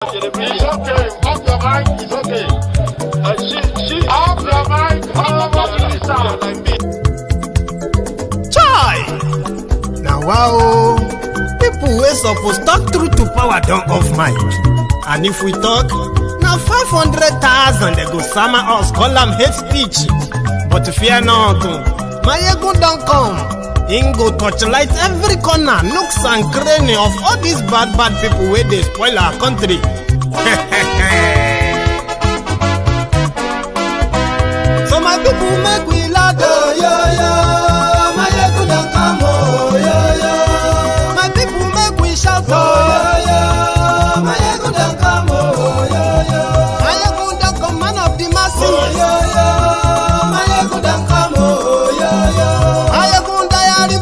It's okay. Off your mic. It's okay. She off your mic. Chai! Now wow, people wey supposed talk truth to power don't off mic. And if we talk, now 500,000 they go summer us, call them hate speech. But fear not, my ego don't come. Ingo torchlight every corner, nooks and cranny of all these bad people where they spoil our country. So my people make we laugh, yo yo. My ego don't come, oh yo yo. My people make we shout, oh yo yo. My ego don't come, oh yo yo. My ego don't come, man of the masses, oh yo yo. My ego don't come, oh yo yo. My ego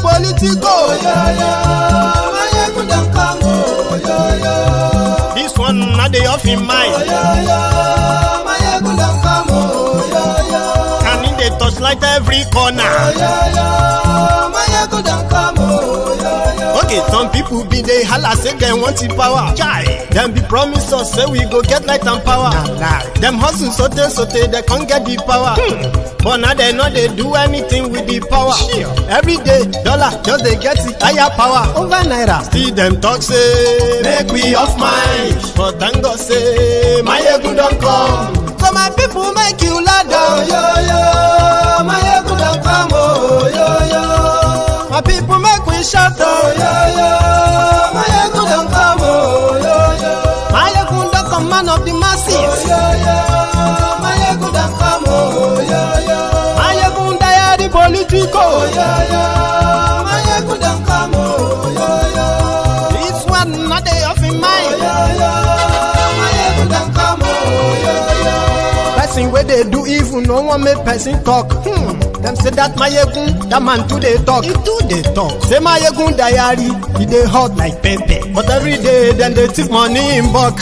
politico, yeah, yeah. My ego don't come, oh, yeah, yeah. This one not the off in mind, oh, yeah, yeah. My ego don't come, oh, yeah, yeah. Can in the touchlight every corner, oh, yeah, yeah. My ego don't come, oh, yeah, yeah. Okay, some people be they holla say they want the power. Chai, them be promise us say we go get light and power. Nah. Them hustle sote they can't get the power. But now they know they do anything with the power. Sure. Every day, dollar, just they get it higher power. Over naira. Still them talk say, make we off mind. But thank God say, my ego don't come. So my people make you ladder. Oh, yo, yo. My ego don't come. Oh, yo, yo. My people make we shout. Oh, yo, yo. My ego don't come. Oh, yo, yo. My ego don't come, man of the masses. Oh, yo, yo. My ego don't come. Oh, yo, yo. Politico, yeah, yeah. My ego don't come, oh, yeah, yeah. This one not they off in mind, oh, yeah, yeah. My ego don't come, oh, yeah, yeah. Person where they do evil, no one make person talk. Them say that my ego, that man too they talk. He too they talk. Say my ego diary, he they hot like pepper. But every day then they take money in bulk.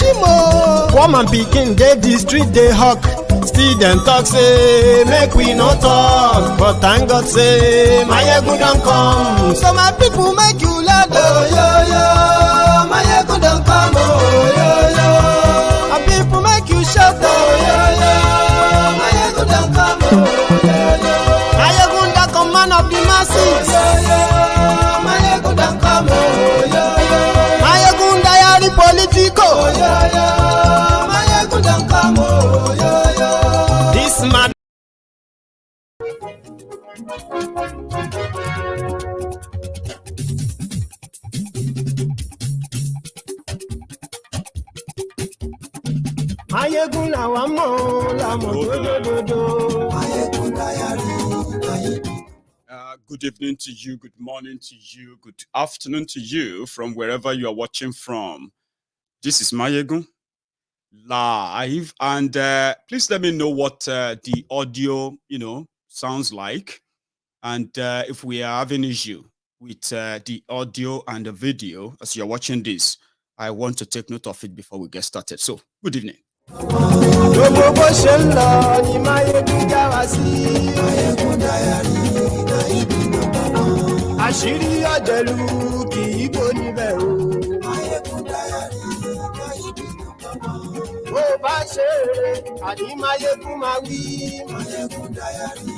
Woman picking, they the street they hawk. Still them talk say, make we no talk. But thank God say, my ego don't come. So my people make you laugh, oh yo yo. My ego don't come, oh yo yo. My people make you shout, oh yo yo. My ego don't come, oh yo yo. My ego don't come, man of the masses, oh yo yo. My ego don't come, oh yo yo. My ego diary politico, oh yo yo. My ego don't come, oh yo yo. This man. Mayegun la wa mo la mo do. Mayegun diary. Good evening to you, good morning to you, good afternoon to you from wherever you are watching from. This is Mayegun live, and please let me know what the audio sounds like, and if we are having issue with the audio and the video as you're watching this, I want to take note of it before we get started. So good evening. Ó bá ṣe rere, àní máyégún máa wí. Máyégún diary,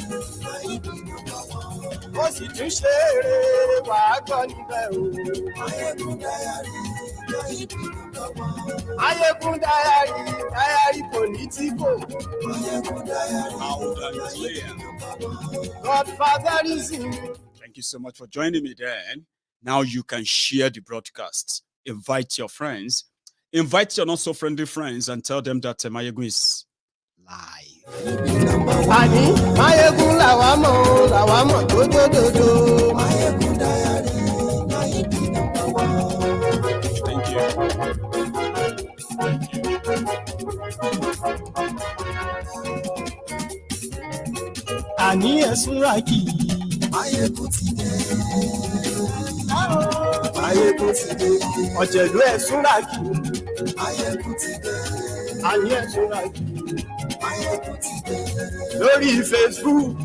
ó sì tún ṣe rere, wàá gbọ́ níbẹ̀ o. Máyégún diary, Máyégún diary politico. Máyégún diary, Godfatherism. Thank you so much for joining me then. Now you can share the broadcast. Invite your friends. Invite your not so friendly friends and tell them that Mayegun is live. Ani Mayegun lawamo do. Mayegun diary, Thank you. Ani esunraki. Mayegun ti dé. Mayegun ti dé. Ọ̀jẹ̀lú esunraki. Mayegun ti dé. Ani esunraki. Mayegun ti dé. Lórí Facebook.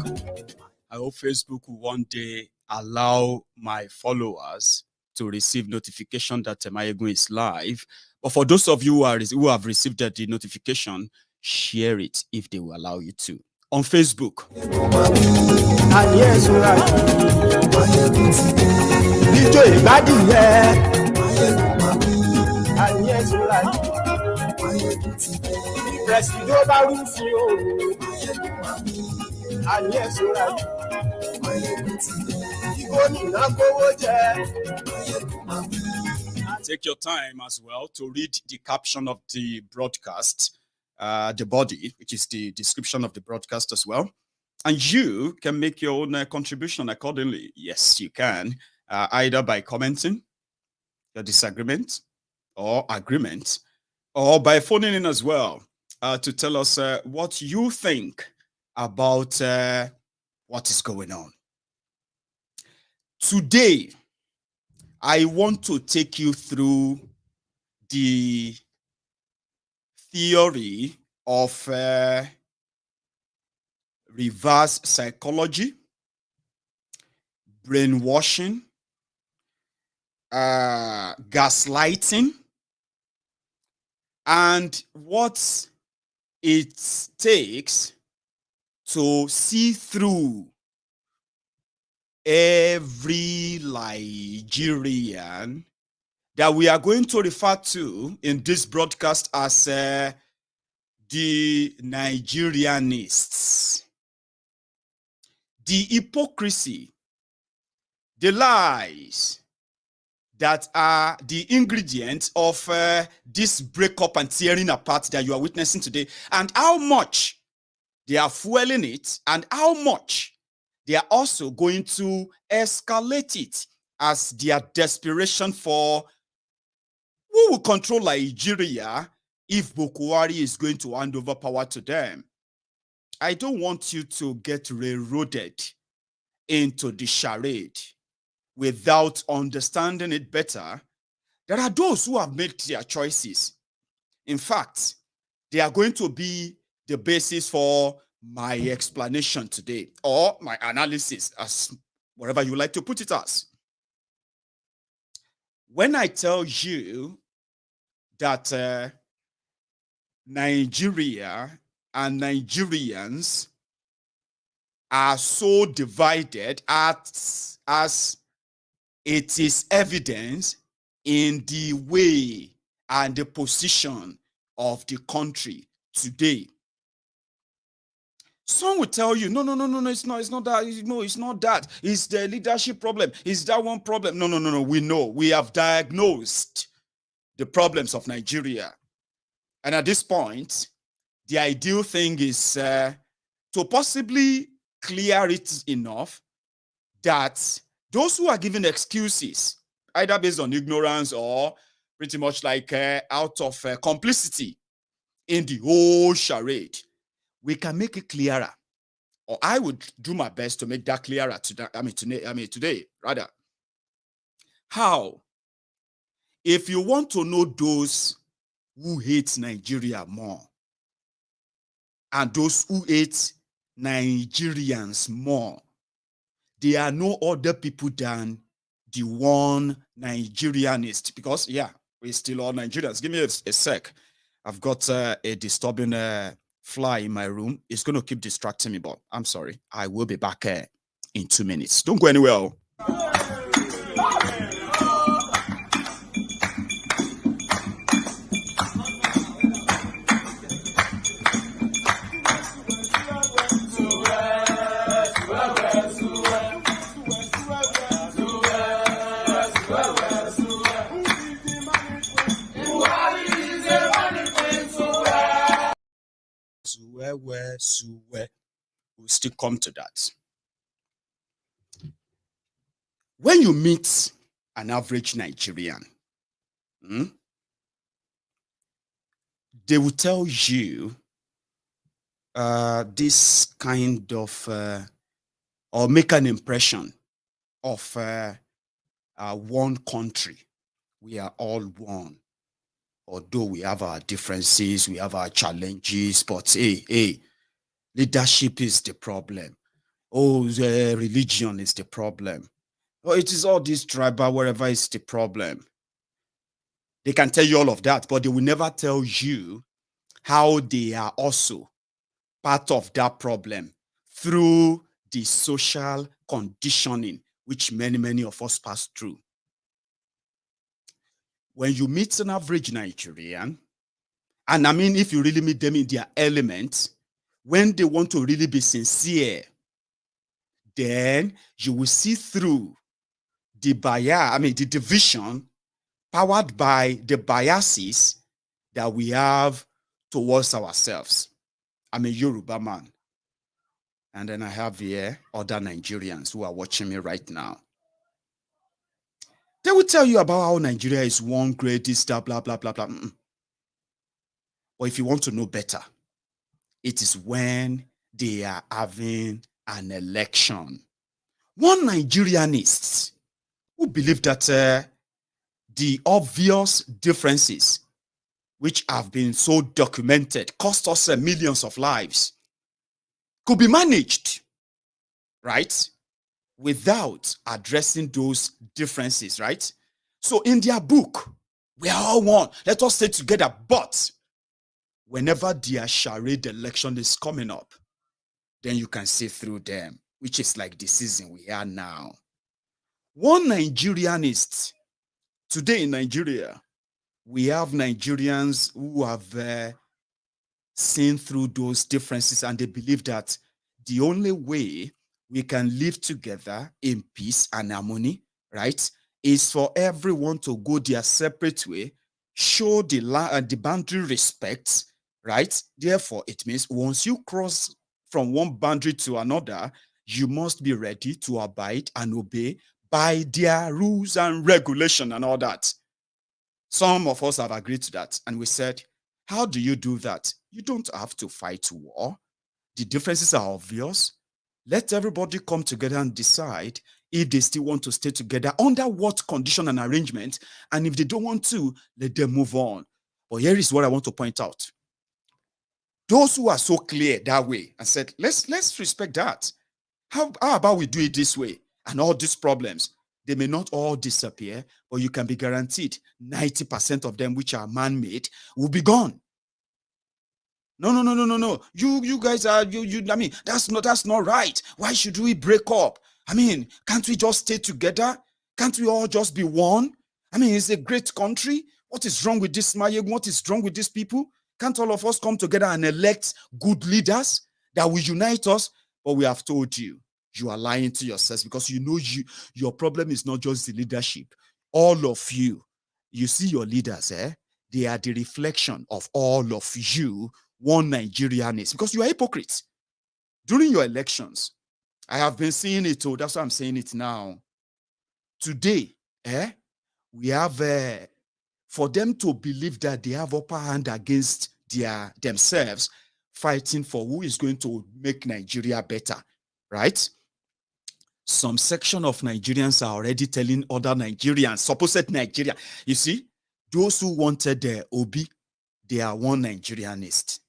I hope Facebook will one day allow my followers to receive notification that Mayegun is live. But for those of you who have received the notification, share it if they will allow you to. On Facebook. And yes, and yes, and yes, take your time as well to read the caption of the broadcast, the body, which is the description of the broadcast as well. And you can make your own contribution accordingly. Yes, you can, either by commenting your disagreement or agreement, or by phoning in as well to tell us what you think about what is going on. Today, I want to take you through the theory of reverse psychology, brainwashing, gaslighting, and what it takes to see through every Nigerian that we are going to refer to in this broadcast as the Nigerianists. The hypocrisy, the lies that are the ingredients of this breakup and tearing apart that you are witnessing today, and how much they are fueling it, and how much they are also going to escalate it as their desperation for who will control Nigeria if Buhari is going to hand over power to them. I don't want you to get railroaded into the charade without understanding it better. There are those who have made their choices. In fact, they are going to be the basis for my explanation today, or my analysis, as whatever you like to put it as. When I tell you that Nigeria and Nigerians are so divided as it is evident in the way and the position of the country today. Some will tell you, no, it's not that. No, it's not that. It's the leadership problem. It's that one problem. No. We know. We have diagnosed the problems of Nigeria. And at this point, the ideal thing is to possibly clear it enough that those who are giving excuses, either based on ignorance or pretty much like out of complicity in the whole charade, we can make it clearer, or I would do my best to make that clearer today, rather. How? If you want to know those who hate Nigeria more and those who hate Nigerians more, they are no other people than the one Nigerianist. Because, yeah, we're still all Nigerians. Give me a sec. I've got a disturbing fly in my room. It's going to keep distracting me, but I'm sorry. I will be back in 2 minutes. Don't go anywhere. We'll still come to that. When you meet an average Nigerian, they will tell you this kind of, or make an impression of one country. We are all one. Although we have our differences, we have our challenges, but hey, leadership is the problem. Oh, the religion is the problem. Oh, it is all this tribal, wherever is the problem. They can tell you all of that, but they will never tell you how they are also part of that problem through the social conditioning which many of us pass through. When you meet an average Nigerian, and I mean, if you really meet them in their element, when they want to really be sincere, then you will see through the the division powered by the biases that we have towards ourselves. I'm a Yoruba man. And then I have here other Nigerians who are watching me right now. They will tell you about how Nigeria is one great, this, blah, blah, blah, blah. But if you want to know better, it is when they are having an election. One Nigerianist who believe that the obvious differences which have been so documented, cost us millions of lives, could be managed, right? Without addressing those differences, right? So in their book, we are all one. Let us stay together. But whenever their charade election is coming up, then you can see through them, which is like the season we are now. One Nigerianist, today in Nigeria, we have Nigerians who have seen through those differences, and they believe that the only way we can live together in peace and harmony, right, is for everyone to go their separate way, show the boundary respect, right? Therefore, it means once you cross from one boundary to another, you must be ready to abide and obey by their rules and regulation and all that. Some of us have agreed to that, and we said, how do you do that? You don't have to fight war. The differences are obvious. Let everybody come together and decide if they still want to stay together, under what condition and arrangement, and if they don't want to, let them move on. But here is what I want to point out. Those who are so clear that way and said, let's respect that. How about we do it this way? And all these problems, they may not all disappear, but you can be guaranteed 90% of them, which are man-made, will be gone. No. You guys are I mean, that's not right. Why should we break up? I mean, can't we just stay together? Can't we all just be one? I mean, it's a great country. What is wrong with this Mayeg? What is wrong with these people? Can't all of us come together and elect good leaders that will unite us? But we have told you, you are lying to yourselves, because you know your problem is not just the leadership. All of you see your leaders, they are the reflection of all of you, one Nigerianist, because you are hypocrites. During your elections, I have been seeing it, oh, that's why I'm saying it now. Today, we have, for them to believe that they have upper hand against themselves, fighting for who is going to make Nigeria better, right? Some section of Nigerians are already telling other Nigerians, supposed Nigeria, you see, those who wanted the Obi, they are one Nigerianist.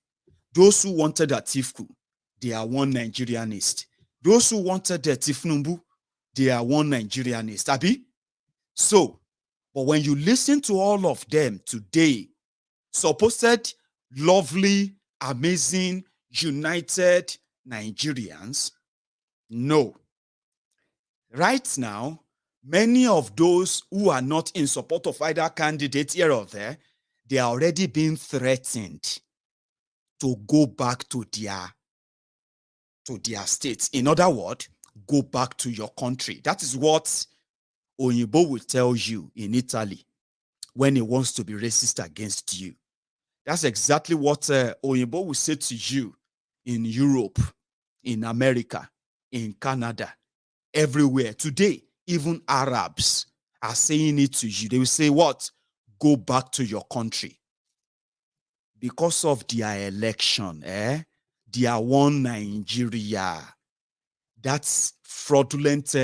Those who wanted Atiku, they are one Nigerianist. Those who wanted the Tifnumbu, they are one Nigerianist. Abi? So, but when you listen to all of them today, supposed lovely, amazing, united Nigerians, no. Right now, many of those who are not in support of either candidate here or there, they are already being threatened to go back to their states. In other words, go back to your country. That is what Oyinbo will tell you in Italy when he wants to be racist against you. That's exactly what Oyinbo will say to you in Europe, in America, in Canada, everywhere. Today, even Arabs are saying it to you. They will say, what? Go back to your country. Because of their election, their one Nigeria, that's fraudulent,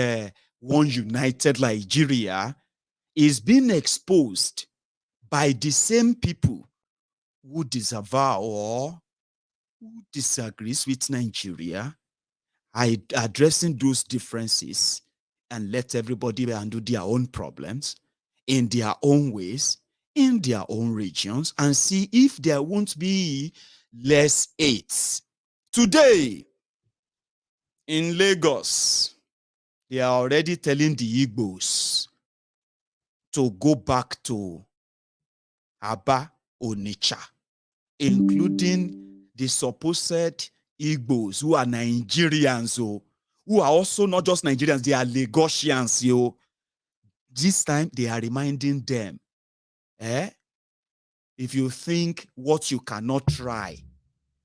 one united Nigeria, is being exposed by the same people who disavow or who disagrees with Nigeria, addressing those differences and let everybody handle their own problems in their own ways, in their own regions and see if there won't be less hate. Today, in Lagos, they are already telling the Igbos to go back to Aba, Onitsha, including the supposed Igbos who are Nigerians, who are also not just Nigerians, they are Lagosians. This time, they are reminding them, if you think what you cannot try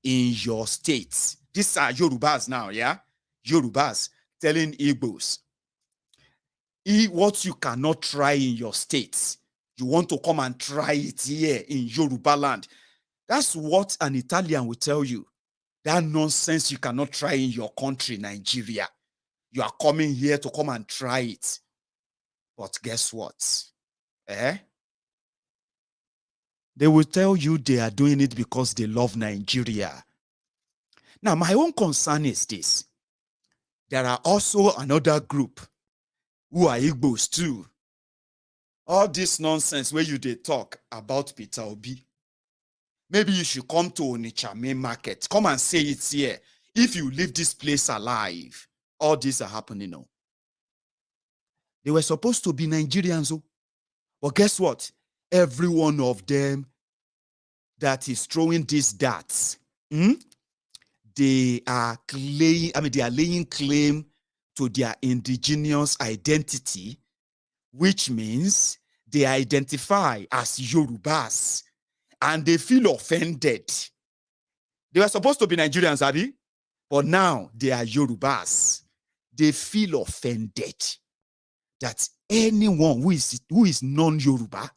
in your states, these are Yorubas now, yeah? Yorubas telling Igbos, what you cannot try in your states, you want to come and try it here in Yoruba land. That's what an Italian will tell you. That nonsense you cannot try in your country, Nigeria. You are coming here to come and try it. But guess what? They will tell you they are doing it because they love Nigeria. Now, my own concern is this. There are also another group who are Igbos too. All this nonsense where you they talk about Peter Obi. Maybe you should come to Onitsha main market. Come and say it here. If you leave this place alive, all these are happening now. They were supposed to be Nigerians. But guess what? Every one of them that is throwing these darts, they are laying claim to their indigenous identity, which means they identify as Yorubas and they feel offended. They were supposed to be Nigerians, Abi, but now they are Yorubas. They feel offended that anyone who is non-Yoruba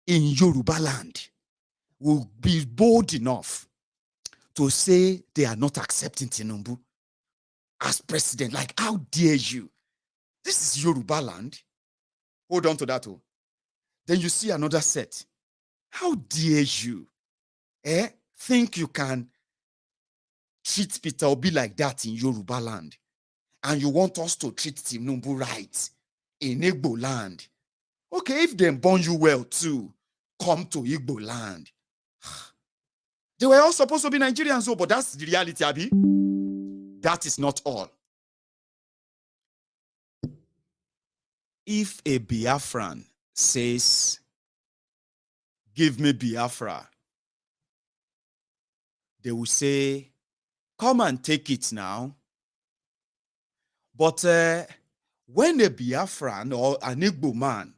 in Yoruba land will be bold enough to say they are not accepting Tinubu as president. Like, how dare you? This is Yoruba land. Hold on to that. Then you see another set. How dare you? Think you can treat Peter Obi like that in Yoruba land, and you want us to treat Tinubu right in Igbo land? Okay, if they born you well too, come to Igbo land. They were all supposed to be Nigerians, but that's the reality, Abi. That is not all. If a Biafran says, give me Biafra, they will say, come and take it now. But when a Biafran or an Igbo man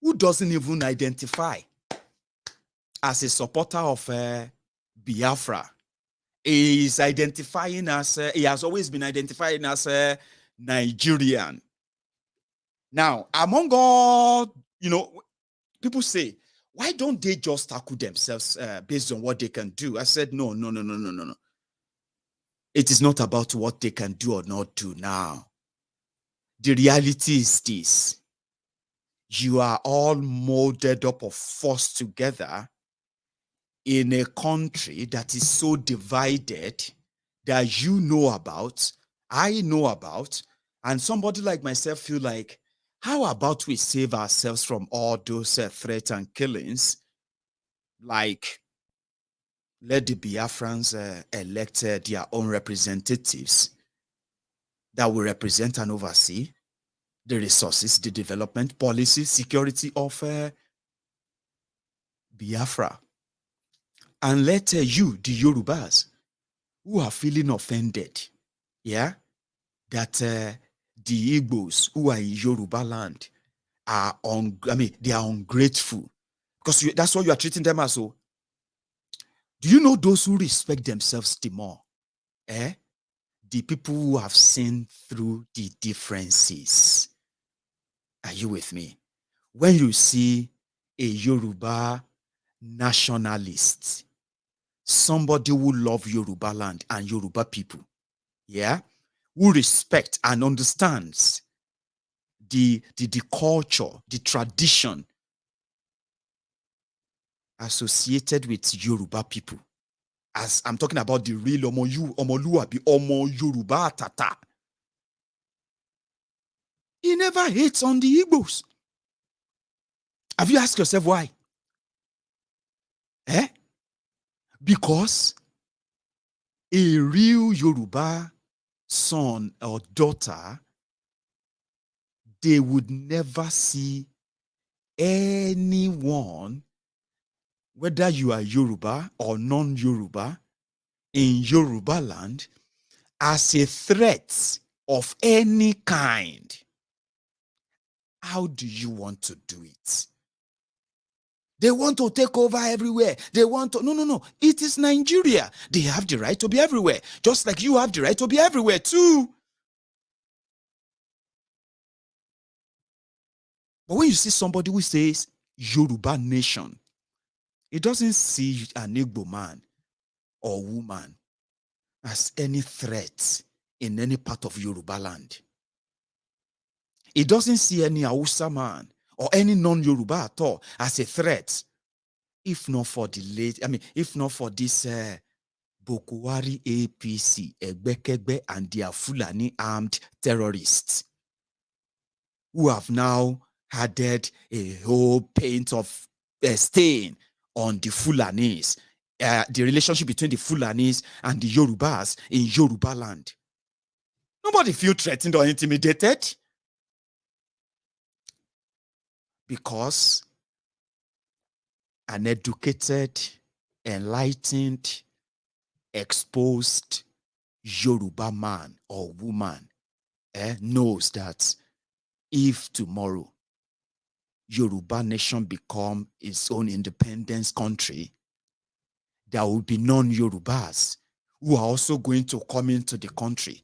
who doesn't even identify as a supporter of Biafra, he is identifying as, he has always been identifying as Nigerian. Now, among all, people say, why don't they just tackle themselves based on what they can do? I said, no. It is not about what they can do or not do now. The reality is this. You are all molded up or forced together in a country that is so divided that you know about, I know about, and somebody like myself feel like, how about we save ourselves from all those threats and killings? Like, let the Biafrans elect their own representatives that will represent and oversee the resources, the development, policy, security of Biafra. And let you, the Yorubas, who are feeling offended, that the Igbos who are in Yoruba land are they are ungrateful. Because that's what you are treating them as. So, do you know those who respect themselves the more? The people who have seen through the differences. Are you with me? When you see a Yoruba nationalist, somebody who loves Yoruba land and Yoruba people, who respect and understands the culture, the tradition associated with Yoruba people. As I'm talking about the real Omoluabi, Omo Yoruba Tata. He never hates on the Igbos. Have you asked yourself why? Because a real Yoruba son or daughter, they would never see anyone, whether you are Yoruba or non-Yoruba, in Yoruba land, as a threat of any kind. How do you want to do it? They want to take over everywhere. They want to, no. It is Nigeria. They have the right to be everywhere. Just like you have the right to be everywhere too. But when you see somebody who says Yoruba nation, it doesn't see an Igbo man or woman as any threat in any part of Yoruba land. It doesn't see any Hausa man or any non-Yoruba at all as a threat. If not for if not for this Buhari APC, Egbekegbe, and their Fulani armed terrorists, who have now added a whole paint of stain on the Fulanis, the relationship between the Fulanis and the Yorubas in Yoruba land. Nobody feel threatened or intimidated, because an educated, enlightened, exposed Yoruba man or woman knows that if tomorrow Yoruba nation become its own independence country, there will be non-Yorubas who are also going to come into the country,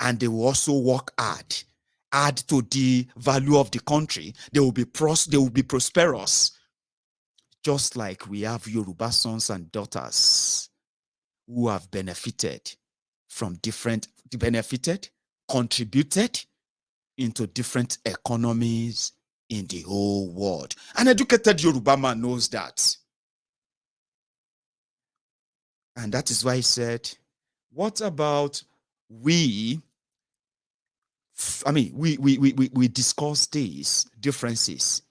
and they will also work hard, add to the value of the country. They will be prosperous, just like we have Yoruba sons and daughters who have benefited, contributed into different economies in the whole world. An educated Yoruba man knows that. And that is why he said, what about we discuss these differences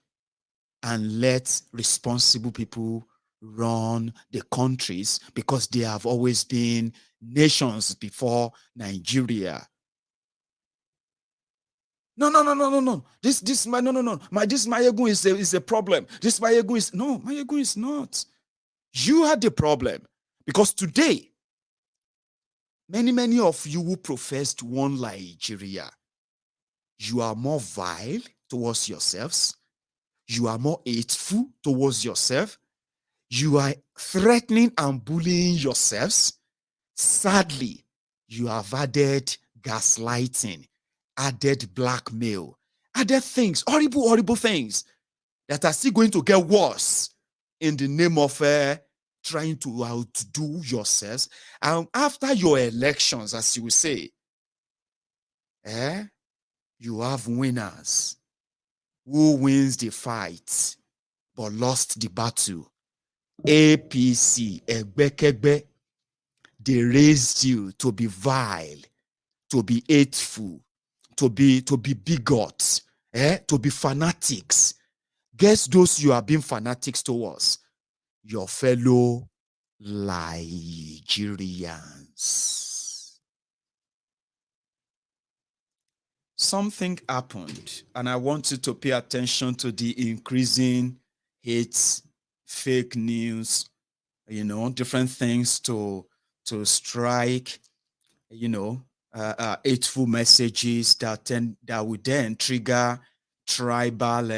and let responsible people run the countries, because they have always been nations before Nigeria. No. This Mayegun is a problem. This Mayegun is Mayegun is not. You had the problem, because today many of you who professed one Nigeria, you are more vile towards yourselves. You are more hateful towards yourself. You are threatening and bullying yourselves. Sadly, you have added gaslighting, added blackmail, added things, horrible things that are still going to get worse in the name of trying to outdo yourselves. And after your elections, as you will say, you have winners who wins the fight but lost the battle. APC, Egbekegbe, they raised you to be vile, to be hateful, to be bigots, to be fanatics. Guess those you are being fanatics towards? Your fellow Nigerians. Something happened, and I want you to pay attention to the increasing hate, fake news, different things to strike, hateful messages that would then trigger tribal,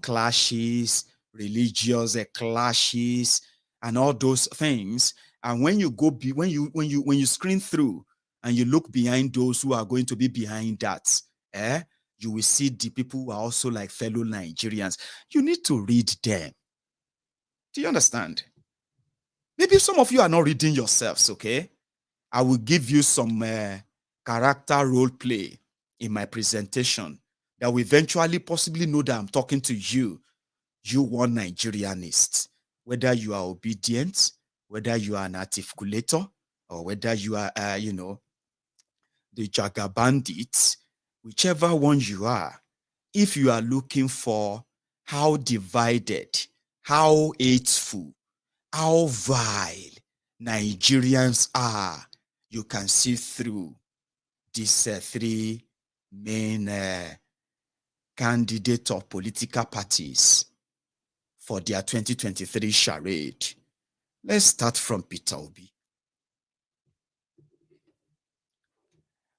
clashes, religious clashes, and all those things. And when you when you screen through and you look behind those who are going to be behind that, you will see the people who are also like fellow Nigerians. You need to read them. Do you understand? Maybe some of you are not reading yourselves, okay? I will give you some character role play in my presentation that will eventually possibly know that I'm talking to you, one Nigerianist, whether you are obedient, whether you are an articulator, or whether you are, the Jaga bandits, whichever one you are. If you are looking for how divided, how hateful, how vile Nigerians are. You can see through these three main candidates of political parties for their 2023 charade. Let's start from Peter Obi.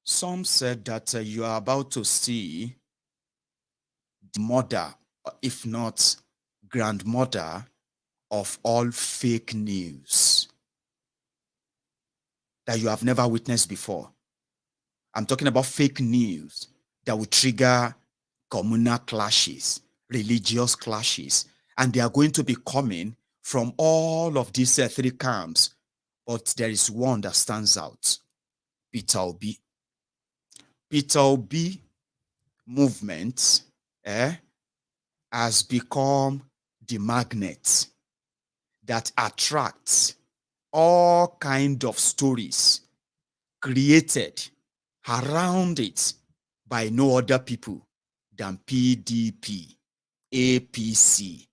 Some said that you are about to see the mother, if not grandmother, of all fake news that you have never witnessed before. I'm talking about fake news that will trigger communal clashes, religious clashes, and they are going to be coming from all of these three camps. But there is one that stands out: Peter Obi. Peter Obi movement has become the magnet that attracts all kind of stories created around it by no other people than PDP, APC.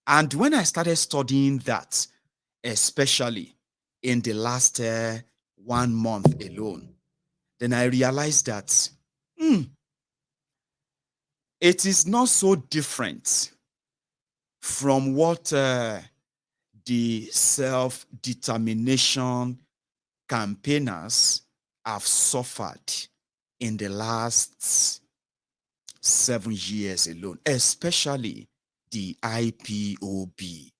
And when I started studying that, especially in the last 1 month alone, then I realized that it is not so different from what the self-determination campaigners have suffered in the last 7 years alone, especially the IPOB.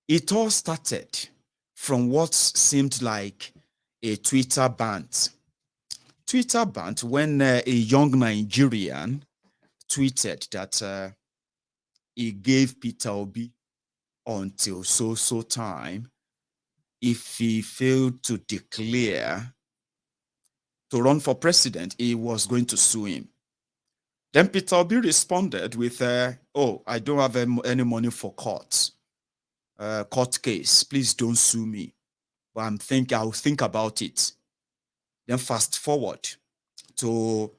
It all started from what seemed like a Twitter bant. Twitter bant when a young Nigerian tweeted that he gave Peter Obi until so time. If he failed to declare to run for president, he was going to sue him. Then Peter Obi responded with, oh, I don't have any money for court case. Please don't sue me. But I'll think about it. Then fast forward to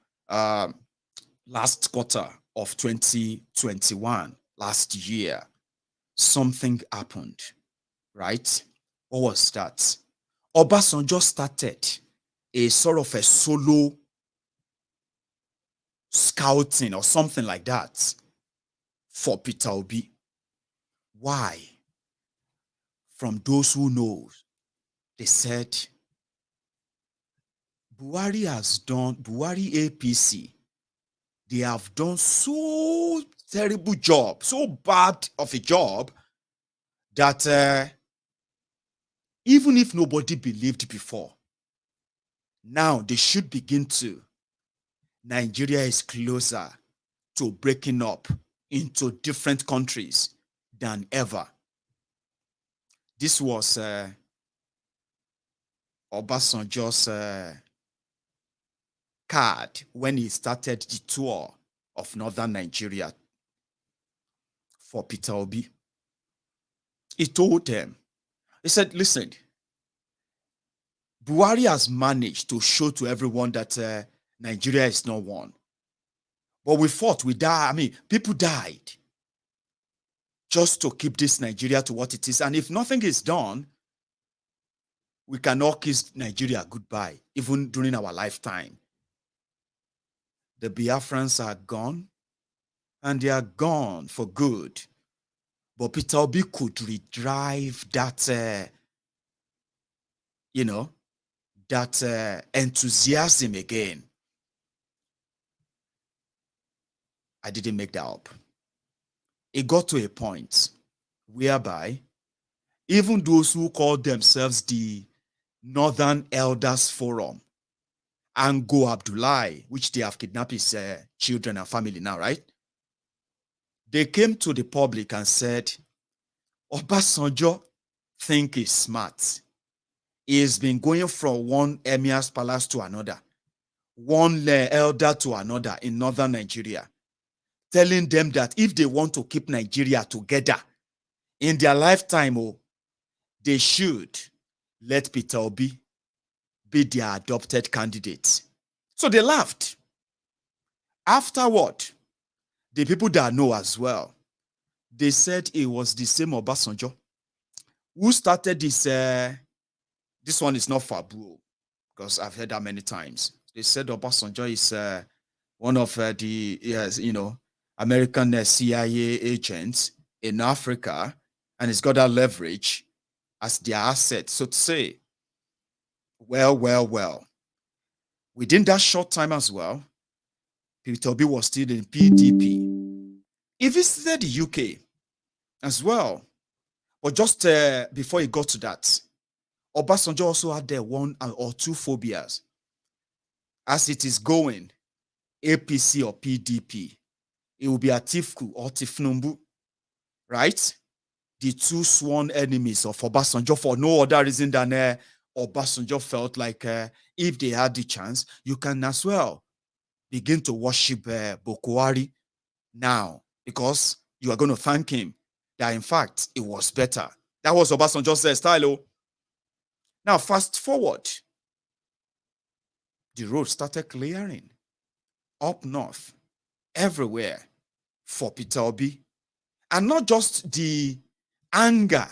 last quarter of 2021, last year, something happened, right? What was that? Obasanjo started a sort of a solo scouting or something like that for Peter Obi. Why? From those who know, they said, Buhari APC, they have done so terrible job, so bad of a job that even if nobody believed before, now they should begin to. Nigeria is closer to breaking up into different countries than ever. This was Obasanjo's card when he started the tour of northern Nigeria for Peter Obi. He told them, he said, listen, Buhari has managed to show to everyone that Nigeria is not one. But we fought, we died. I mean, people died just to keep this Nigeria to what it is. And if nothing is done, we cannot kiss Nigeria goodbye, even during our lifetime. The Biafrans are gone, and they are gone for good. But Peter Obi could redrive that, that enthusiasm again. I didn't make that up. It got to a point whereby even those who call themselves the Northern Elders Forum and Go Abdullahi, which they have kidnapped his children and family now, right? They came to the public and said, Obasanjo think he's smart. He has been going from one emir's palace to another, one elder to another in northern Nigeria, telling them that if they want to keep Nigeria together in their lifetime, they should let Peter Obi be their adopted candidate. So they laughed. Afterward, the people that know as well, they said it was the same Obasanjo who started this. This one is not Fabu, because I've heard that many times. They said Obasanjo is one of the American CIA agents in Africa, and he's got that leverage as their asset, so to say. Well. Within that short time as well, Peter Obi was still in PDP. He visited the UK as well. But just before he got to that, Obasanjo also had one or two phobias. As it is going, APC or PDP, it will be Atiku or Tinubu, right? The two sworn enemies of Obasanjo, for no other reason than Obasanjo felt like if they had the chance, you can as well begin to worship Buhari now, because you are going to thank him that in fact it was better. That was Obasanjo's style. Now fast forward, the road started clearing up north, everywhere for Peter Obi, and not just the anger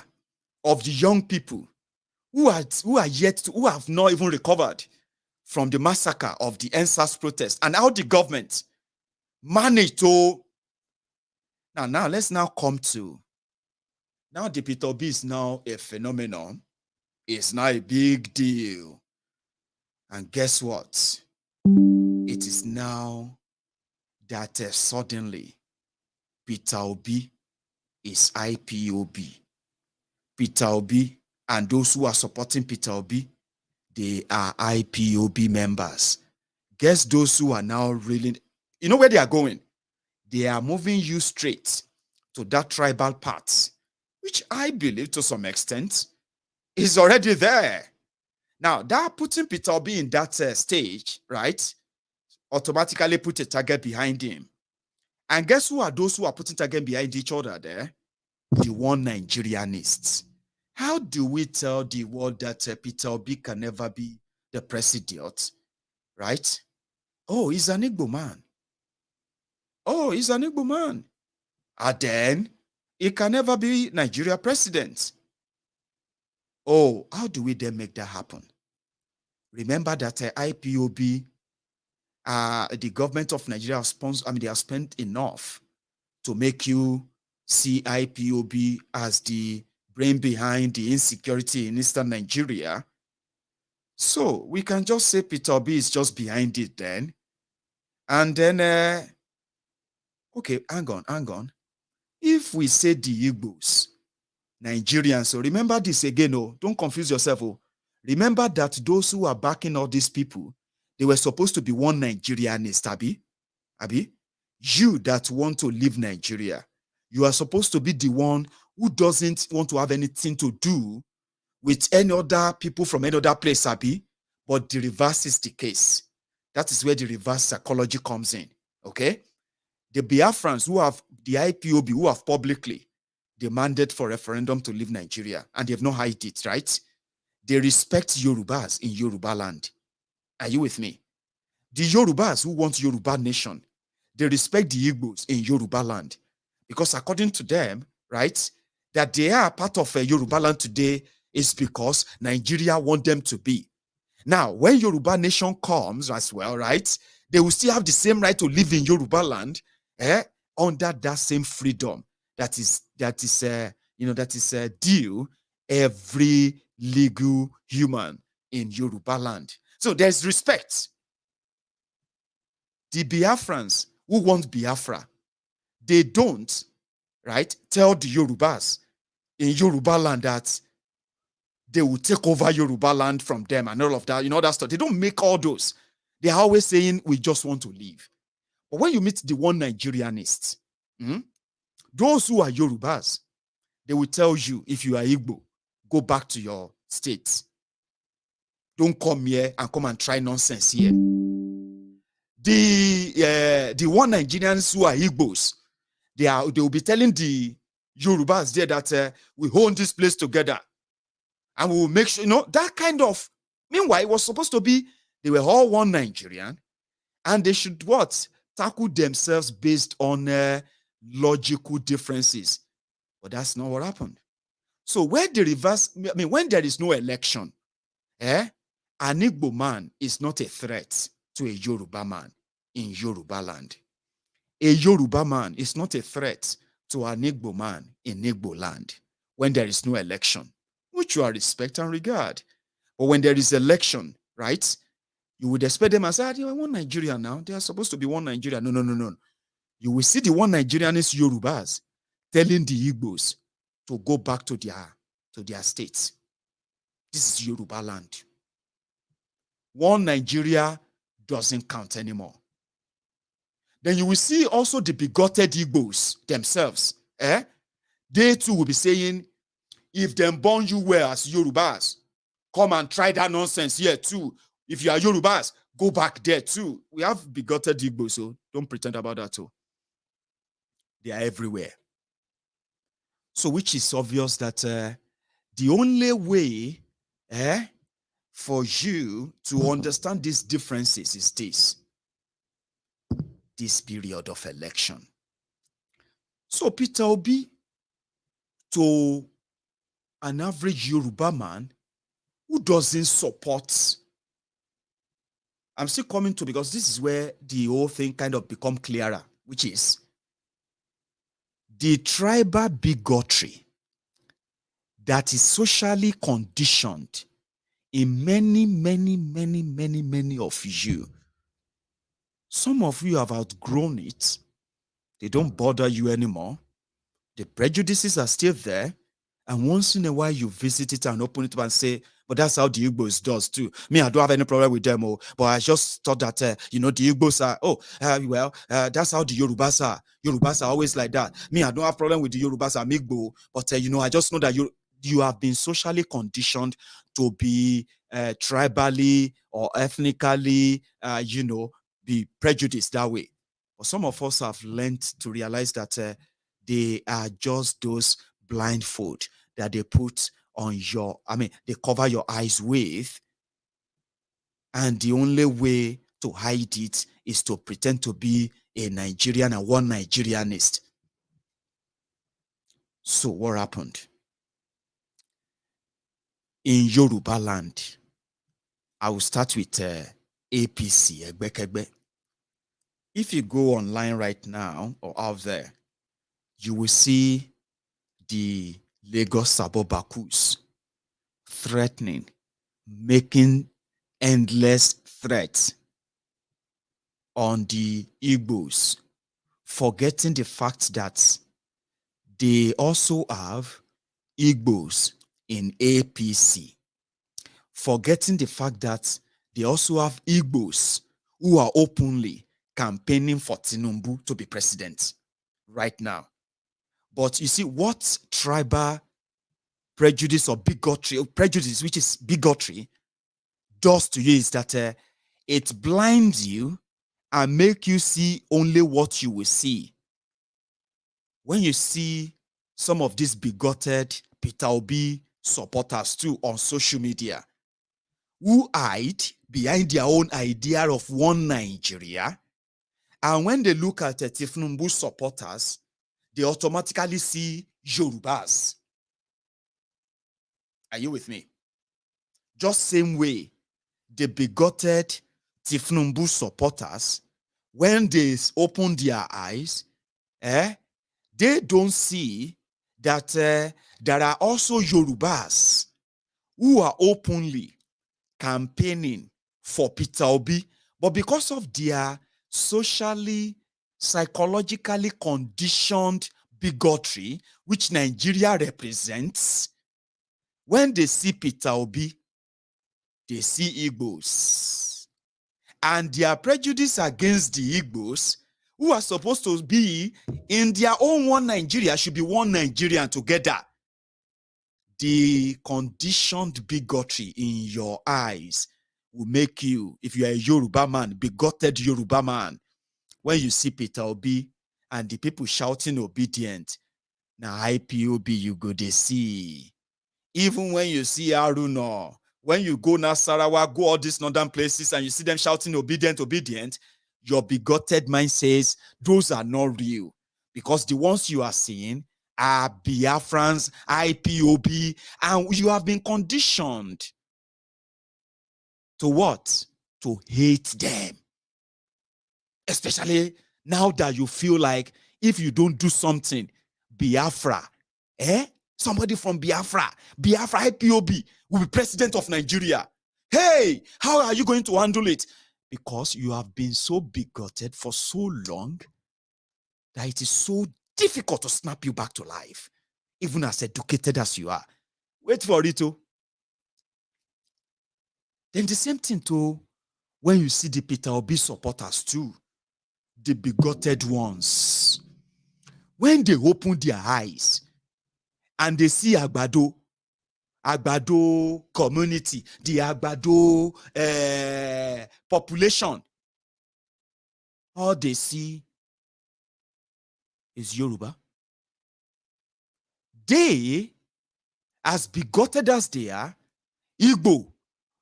of the young people who have not even recovered from the massacre of the NSAS protest, and how the government managed to. Now let's now come to, now the Peter Obi is now a phenomenon. It's now a big deal. And guess what? It is now that suddenly Peter Obi is IPOB. Peter Obi and those who are supporting Peter Obi, they are IPOB members. Guess those who are now really, you know where they are going? They are moving you straight to that tribal path, which I believe to some extent is already there. Now, that putting Peter Obi in that stage, right, automatically put a target behind him. And guess who are those who are putting target behind each other there? The one Nigerianists. How do we tell the world that Peter Obi can never be the president, right? Oh, he's an Igbo man. Oh, he's an Igbo man. And then he can never be Nigeria president. Oh, how do we then make that happen? Remember that IPOB, the government of Nigeria they have spent enough to make you see IPOB as the brain behind the insecurity in Eastern Nigeria. So we can just say Peter Obi is just behind it then. And then, okay, hang on. If we say the Igbos, Nigerians, so remember this again, don't confuse yourself. Remember that those who are backing all these people, they were supposed to be one Nigerianist, Abi? You that want to leave Nigeria, you are supposed to be the one who doesn't want to have anything to do with any other people from any other place, Abi. But the reverse is the case. That is where the reverse psychology comes in, okay? The Biafrans who have the IPOB, who have publicly demanded for referendum to leave Nigeria, and they have not hide it, right? They respect Yorubas in Yoruba land. Are you with me? The Yorubas who want Yoruba nation, they respect the Igbos in Yoruba land. Because according to them, right, that they are part of Yoruba land today is because Nigeria want them to be. Now, when Yoruba nation comes as well, right, they will still have the same right to live in Yoruba land, under that same freedom that is due every legal human in Yoruba land. So there's respect. The Biafrans who want Biafra, they don't, right, tell the Yorubas in Yoruba land that they will take over Yoruba land from them and all of that, that stuff. They don't make all those. They're always saying, we just want to leave. But when you meet the one Nigerianists, those who are Yorubas, they will tell you, if you are Igbo, go back to your states. Don't come here and come and try nonsense here. The one Nigerians who are Igbos, they will be telling the Yorubas there that we hold this place together and we will make sure, that kind of. Meanwhile, it was supposed to be they were all one Nigerian and they should what? tackle themselves based on logical differences. But that's not what happened. So when there is no election, an Igbo man is not a threat to a Yoruba man in Yoruba land. A Yoruba man is not a threat to an Igbo man in Igbo land when there is no election, which you are respect and regard. But when there is election, right, you would expect them as, they are one Nigeria now. They are supposed to be one Nigeria. No. You will see the one Nigerianist Yorubas telling the Igbos to go back to their states. This is Yoruba land. One Nigeria doesn't count anymore. Then you will see also the bigoted Igbos themselves. They too will be saying, if them born you well as Yorubas, come and try that nonsense here too. If you are Yorubas, go back there too. We have bigoted Igbos, so don't pretend about that too. They are everywhere. So which is obvious that the only way for you to understand these differences is this period of election. So Peter Obi, to an average Yoruba man who doesn't support, I'm still coming to, because this is where the whole thing kind of become clearer, which is the tribal bigotry that is socially conditioned in many of you. Some of you have outgrown it. They don't bother you anymore. The prejudices are still there. And once in a while, you visit it and open it up and say, but that's how the Igbos does too. Me, I don't have any problem with them. But I just thought that, the Igbos are, that's how the Yorubas are. Yorubas are always like that. Me, I don't have problem with the Yorubas, I'm Igbo. But, I just know that you have been socially conditioned to be tribally or ethnically, be prejudiced that way. But some of us have learned to realize that they are just those blindfold that they put on they cover your eyes with. And the only way to hide it is to pretend to be a Nigerian and one Nigerianist. So what happened? In Yoruba land, I will start with APC, Egbekegbe. If you go online right now or out there, you will see the Lagos Sabobakus threatening, making endless threats on the Igbos, forgetting the fact that they also have Igbos in APC, forgetting the fact that they also have Igbos who are openly campaigning for Tinubu to be president right now. But you see, what tribal prejudice or bigotry, or prejudice, which is bigotry, does to you is that it blinds you and make you see only what you will see. When you see some of these bigoted Peter Obi supporters too on social media, who hide behind their own idea of one Nigeria, and when they look at Tinubu supporters, they automatically see Yorubas. Are you with me? Just same way, the bigoted Tinubu supporters, when they open their eyes, they don't see that there are also Yorubas who are openly campaigning for Peter Obi, but because of their socially, psychologically conditioned bigotry, which Nigeria represents, when they see Peter Obi, they see Igbos. And their prejudice against the Igbos, who are supposed to be in their own one Nigeria, should be one Nigerian together. The conditioned bigotry in your eyes will make you, if you are a Yoruba man, bigoted Yoruba man, when you see Peter Obi and the people shouting obedient, now IPOB you go to see. Even when you see Aruna, when you go Nasarawa, go all these northern places and you see them shouting obedient, your bigoted mind says those are not real, because the ones you are seeing are Biafrans, IPOB, and you have been conditioned to what? To hate them. Especially now that you feel like if you don't do something, Biafra, somebody from Biafra, IPOB will be president of Nigeria. Hey, how are you going to handle it? Because you have been so bigoted for so long that it is so difficult to snap you back to life, even as educated as you are. Wait for it, too. Then the same thing, too, when you see the Peter Obi supporters, too, the bigoted ones, when they open their eyes and they see Agbado community, the Agbado population, all they see is Yoruba. They, as bigoted as they are, Igbo,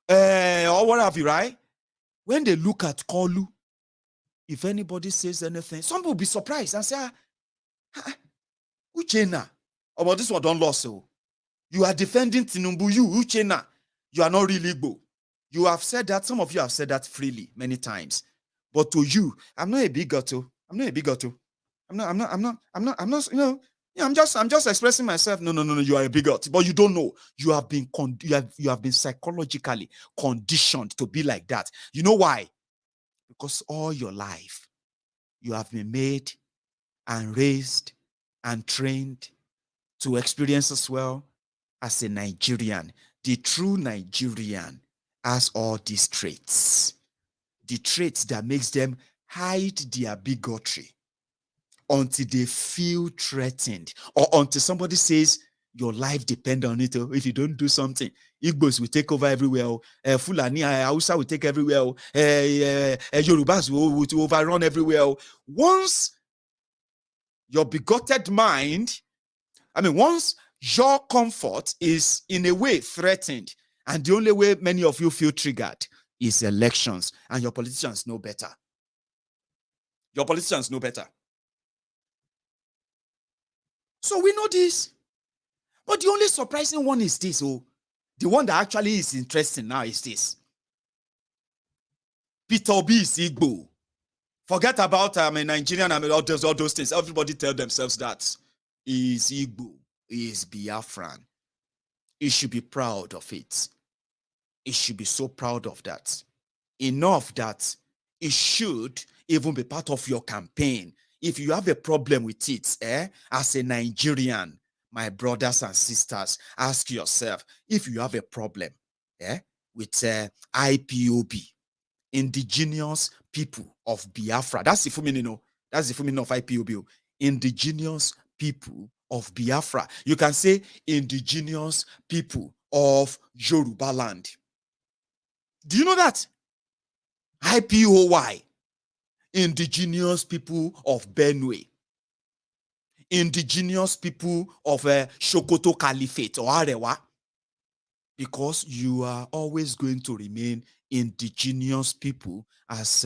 or what have you, right? When they look at Kolu, if anybody says anything, some will be surprised and say, Uchena, about this one don't lost. So you are defending Tinubu, you, Uchena, you are not really Igbo. You have said that, some of you have said that freely many times. But to you, I'm not a bigot. I'm not a bigot. I'm not, you know, yeah, I'm just expressing myself. No, you are a bigot. But you don't know. You have been psychologically conditioned to be like that. You know why? Because all your life you have been made and raised and trained to experience as well as a Nigerian. The true Nigerian has all these traits. The traits that makes them hide their bigotry until they feel threatened, or until somebody says your life depends on it. If you don't do something, Igbos will take over everywhere. Fulani, Hausa will take everywhere. Yorubas will overrun everywhere. Once your bigoted mind, once your comfort is in a way threatened, and the only way many of you feel triggered is elections, and your politicians know better. Your politicians know better. So we know this. But the only surprising one is this. The one that actually is interesting now is this. Peter Obi is Igbo. Forget about Nigerian, all those things. Everybody tell themselves that he is Igbo, he is Biafran. He should be proud of it. He should be so proud of that. Enough that it should even be part of your campaign. If you have a problem with it, as a Nigerian, my brothers and sisters, ask yourself if you have a problem with IPOB, Indigenous people of Biafra. That's the full meaning, That's the full meaning of IPOB. Indigenous people of Biafra. You can say indigenous people of Yoruba land. Do you know that? IPOY. Indigenous people of Benue. Indigenous people of Sokoto Caliphate or Arewa. Because you are always going to remain indigenous people as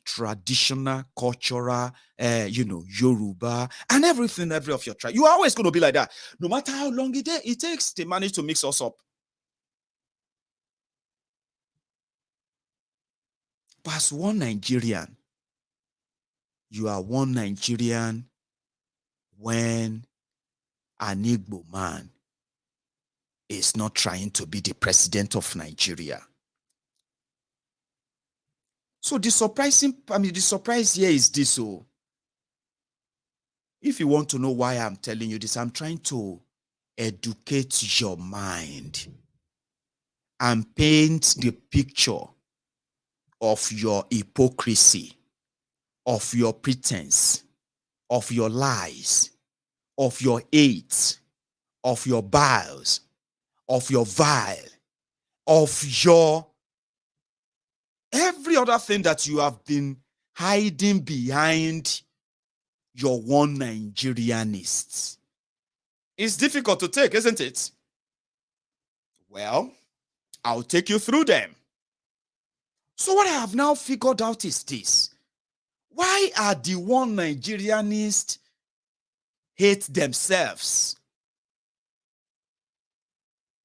traditional, cultural, Yoruba, and everything, every of your tribe. You are always going to be like that. No matter how long it takes, they manage to mix us up. But as one Nigerian, you are one Nigerian when an Igbo man is not trying to be the president of Nigeria. So the surprise here is this. If you want to know why I'm telling you this, I'm trying to educate your mind and paint the picture of your hypocrisy, of your pretense, of your lies, of your hate, of your biles, of your vile, of your every other thing that you have been hiding behind your one Nigerianists. It's difficult to take, isn't it? Well, I'll take you through them. So what I have now figured out is this. Why are the one Nigerianists hate themselves?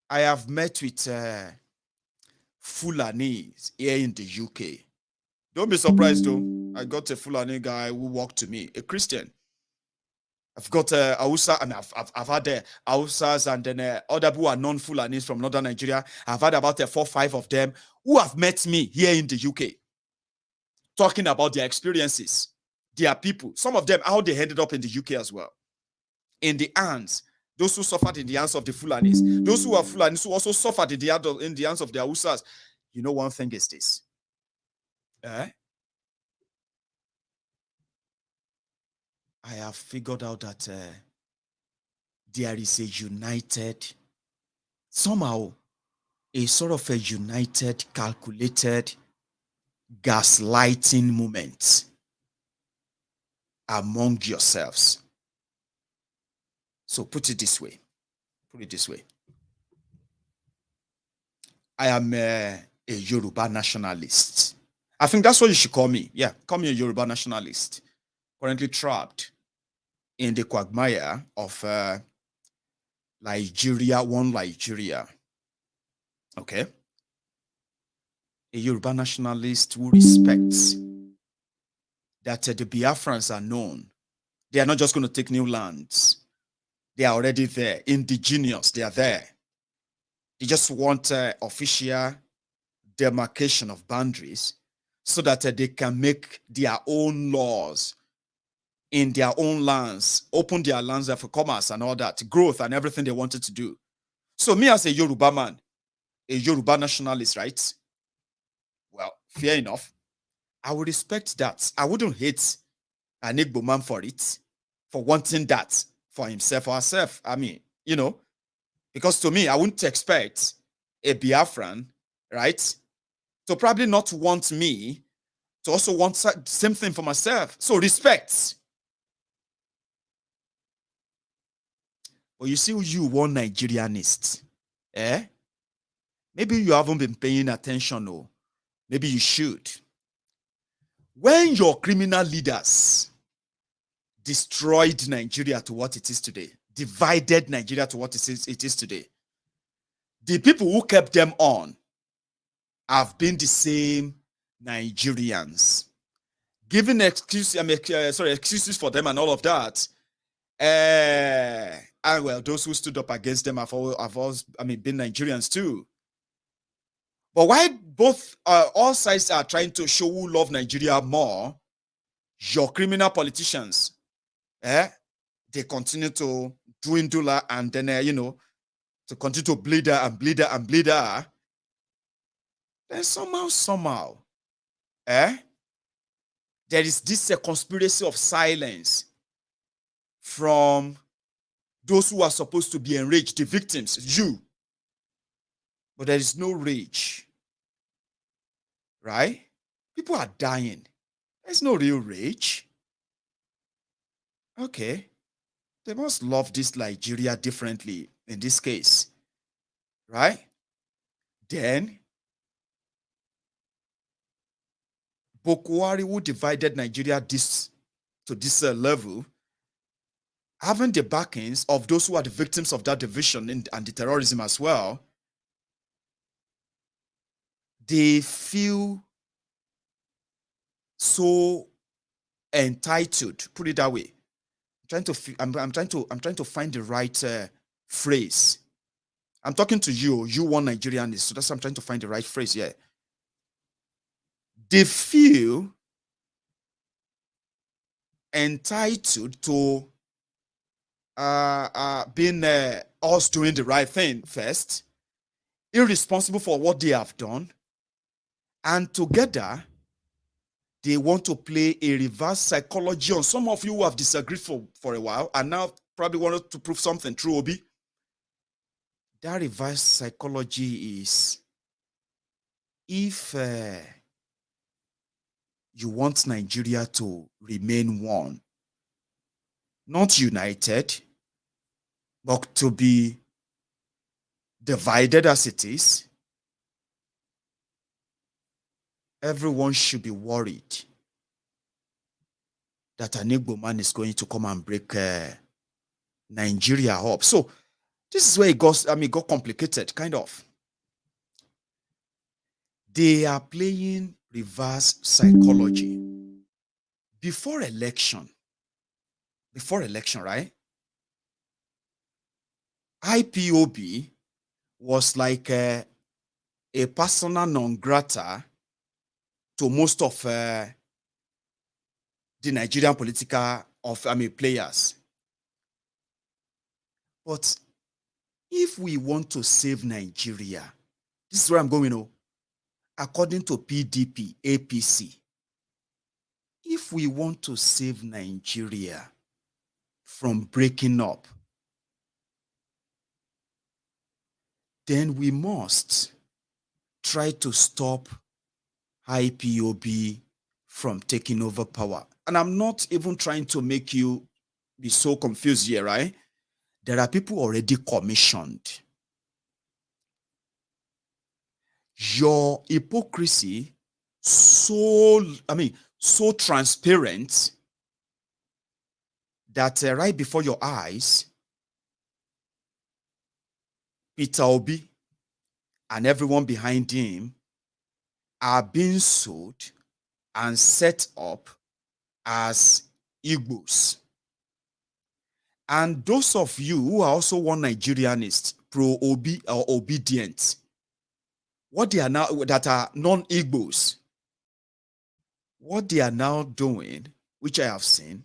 I have met with Fulanis here in the UK. Don't be surprised though. I got a Fulani guy who walked to me, a Christian. I've got Hausa, and I've had Hausas and then other who are non-Fulanis from northern Nigeria. I've had about 4 or 5 of them who have met me here in the UK, talking about their experiences, their people. Some of them, how they ended up in the UK as well. In the hands, those who suffered in the hands of the Fulanis, those who are Fulanis who also suffered in the hands of the Hausas. You know, one thing is this. I have figured out that there is a united, somehow, a sort of a united, calculated gaslighting movement among yourselves. So put it this way. I am a Yoruba nationalist. I think that's what you should call me. Yeah, call me a Yoruba nationalist. Currently trapped in the quagmire of Nigeria, one Nigeria. Okay? A Yoruba nationalist who respects that the Biafrans are known. They are not just going to take new lands. They are already there. Indigenous, they are there. They just want official demarcation of boundaries so that they can make their own laws in their own lands, open their lands for commerce and all that, growth and everything they wanted to do. So me as a Yoruba man, a Yoruba nationalist, right? Well, fair enough. I would respect that. I wouldn't hate an Igbo man for it, for wanting that for himself or herself. I mean, you know, because to me, I wouldn't expect a Biafran, right, to probably not want me to also want the same thing for myself. So respect. But you see, you one Nigerianist, maybe you haven't been paying attention, or maybe you should. When your criminal leaders destroyed Nigeria to what it is today, divided Nigeria to what it is today, the people who kept them on have been the same Nigerians, giving excuses for them and all of that. And well, those who stood up against them have always been Nigerians too. But why both all sides are trying to show who love Nigeria more, your criminal politicians, they continue to dwindle and then to continue to bleed. Then somehow, there is this conspiracy of silence from those who are supposed to be enraged, the victims, you. But there is no rage, right? People are dying. There's no real rage. Okay. They must love this Nigeria differently in this case, right? Then, Buhari, who divided Nigeria to this level, having the backings of those who are the victims of that division and the terrorism as well, they feel so entitled. Put it that way. I'm trying to find the right phrase. I'm talking to you one Nigerianist, so that's why I'm trying to find the right phrase. Yeah. They feel entitled to being us doing the right thing first, irresponsible for what they have done, and together they want to play a reverse psychology on some of you who have disagreed for a while and now probably wanted to prove something through Obi. That reverse psychology is, if you want Nigeria to remain one, not united, but to be divided as it is, everyone should be worried that an Igbo man is going to come and break Nigeria up. So this is where it got complicated, kind of. They are playing reverse psychology. Before election, right? IPOB was like a persona non grata to most of the Nigerian political players. But if we want to save Nigeria, this is where I'm going. According to PDP, APC, if we want to save Nigeria from breaking up, then we must try to stop IPOB from taking over power. And I'm not even trying to make you be so confused here, right? There are people already commissioned. Your hypocrisy so transparent that right before your eyes, Peter Obi and everyone behind him are being sold and set up as Igbos. And those of you who are also one Nigerianist, pro-Obi or obedient, what they are now, that are non-Igbos, what they are now doing, which I have seen,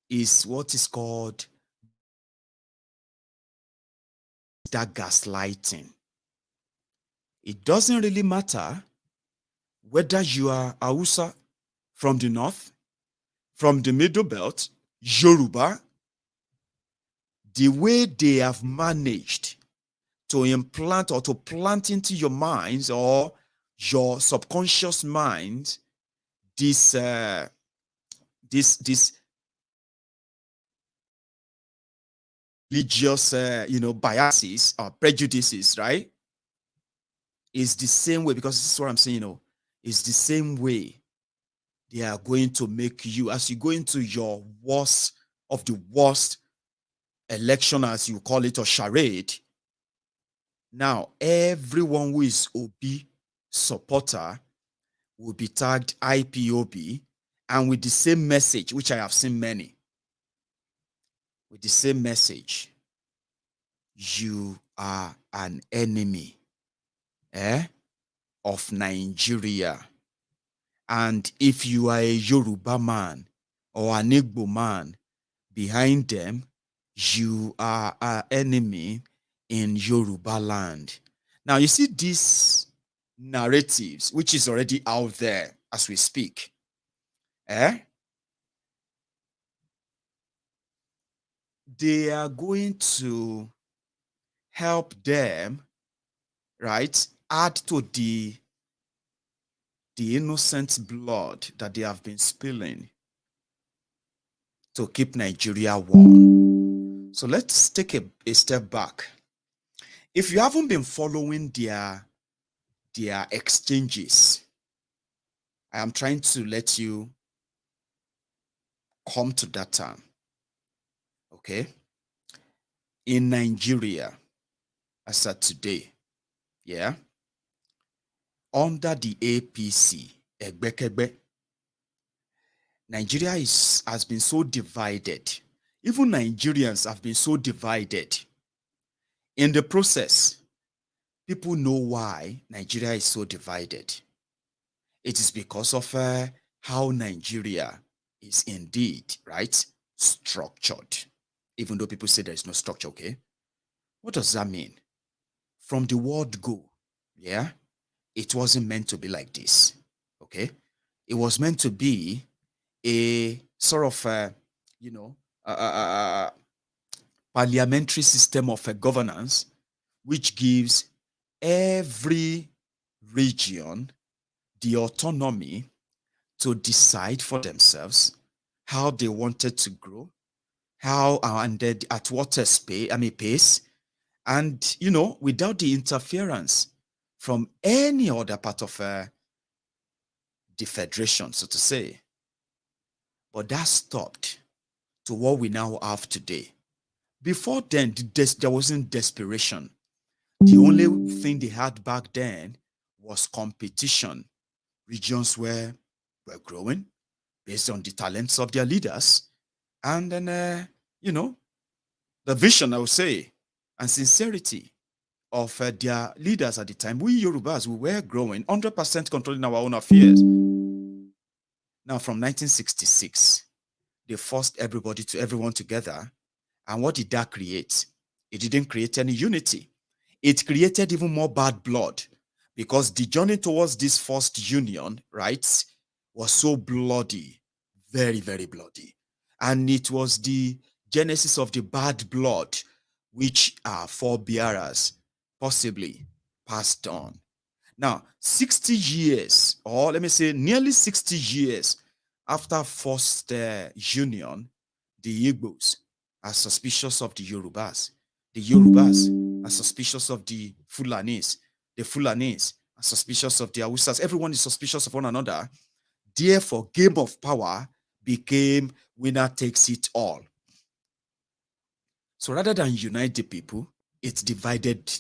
is what is called that gaslighting. It doesn't really matter whether you are Hausa from the north, from the middle belt, Yoruba, the way they have managed to implant or to plant into your minds or your subconscious mind this religious biases or prejudices, right? Is the same way, because this is what I'm saying, it's the same way they are going to make you, as you go into your worst of the worst election, as you call it, or charade. Now, everyone who is OB supporter will be tagged IPOB, and with the same message, which I have seen many, with the same message, you are an enemy of Nigeria. And if you are a Yoruba man or an Igbo man, behind them, you are an enemy in Yoruba land. Now, you see these narratives, which is already out there as we speak. They are going to help them, right, add to the innocent blood that they have been spilling to keep Nigeria warm. So let's take a step back. If you haven't been following their exchanges, I am trying to let you come to that term. Okay? In Nigeria, as at today, under the APC, Nigeria has been so divided. Even Nigerians have been so divided. In the process, people know why Nigeria is so divided. It is because of how Nigeria is indeed, right, structured. Even though people say there is no structure, okay? What does that mean? From the word go, it wasn't meant to be like this, okay? It was meant to be a sort of, parliamentary system of governance, which gives every region the autonomy to decide for themselves how they wanted to grow, how and at what pace, and without the interference from any other part of the federation, so to say. But that stopped to what we now have today. Before then, there wasn't desperation. The only thing they had back then was competition. Regions were growing based on the talents of their leaders. And then, the vision, I would say, and sincerity of their leaders at the time. We Yorubas, we were growing, 100% controlling our own affairs. Now, from 1966, they forced everyone together. And what did that create? It didn't create any unity. It created even more bad blood, because the journey towards this first union, right, was so bloody, very, very bloody. And it was the genesis of the bad blood which our forebearers possibly passed on. Now, 60 years, or let me say nearly 60 years after first union, the Igbos are suspicious of the Yorubas. The Yorubas are suspicious of the Fulanis. The Fulanis are suspicious of the Hausas. Everyone is suspicious of one another. Therefore, game of power became winner takes it all. So rather than unite the people, it divided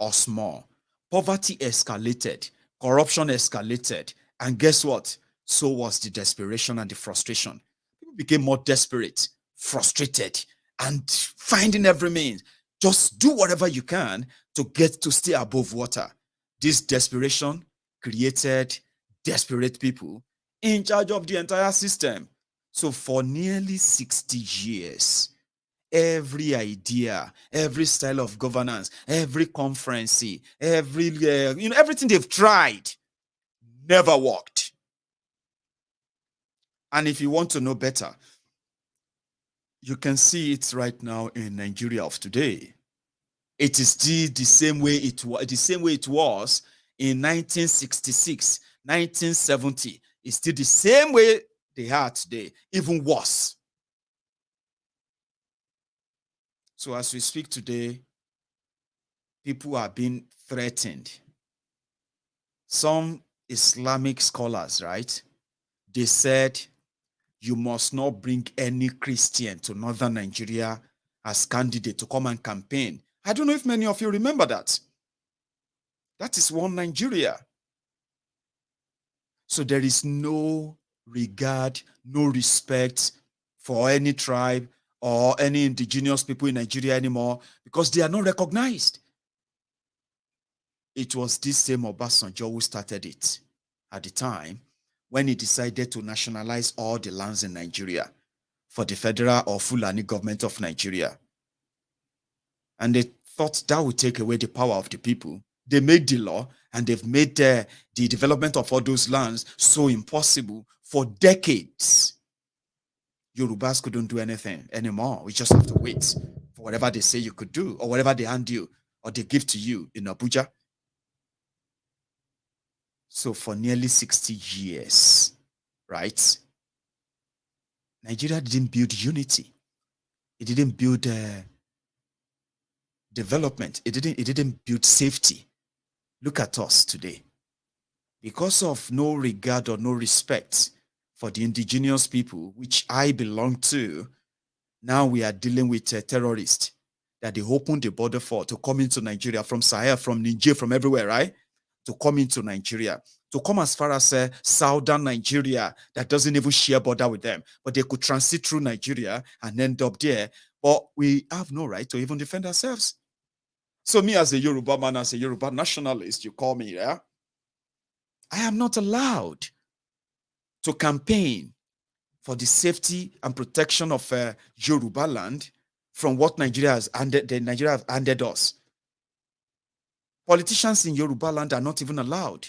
us more. Poverty escalated, corruption escalated, and guess what? So was the desperation and the frustration. People became more desperate, frustrated, and finding every means. Just do whatever you can to get to stay above water. This desperation created desperate people in charge of the entire system. So for nearly 60 years, every idea, every style of governance, every conference, everything they've tried never worked. And if you want to know better, you can see it right now in Nigeria of today. It is still the same way it was in 1966, 1970. It's still the same way they are today, even worse. So as we speak today, people are being threatened. Some Islamic scholars, right? They said you must not bring any Christian to northern Nigeria as candidate to come and campaign. I don't know if many of you remember that. That is one Nigeria. So there is no regard, no respect for any tribe or any indigenous people in Nigeria anymore, because they are not recognized. It was this same Obasanjo who started it at the time when he decided to nationalize all the lands in Nigeria for the federal or Fulani government of Nigeria. And they thought that would take away the power of the people. They made the law, and they've made the development of all those lands so impossible for decades. Yorubas couldn't do anything anymore. We just have to wait for whatever they say you could do, or whatever they hand you or they give to you in Abuja. So for nearly 60 years, right, Nigeria didn't build unity. It didn't build development. It didn't build safety. Look at us today. Because of no regard or no respect for the indigenous people, which I belong to, now we are dealing with terrorists that they opened the border for to come into Nigeria from Sahel, from Niger, from everywhere, right? To come into Nigeria, to come as far as southern Nigeria that doesn't even share border with them, but they could transit through Nigeria and end up there. But we have no right to even defend ourselves. So me as a Yoruba man, as a Yoruba nationalist, you call me, yeah? I am not allowed to campaign for the safety and protection of Yoruba land from what Nigeria has handed us. Politicians in Yoruba land are not even allowed,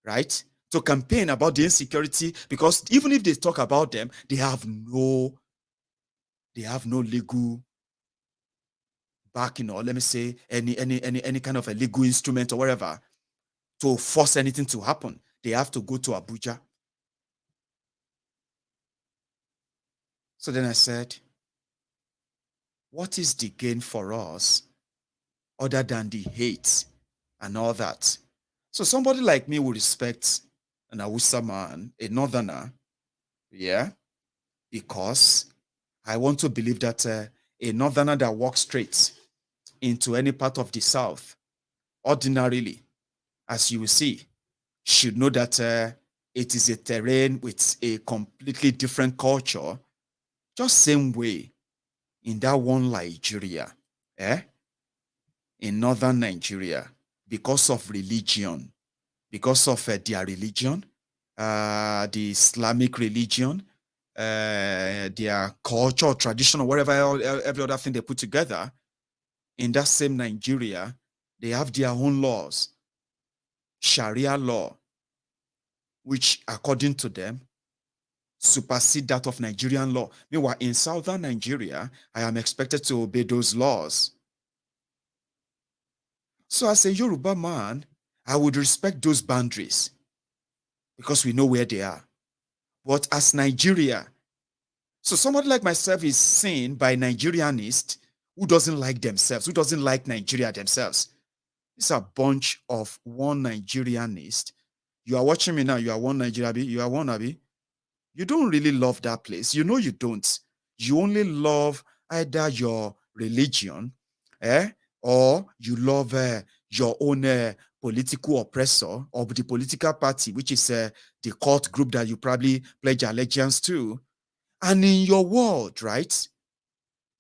right, to campaign about the insecurity, because even if they talk about them, they have no legal backing, or let me say any kind of a legal instrument or whatever to force anything to happen. They have to go to Abuja. So then I said, what is the gain for us other than the hate and all that? So somebody like me will respect an Hausa man, a northerner, yeah, because I want to believe that a northerner that walks straight into any part of the South, ordinarily, as you will see, should know that it is a terrain with a completely different culture, just same way in that one Nigeria, in northern Nigeria, because of religion, because of their religion, the Islamic religion, their culture, tradition, or whatever, every other thing they put together, in that same Nigeria, they have their own laws, Sharia law, which, according to them, supersede that of Nigerian law. Meanwhile, in southern Nigeria, I am expected to obey those laws. So as a Yoruba man, I would respect those boundaries because we know where they are. But as Nigeria, so somebody like myself is seen by Nigerianists who doesn't like themselves, who doesn't like Nigeria themselves. It's a bunch of one Nigerianist. You are watching me now, you are one Nigerian, you are one Abi. You don't really love that place. You know you don't. You only love either your religion, or you love your own political oppressor or the political party, which is the cult group that you probably pledge allegiance to. And in your world, right,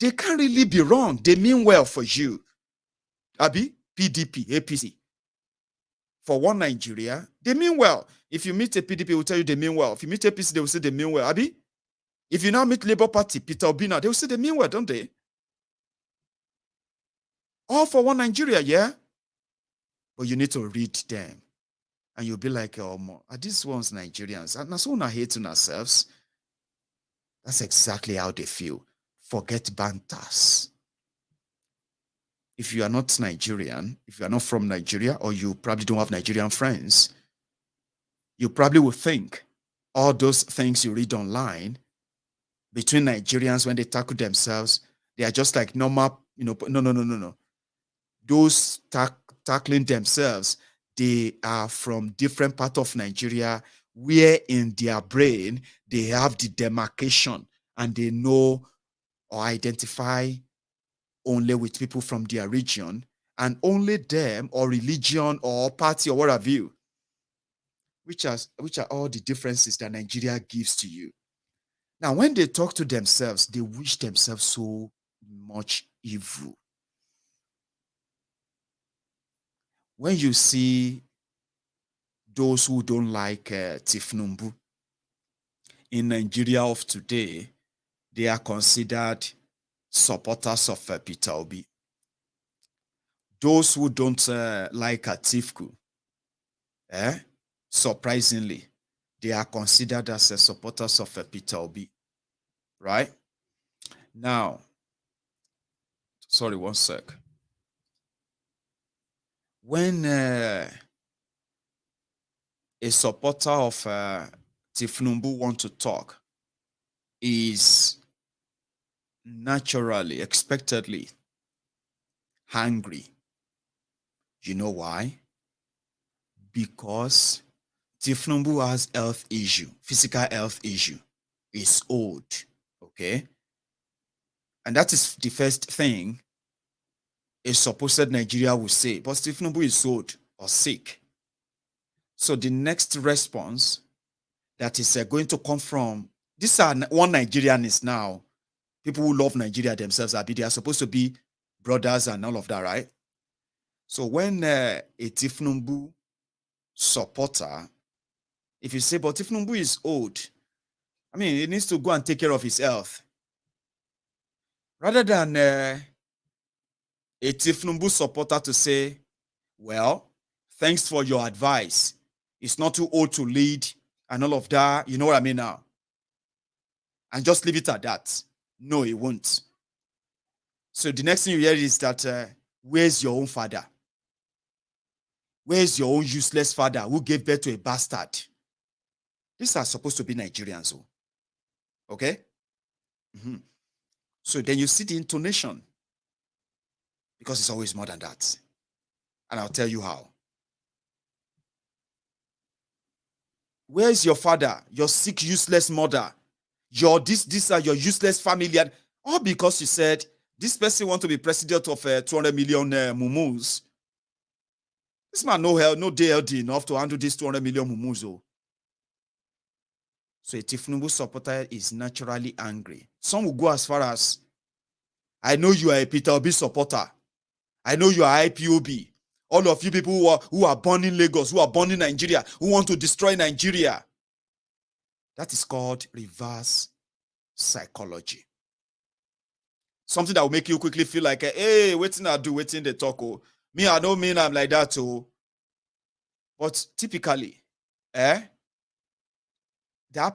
they can't really be wrong. They mean well for you. Abi, PDP, APC. For one Nigeria, they mean well. If you meet a PDP, they will tell you they mean well. If you meet APC, they will say they mean well. Abi? If you now meet Labour Party, Peter Obina, they will say they mean well, don't they? All for one Nigeria, yeah? But you need to read them. And you'll be like, oh, are these ones Nigerians? And that's one I hate ourselves. That's exactly how they feel. Forget banters. If you are not Nigerian, if you are not from Nigeria, or you probably don't have Nigerian friends, you probably will think all those things you read online between Nigerians when they tackle themselves, they are just like normal, no. Those tackling themselves, they are from different part of Nigeria where in their brain, they have the demarcation and they know or identify only with people from their region and only them or religion or party or what have you, which are all the differences that Nigeria gives to you. Now, when they talk to themselves, they wish themselves so much evil. When you see those who don't like Tinubu in Nigeria of today, they are considered supporters of Peter Obi. Those who don't like Atiku, surprisingly, they are considered as supporters of Peter Obi, right? Now, sorry, one sec. When a supporter of Tinubu want to talk, is naturally, expectedly hungry. You know why? Because Tinubu has health issue, physical health issue. Is old, okay? And that is the first thing a supposed Nigeria will say. But Tinubu is old or sick. So the next response that is going to come from, these are one Nigerians now. People who love Nigeria themselves, they are supposed to be brothers and all of that, right? So when a Tinubu supporter, if you say, but Tinubu is old, he needs to go and take care of his health. Rather than a Tinubu supporter to say, well, thanks for your advice. It's not too old to lead and all of that. You know what I mean now? And just leave it at that. No, it won't. So the next thing you hear is that, where's your own father? Where's your own useless father who gave birth to a bastard? These are supposed to be Nigerians. Okay? Mm-hmm. So then you see the intonation. Because it's always more than that. And I'll tell you how. Where's your father, your sick, useless mother? These are your useless family, and all because you said this person want to be president of 200 million mumus. This man no DLD enough to handle this 200 million mumus. Oh. So a Tinubu supporter is naturally angry. Some will go as far as, I know you are a Peter Obi supporter. I know you are IPOB. All of you people who are born in Lagos, who are born in Nigeria, who want to destroy Nigeria. That is called reverse psychology. Something that will make you quickly feel like, hey, waiting I do, waiting they talk. Oh. Me, I don't mean I'm like that. Oh. But typically, that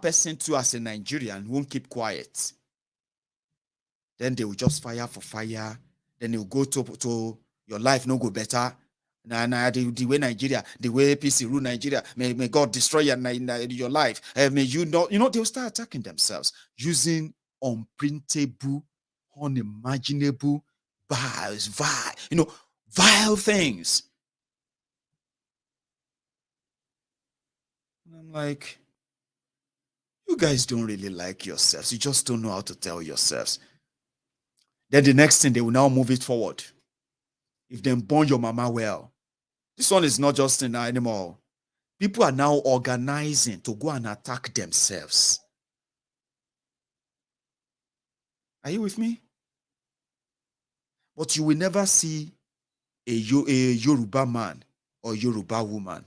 person too as a Nigerian won't keep quiet. Then they will just fire for fire. Then they will go to your life no go better. The way Nigeria, the way APC rule Nigeria, may God destroy your life. May you not, they'll start attacking themselves using unprintable, unimaginable, vile things. And I'm like, you guys don't really like yourselves. You just don't know how to tell yourselves. Then the next thing, they will now move it forward. If they born your mama well, this one is not just anymore. People are now organizing to go and attack themselves. Are you with me? But you will never see a Yoruba man or Yoruba woman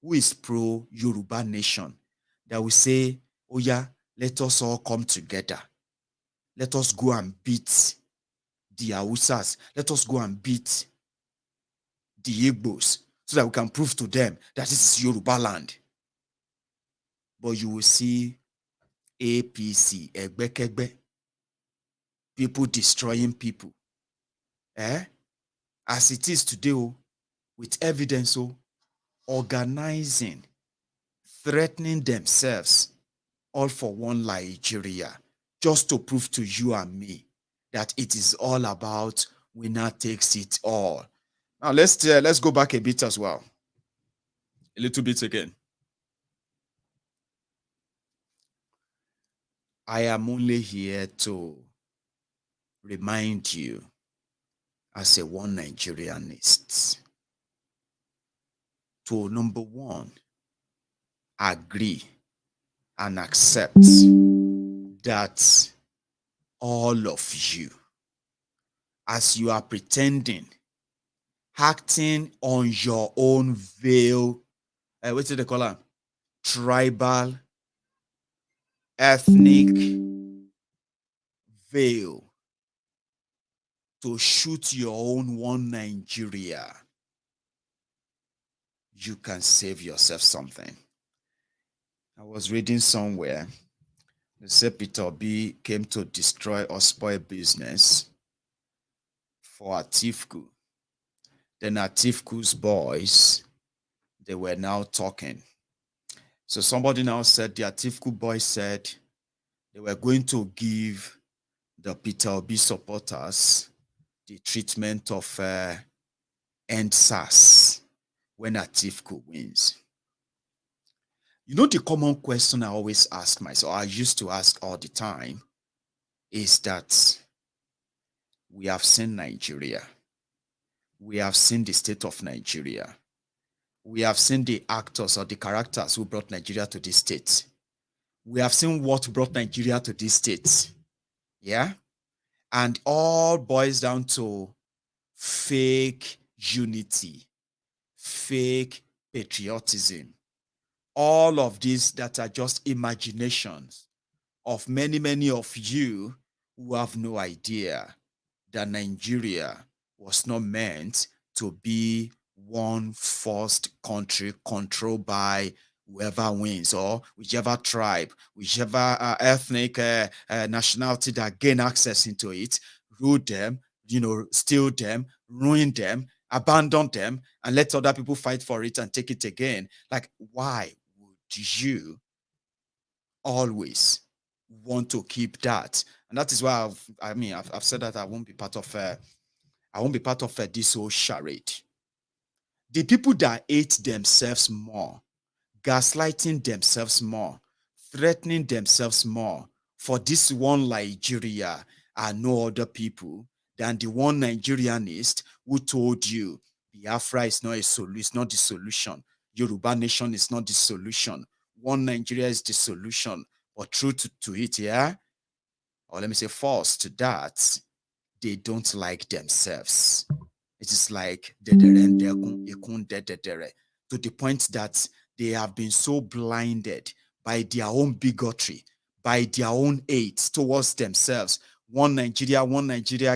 who is pro-Yoruba nation that will say, oh yeah, let us all come together. Let us go and beat the Hausas. Let us go and beat the Igbos so that we can prove to them that this is Yoruba land. But you will see APC, Egbekegbe, people destroying people. As it is today, with evidence, organizing, threatening themselves, all for one Nigeria, just to prove to you and me that it is all about winner takes it all. Now let's go back a bit as well. A little bit again. I am only here to remind you as a one Nigerianist to, number one, agree and accept that all of you, as you are pretending, acting on your own veil, what do they call them? Tribal, ethnic veil to shoot your own one Nigeria, you can save yourself something. I was reading somewhere, they said Peter Obi came to destroy or spoil business for Atiku. Then Atiku's boys, they were now talking. So somebody now said, the Atiku boys said they were going to give the Peter Obi supporters the treatment of end SARS when Atiku wins. You know, the common question I always ask myself, I used to ask all the time, is that we have seen Nigeria. We have seen the state of Nigeria. We have seen the actors or the characters who brought Nigeria to this state. We have seen what brought Nigeria to this state. Yeah? And all boils down to fake unity, fake patriotism. All of these that are just imaginations of many, many of you who have no idea that Nigeria was not meant to be one first country controlled by whoever wins or whichever tribe, whichever ethnic nationality that gain access into it, rule them, steal them, ruin them, abandon them, and let other people fight for it and take it again. Like, why would you always want to keep that? And that is why I've said that I won't be part of this whole charade. The people that hate themselves more, gaslighting themselves more, threatening themselves more, For this one Nigeria are no other people than the one Nigerianist who told you Biafra is not a solution, it's not the solution. Yoruba nation is not the solution. One Nigeria is the solution. But true to it, yeah? Or let me say false to that, they don't like themselves. It is like to the point that they have been so blinded by their own bigotry, by their own hate towards themselves. One Nigeria,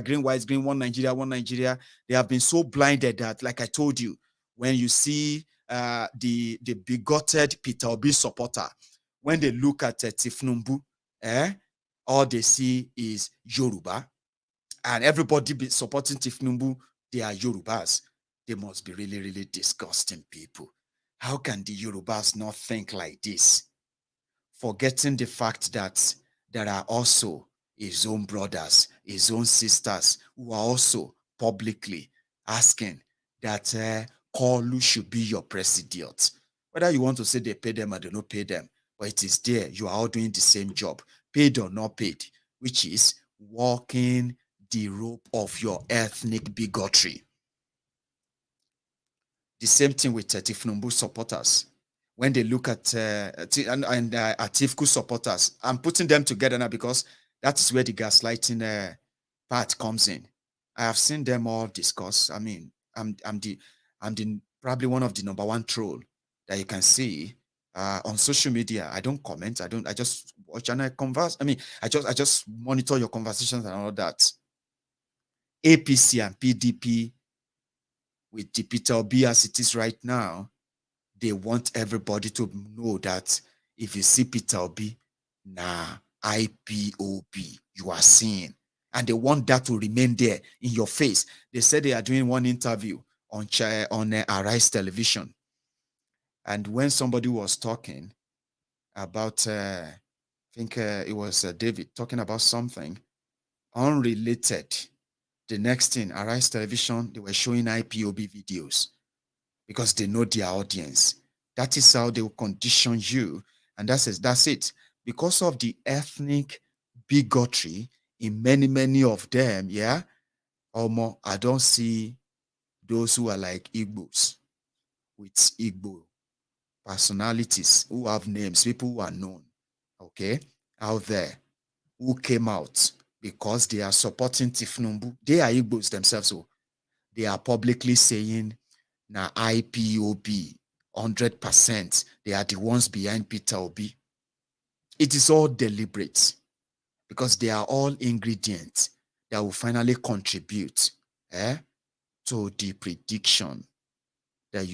green, white, green, one Nigeria. They have been so blinded that, like I told you, when you see the bigoted Peter Obi supporter, when they look at Tifnumbu, all they see is Yoruba. And everybody be supporting Tifnumbu, they are Yorubas. They must be really, really disgusting people. How can the Yorubas not think like this? Forgetting the fact that there are also his own brothers, his own sisters, who are also publicly asking that Kolu should be your president. Whether you want to say they pay them or they don't pay them, but it is there. You are all doing the same job, paid or not paid, which is walking the rope of your ethnic bigotry. The same thing with Tifnumbu supporters. When they look at Atiku supporters, I'm putting them together now because that is where the gaslighting part comes in. I have seen them all discuss. I mean, I'm probably one of the number one troll that you can see on social media. I don't comment. I just watch and I converse. I mean, I just monitor your conversations and all that. APC and PDP with the Peter Obi as it is right now, they want everybody to know that if you see Peter Obi, IPOB, you are seeing. And they want that to remain there in your face. They said they are doing one interview on Arise Television. And when somebody was talking about, I think it was David, talking about something unrelated, the next thing, Arise Television, they were showing IPOB videos because they know their audience. That is how they will condition you. And that's it. Because of the ethnic bigotry in many of them, yeah, I don't see those who are like Igbos with Igbo personalities who have names, people who are known, okay, out there, who came out because they are supporting Tifnumbu. They are Igbos themselves, so they are publicly saying, now IPOB, 100%, they are the ones behind Peter Obi. It is all deliberate because they are all ingredients that will finally contribute to the prediction that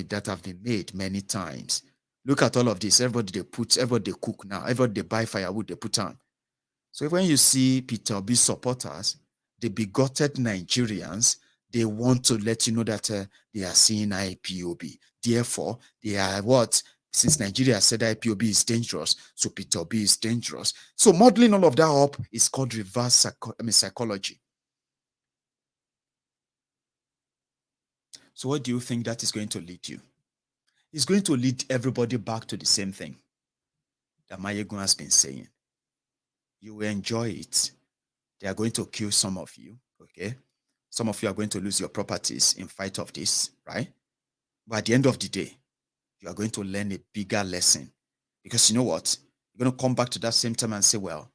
that have been made many times. Look at all of this. Everybody they cook now. Everybody they buy firewood, they put on. So when you see Peter Obi supporters, the bigoted Nigerians, they want to let you know that they are seeing IPOB. Therefore, they are what? Since Nigeria said IPOB is dangerous, so Peter Obi is dangerous. So modeling all of that up is called reverse psychology. So what do you think that is going to lead you? It's going to lead everybody back to the same thing that Mayegun has been saying. You will enjoy it. They are going to kill some of you, okay? Some of you are going to lose your properties in fight of this, right? But at the end of the day, you are going to learn a bigger lesson. Because you know what? You're going to come back to that same time and say, well,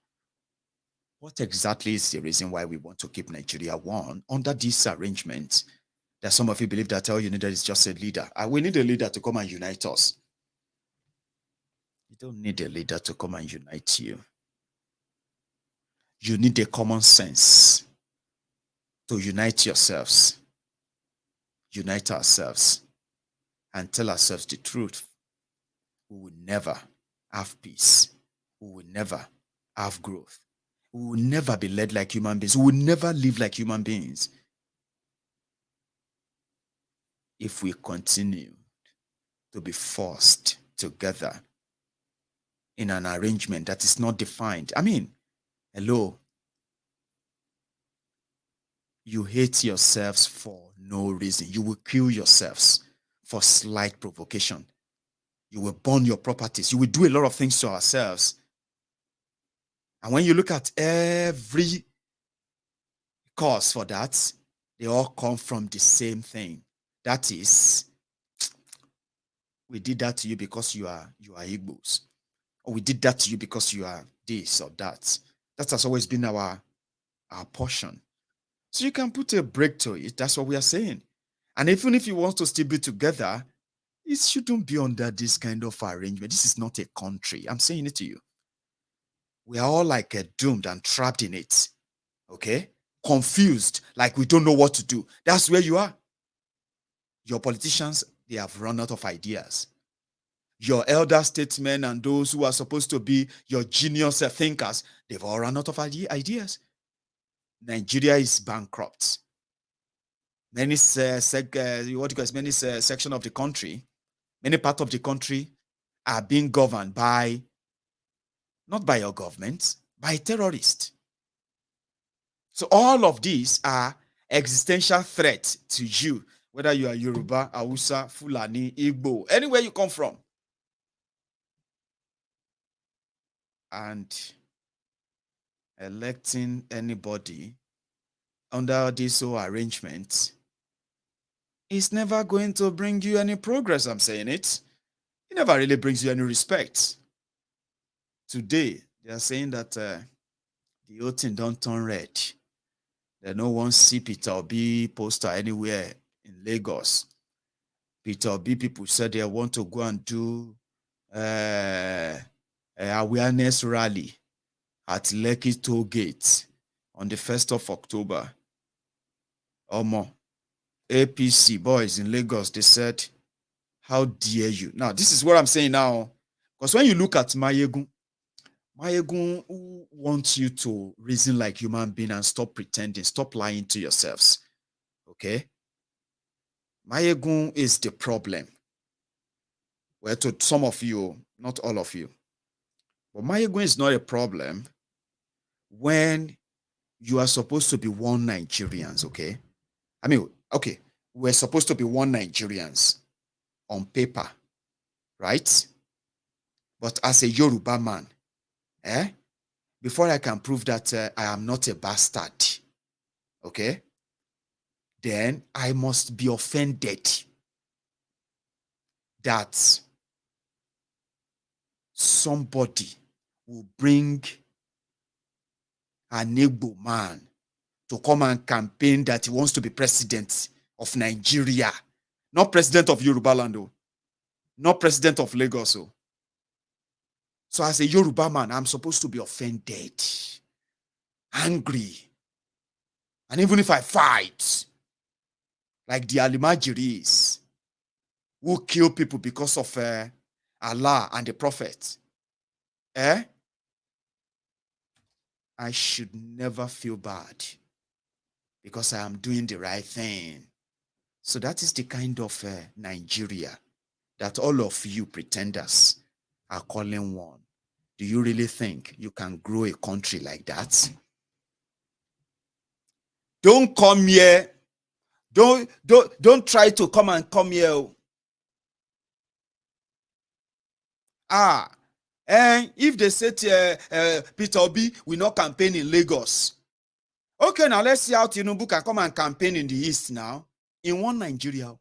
what exactly is the reason why we want to keep Nigeria one under this arrangement that some of you believe that all you need is just a leader? We need a leader to come and unite us. You don't need a leader to come and unite you. You need a common sense to unite yourselves, unite ourselves, and tell ourselves the truth. We will never have peace. We will never have growth. We will never be led like human beings. We will never live like human beings if we continue to be forced together in an arrangement that is not defined. I mean, hello. You hate yourselves for no reason. You will kill yourselves for slight provocation. You will burn your properties. You will do a lot of things to ourselves And when you look at every cause for that, they all come from the same thing. That is, we did that to you because you are Igbos. Or we did that to you because you are this or that. That has always been our portion. So you can put a break to it. That's what we are saying. And even if you want to still be together, it shouldn't be under this kind of arrangement. This is not a country. I'm saying it to you. We are all like doomed and trapped in it. Okay? Confused, like we don't know what to do. That's where you are. Your politicians, they have run out of ideas. Your elder statesmen and those who are supposed to be your genius thinkers, they've all run out of ideas. Nigeria is bankrupt. Many many section of the country, many parts of the country are being governed by, not by your government, by terrorists. So all of these are existential threats to you, whether you are Yoruba, Hausa, Fulani, Igbo, anywhere you come from. And electing anybody under this whole arrangement is never going to bring you any progress, I'm saying it. It never really brings you any respect. Today, they are saying that the whole thing don't turn red. They no one see Peter Obi poster anywhere in Lagos. Peter Obi people said they want to go and do awareness rally at Lekki Toll Gate on the 1st of October. Omo, APC boys in Lagos, they said, how dare you? Now, this is what I'm saying now. Because when you look at Mayegun wants you to reason like human being and stop pretending, stop lying to yourselves. Okay? Mayegun is the problem. Well, to some of you, not all of you. But Mayegun is not a problem when you are supposed to be one Nigerians, okay? I mean, okay, we're supposed to be one Nigerians on paper, right? But as a Yoruba man, before I can prove that I am not a bastard, okay, then I must be offended that somebody will bring an Igbo man to come and campaign that he wants to be president of Nigeria, not president of Yoruba land, not president of Lagos. So as a Yoruba man, I'm supposed to be offended, angry. And even if I fight, like the Alimajiris, who kill people because of Allah and the Prophet, I should never feel bad because I am doing the right thing. So that is the kind of Nigeria that all of you pretenders are calling one. Do you really think you can grow a country like that? Don't come here. Don't try to come here. And if they say Peter Obi will not campaign in Lagos. Okay, now let's see how Tinubu can come and campaign in the East now. In one Nigeria.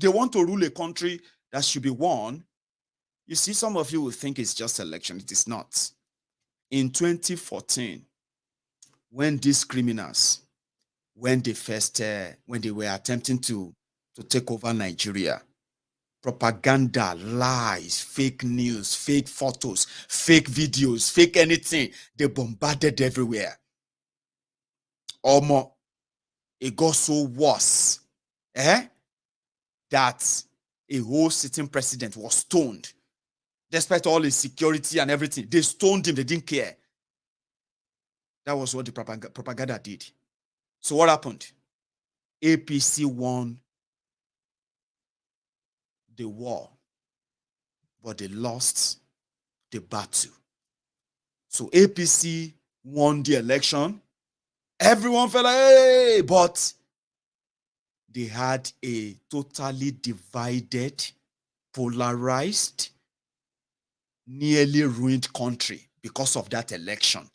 They want to rule a country that should be one. You see, some of you will think it's just election. It is not. In 2014, when these criminals, when they were attempting to take over Nigeria, propaganda, lies, fake news, fake photos, fake videos, fake anything, they bombarded everywhere. Omo, it got so worse, that a whole sitting president was stoned. Despite all his security and everything, they stoned him. They didn't care. That was what the propaganda did. So what happened? APC won the war, but they lost the battle. So APC won the election. Everyone felt like, hey, but they had a totally divided, polarized, nearly ruined country because of that election.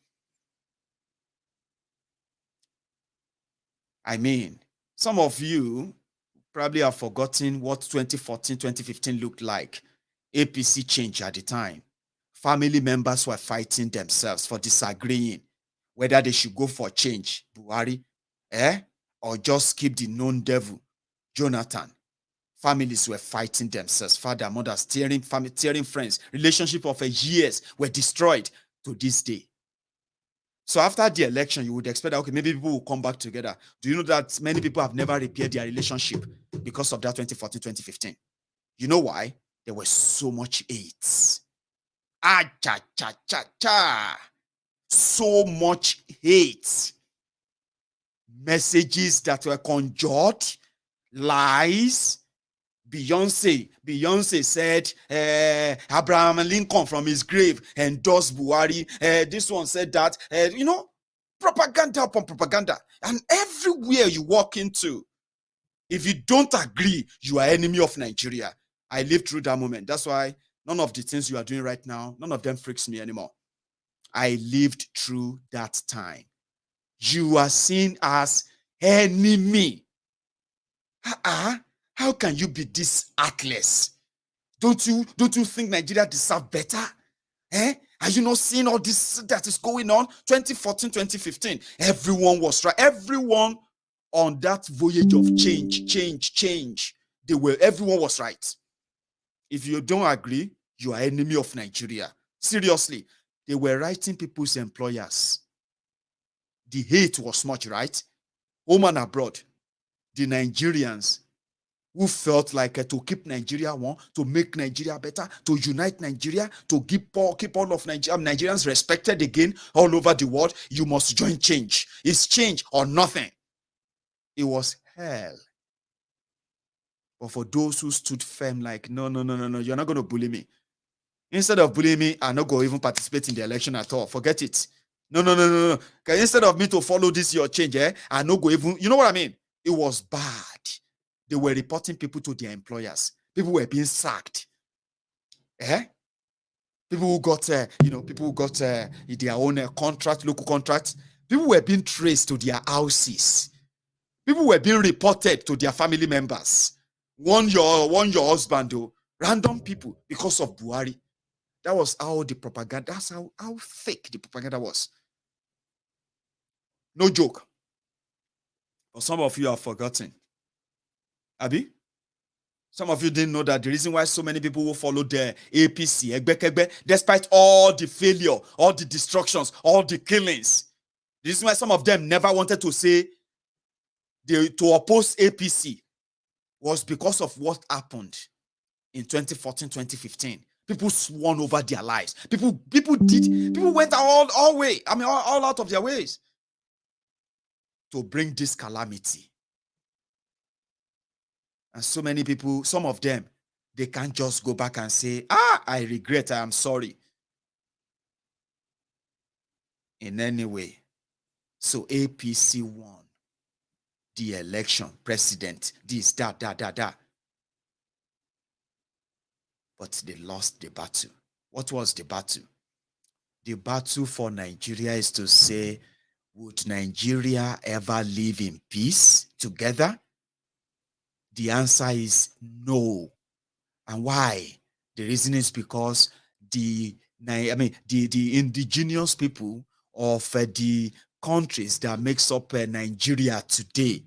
I mean, some of you probably have forgotten what 2014, 2015 looked like. APC change at the time. Family members were fighting themselves for disagreeing whether they should go for change, Buhari, or just keep the known devil, Jonathan. Families were fighting themselves, father, mother, tearing friends. Relationship of years were destroyed to this day. So after the election, you would expect that, okay, maybe people will come back together. Do you know that many people have never repaired their relationship because of that 2014, 2015? You know why? There was so much hate. So much hate. Messages that were conjured, lies. Beyonce said Abraham Lincoln from his grave endorsed Buhari. This one said that, propaganda upon propaganda. And everywhere you walk into, if you don't agree, you are enemy of Nigeria. I lived through that moment. That's why none of the things you are doing right now, none of them freaks me anymore. I lived through that time. You are seen as enemy. How can you be this heartless? Don't you think Nigeria deserves better? Are you not seeing all this that is going on? 2014, 2015, everyone was right. Everyone on that voyage of change. Everyone was right. If you don't agree, you are enemy of Nigeria. Seriously, they were writing people's employers. The hate was much, right? Home and abroad, the Nigerians who felt like to keep Nigeria one, to make Nigeria better, to unite Nigeria, to keep all of Nigerians respected again all over the world. You must join change. It's change or nothing. It was hell. But for those who stood firm, like, no, you're not going to bully me. Instead of bullying me, I'm not going to even participate in the election at all. Forget it. No. Instead of me to follow this your change, I'm not going to even, you know what I mean? It was bad. They were reporting people to their employers. People were being sacked. People who got, their own contract, local contracts. People were being traced to their houses. People were being reported to their family members. Warn your husband, though. Random people because of Buhari. That was how the propaganda, that's how fake the propaganda was. No joke. But some of you have forgotten. Abi? Some of you didn't know that the reason why so many people will follow the APC, despite all the failure, all the destructions, all the killings, the reason why some of them never wanted to say to oppose APC was because of what happened in 2014, 2015. People sworn over their lives. People went all out of their ways to bring this calamity. And so many people, some of them, they can't just go back and say, I regret, I am sorry. In any way. So APC won the election, president, this, that. But they lost the battle. What was the battle? The battle for Nigeria is to say, would Nigeria ever live in peace together? The answer is no. And why? The reason is because the indigenous people of the countries that makes up Nigeria today,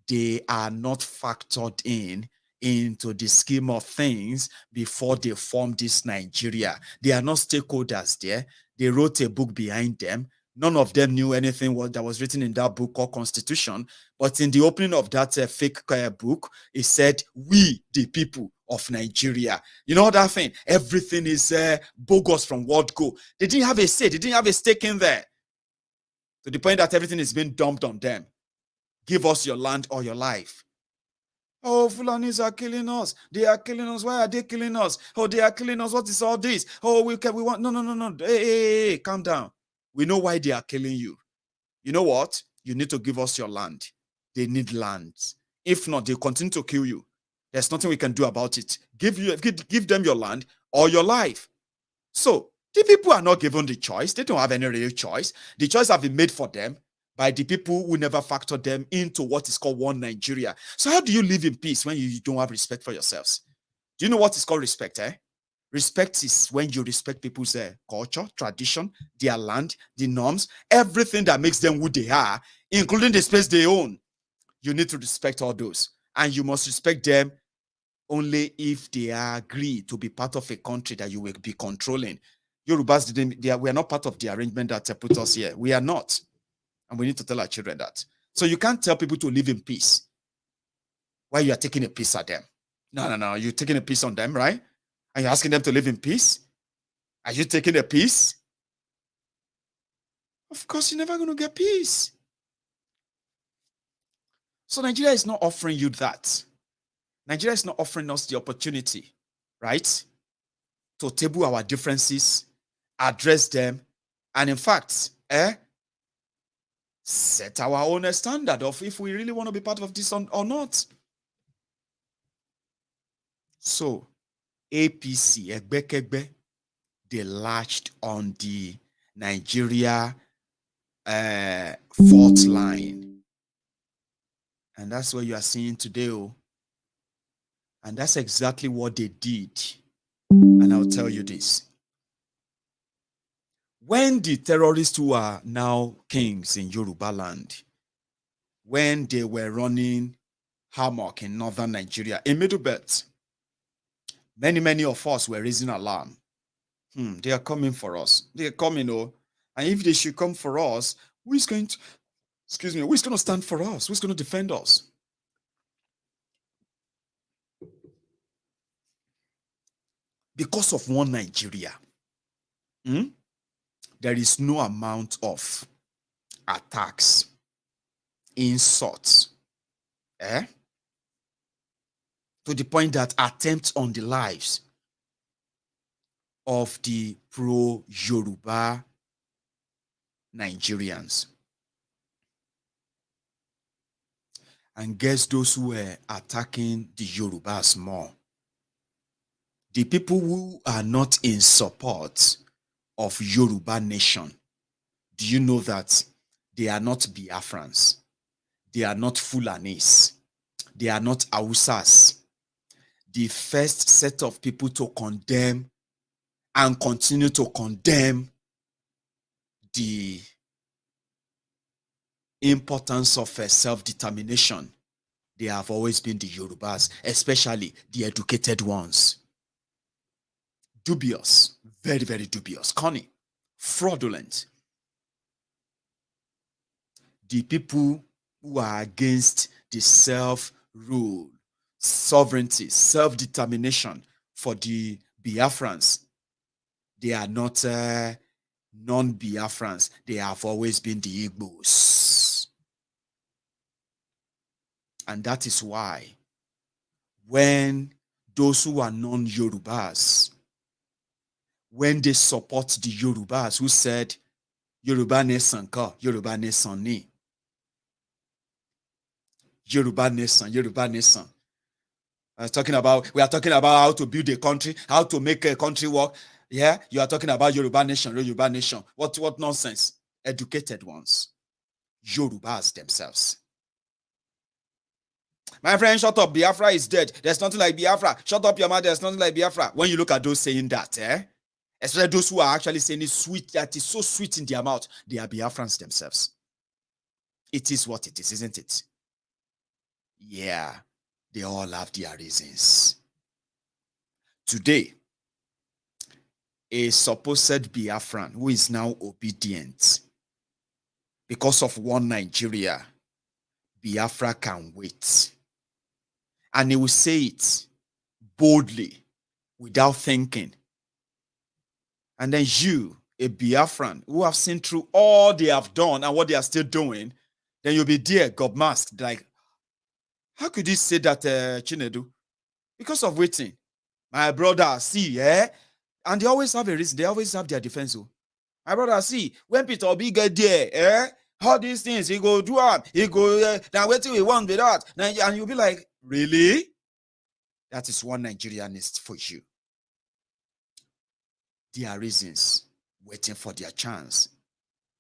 they are not factored into the scheme of things before they formed this Nigeria. They are not stakeholders there. They wrote a book behind them. None of them knew anything that was written in that book called Constitution. But in the opening of that fake book, it said, we, the people of Nigeria. You know that thing? Everything is bogus from word go. They didn't have a say. They didn't have a stake in there. To the point that everything is being dumped on them. Give us your land or your life. Oh, Fulanis are killing us. They are killing us. Why are they killing us? Oh, they are killing us. What is all this? Oh, we want... No. Hey, calm down. We know why they are killing you. You know what? You need to give us your land. They need land. If not, they continue to kill you. There's nothing we can do about it. Give them your land or your life. So, the people are not given the choice. They don't have any real choice. The choice has been made for them by the people who never factored them into what is called one Nigeria. So how do you live in peace when you don't have respect for yourselves? Do you know what is called respect? Respect is when you respect people's culture, tradition, their land, the norms, everything that makes them who they are, including the space they own. You need to respect all those. And you must respect them only if they agree to be part of a country that you will be controlling. Yorubas we are not part of the arrangement that put us here. We are not. And we need to tell our children that. So you can't tell people to live in peace while you are taking a piece at them. No. You're taking a piece on them, right? And you're asking them to live in peace? Are you taking a piece? Of course, you're never going to get peace. So Nigeria is not offering you that. Nigeria is not offering us the opportunity, right, to table our differences, address them, and in fact, set our own standard of if we really want to be part of this or not. So, APC, Egbekegbe, they latched on the Nigeria fault line. And that's what you are seeing today. And that's exactly what they did. And I'll tell you this. When the terrorists who are now kings in Yoruba land, when they were running hammock in northern Nigeria, in Middle Belt, many of us were raising alarm. They are coming for us. They are coming, and if they should come for us, who is going to stand for us? Who's going to defend us? Because of one Nigeria, there is no amount of attacks, insults, to the point that attempts on the lives of the pro-Yoruba Nigerians. And guess those who were attacking the Yorubas more? The people who are not in support of Yoruba nation. Do you know that they are not Biafrans? They are not Fulanis. They are not Hausas. The first set of people to condemn and continue to condemn the importance of self-determination, they have always been the Yorubas, especially the educated ones. Dubious, very, very dubious, cunning, fraudulent. The people who are against the self-rule, sovereignty, self-determination for the Biafrans, they are not non-Biafrans. They have always been the Igbos. And that is why when those who are non-Yorubas, when they support the Yorubas who said, Yoruba nation ka, Yoruba nation ni. Yoruba nation. We are talking about how to build a country, how to make a country work. Yeah, you are talking about Yoruba nation. What nonsense? Educated ones. Yorubas themselves. My friend, shut up. Biafra is dead. There's nothing like Biafra. Shut up your mouth. There's nothing like Biafra. When you look at those saying that, especially those who are actually saying it's sweet, that is so sweet in their mouth, they are Biafrans themselves. It is what it is, isn't it? Yeah, they all have their reasons. Today, a supposed Biafran who is now obedient because of one Nigeria, Biafra can wait. And he will say it boldly, without thinking. And then you, a Biafran, who have seen through all they have done and what they are still doing, then you'll be there, gobmasked, like, how could you say that, Chinedu? Because of waiting. My brother, see, and they always have a reason. They always have their defense. My brother, see, when Peter Obi get there, all these things, he go do up, he go, now wait till we want with that. And you'll be like, really? That is one Nigerianist for you. There are reasons waiting for their chance.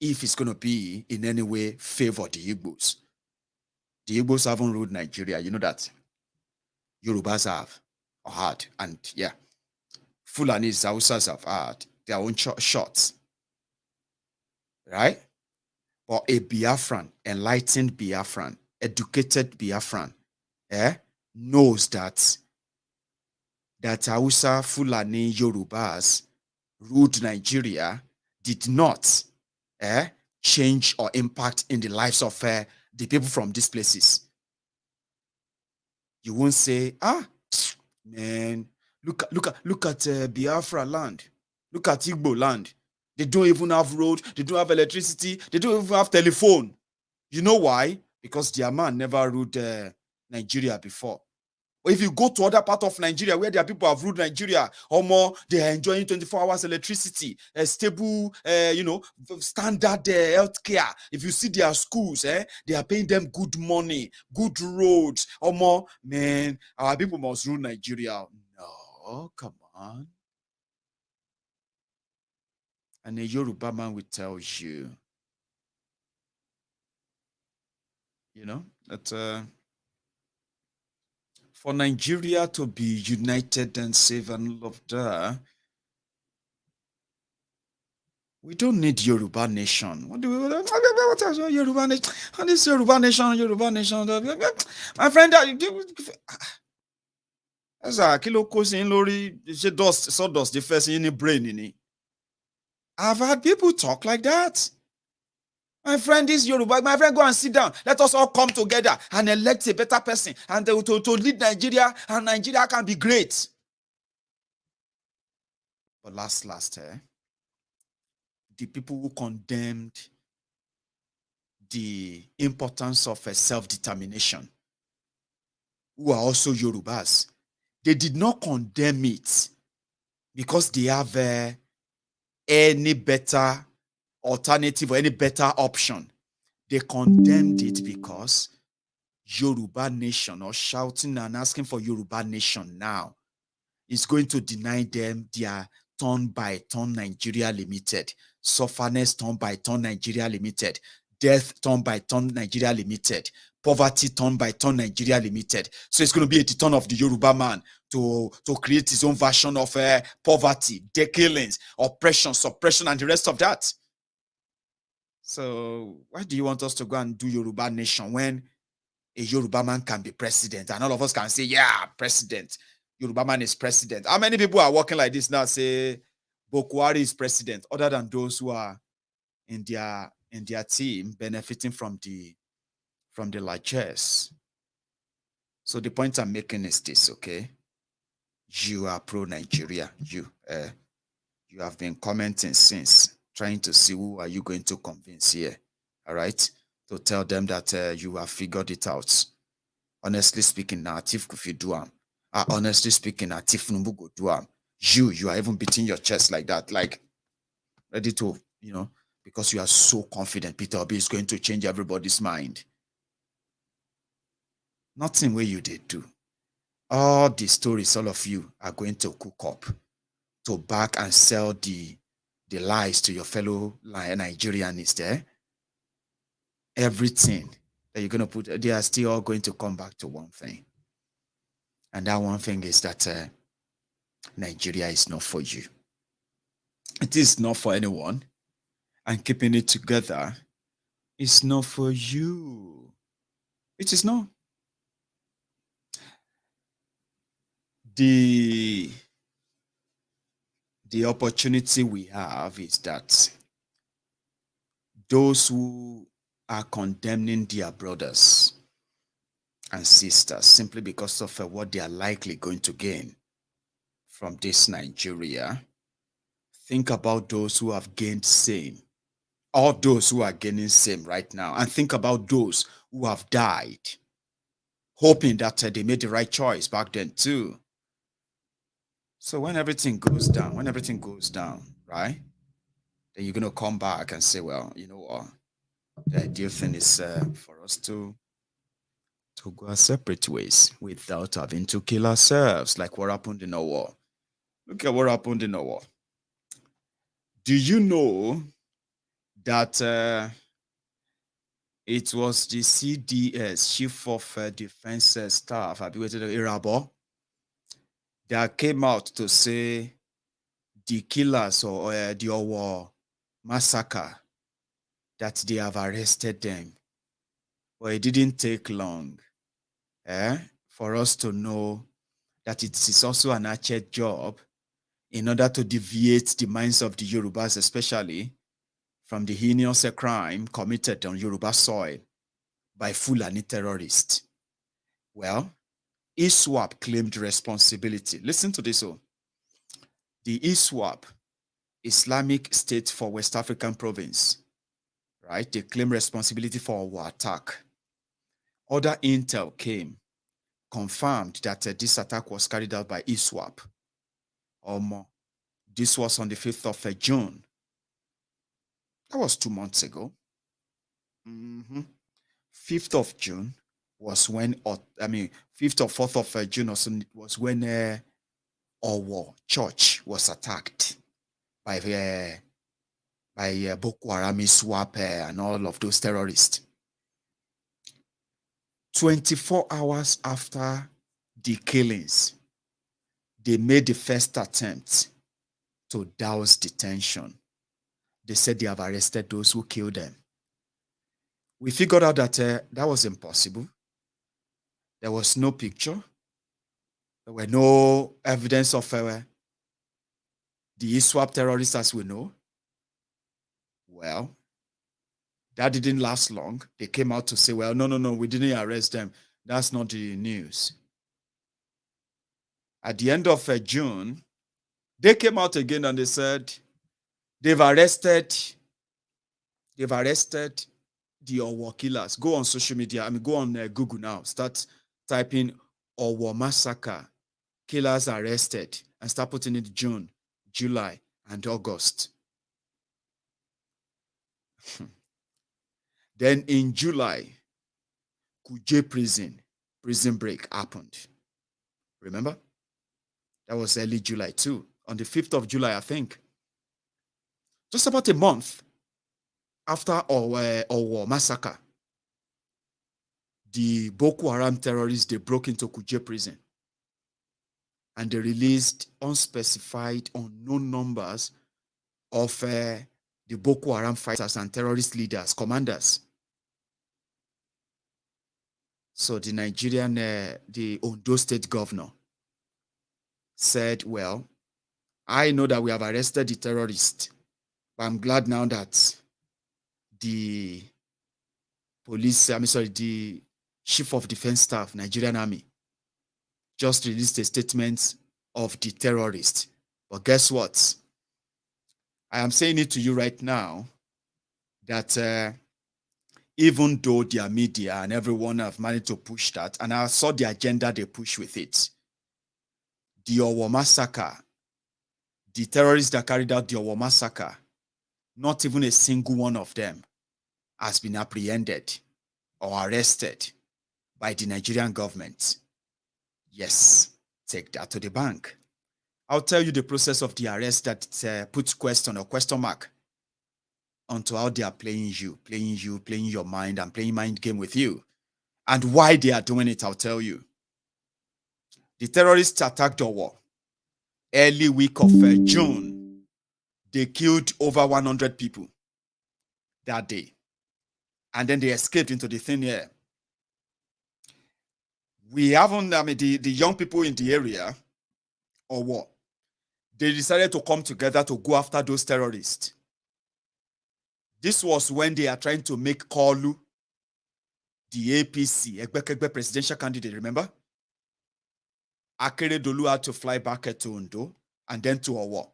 if it's going to be in any way favor the Igbos. The Igbos haven't ruled Nigeria. You know that. Yorubas have or had. And yeah, Fulanis, Hausas have had their own shots. Right? Or a Biafran, enlightened Biafran, educated Biafran, knows that Hausa, Fulani, Yorubas ruled Nigeria did not change or impact in the lives of the people from these places. You won't say, man, look at Biafra land, look at Igbo land. They don't even have road, they don't have electricity, they don't even have telephone. You know why? Because their man never ruled Nigeria before. Or if you go to other part of Nigeria where their people have ruled Nigeria, or more, they are enjoying 24 hours electricity, stable, standard healthcare. If you see their schools, they are paying them good money, good roads, or more. Man, our people must rule Nigeria. No, come on. And a Yoruba man will tell you, that for Nigeria to be united and safe and loved, we don't need Yoruba nation. What is Yoruba nation? And this Yoruba nation. My friend, as a kilo cousin lori, sawdust the first in the brain. I've had people talk like that. My friend is Yoruba. My friend, go and sit down. Let us all come together and elect a better person and to lead Nigeria, and Nigeria can be great. But last, the people who condemned the importance of self-determination, who are also Yorubas, they did not condemn it because they have any better alternative or any better option. They condemned it because Yoruba nation, or shouting and asking for Yoruba nation now, is going to deny them their turn by turn Nigeria Limited, sufferness turn by turn Nigeria Limited, death turn by turn Nigeria Limited, poverty turn by turn Nigeria Limited. So it's going to be at the turn of the Yoruba man to create his own version of poverty, killings, oppression, suppression, and the rest of that. So why do you want us to go and do Yoruba nation when a Yoruba man can be president and all of us can say, yeah, president, Yoruba man is president? How many people are working like this now, say Buhari is president, other than those who are in their team benefiting from the largesse? So the point I'm making is this, okay? You are pro-Nigeria. You have been commenting since, trying to see who are you going to convince here, all right? To tell them that you have figured it out. Honestly speaking, Atif Kufi Duam. Honestly speaking, Atif Numbugo Duam. You are even beating your chest like that, like ready to, because you are so confident Peter Obi is going to change everybody's mind. Nothing where you did do. All the stories all of you are going to cook up to back and sell the lies to your fellow Nigerians there. Everything that you're going to put, they are still all going to come back to one thing. And that one thing is that Nigeria is not for you. It is not for anyone. And keeping it together is not for you. It is not. The opportunity we have is that those who are condemning their brothers and sisters simply because of what they are likely going to gain from this Nigeria, think about those who have gained same, or those who are gaining same right now, and think about those who have died, hoping that they made the right choice back then too. So when everything goes down, right, then you're going to come back and say, well, you know what? The ideal thing is for us to go our separate ways without having to kill ourselves, like what happened in our war. Look at what happened in our war. Do you know that it was the CDS, Chief of Defense Staff, Irabo, that came out to say the killers or the Owo massacre, that they have arrested them. But it didn't take long for us to know that it is also an arched job in order to deviate the minds of the Yorubas, especially from the heinous crime committed on Yoruba soil by Fulani terrorists. Well, ISWAP claimed responsibility. Listen to this. The ISWAP, Islamic State for West African Province, right? They claim responsibility for our attack. Other intel came, confirmed that this attack was carried out by ISWAP. This was on the 5th of June. That was 2 months ago. 5th of June was when, 5th or 4th of June was when Owo Church was attacked by Boko Haram, ISWAP, and all of those terrorists. 24 hours after the killings, they made the first attempt to douse the tension. They said they have arrested those who killed them. We figured out that that was impossible. There was no picture. There were no evidence of the ISWAP terrorists as we know. Well, that didn't last long. They came out to say, well, no, we didn't arrest them. That's not the news. At the end of June, they came out again and they said they've arrested the Owo killers. Go on social media. Go on Google now. Start typing Owo massacre, killers arrested, and start putting it June, July, and August. Then in July, Kuje prison break happened. Remember? That was early July too. On the 5th of July, I think. Just about a month after Owo massacre, the Boko Haram terrorists, they broke into Kuje prison. And they released unspecified, unknown numbers of the Boko Haram fighters and terrorist leaders, commanders. So the Nigerian, the Ondo State Governor said, well, I know that we have arrested the terrorists, but I'm glad now that the the Chief of Defense Staff, Nigerian Army, just released a statement of the terrorists. But guess what? I am saying it to you right now that even though their media and everyone have managed to push that, and I saw the agenda they push with it, the Owo massacre, the terrorists that carried out the Owo massacre, not even a single one of them has been apprehended or arrested by the Nigerian government. Yes, take that to the bank. I'll tell you the process of the arrest that puts question mark onto how they are playing your mind, and playing mind game with you. And why they are doing it, I'll tell you. The terrorists attacked Owo early week of June. They killed over 100 people that day. And then they escaped into the thin air. We haven't, the young people in the area, or what? They decided to come together to go after those terrorists. This was when they are trying to make Kolu the APC, Egbekegbe presidential candidate, remember? Akeredolu had to fly back to Ondo and then to Owo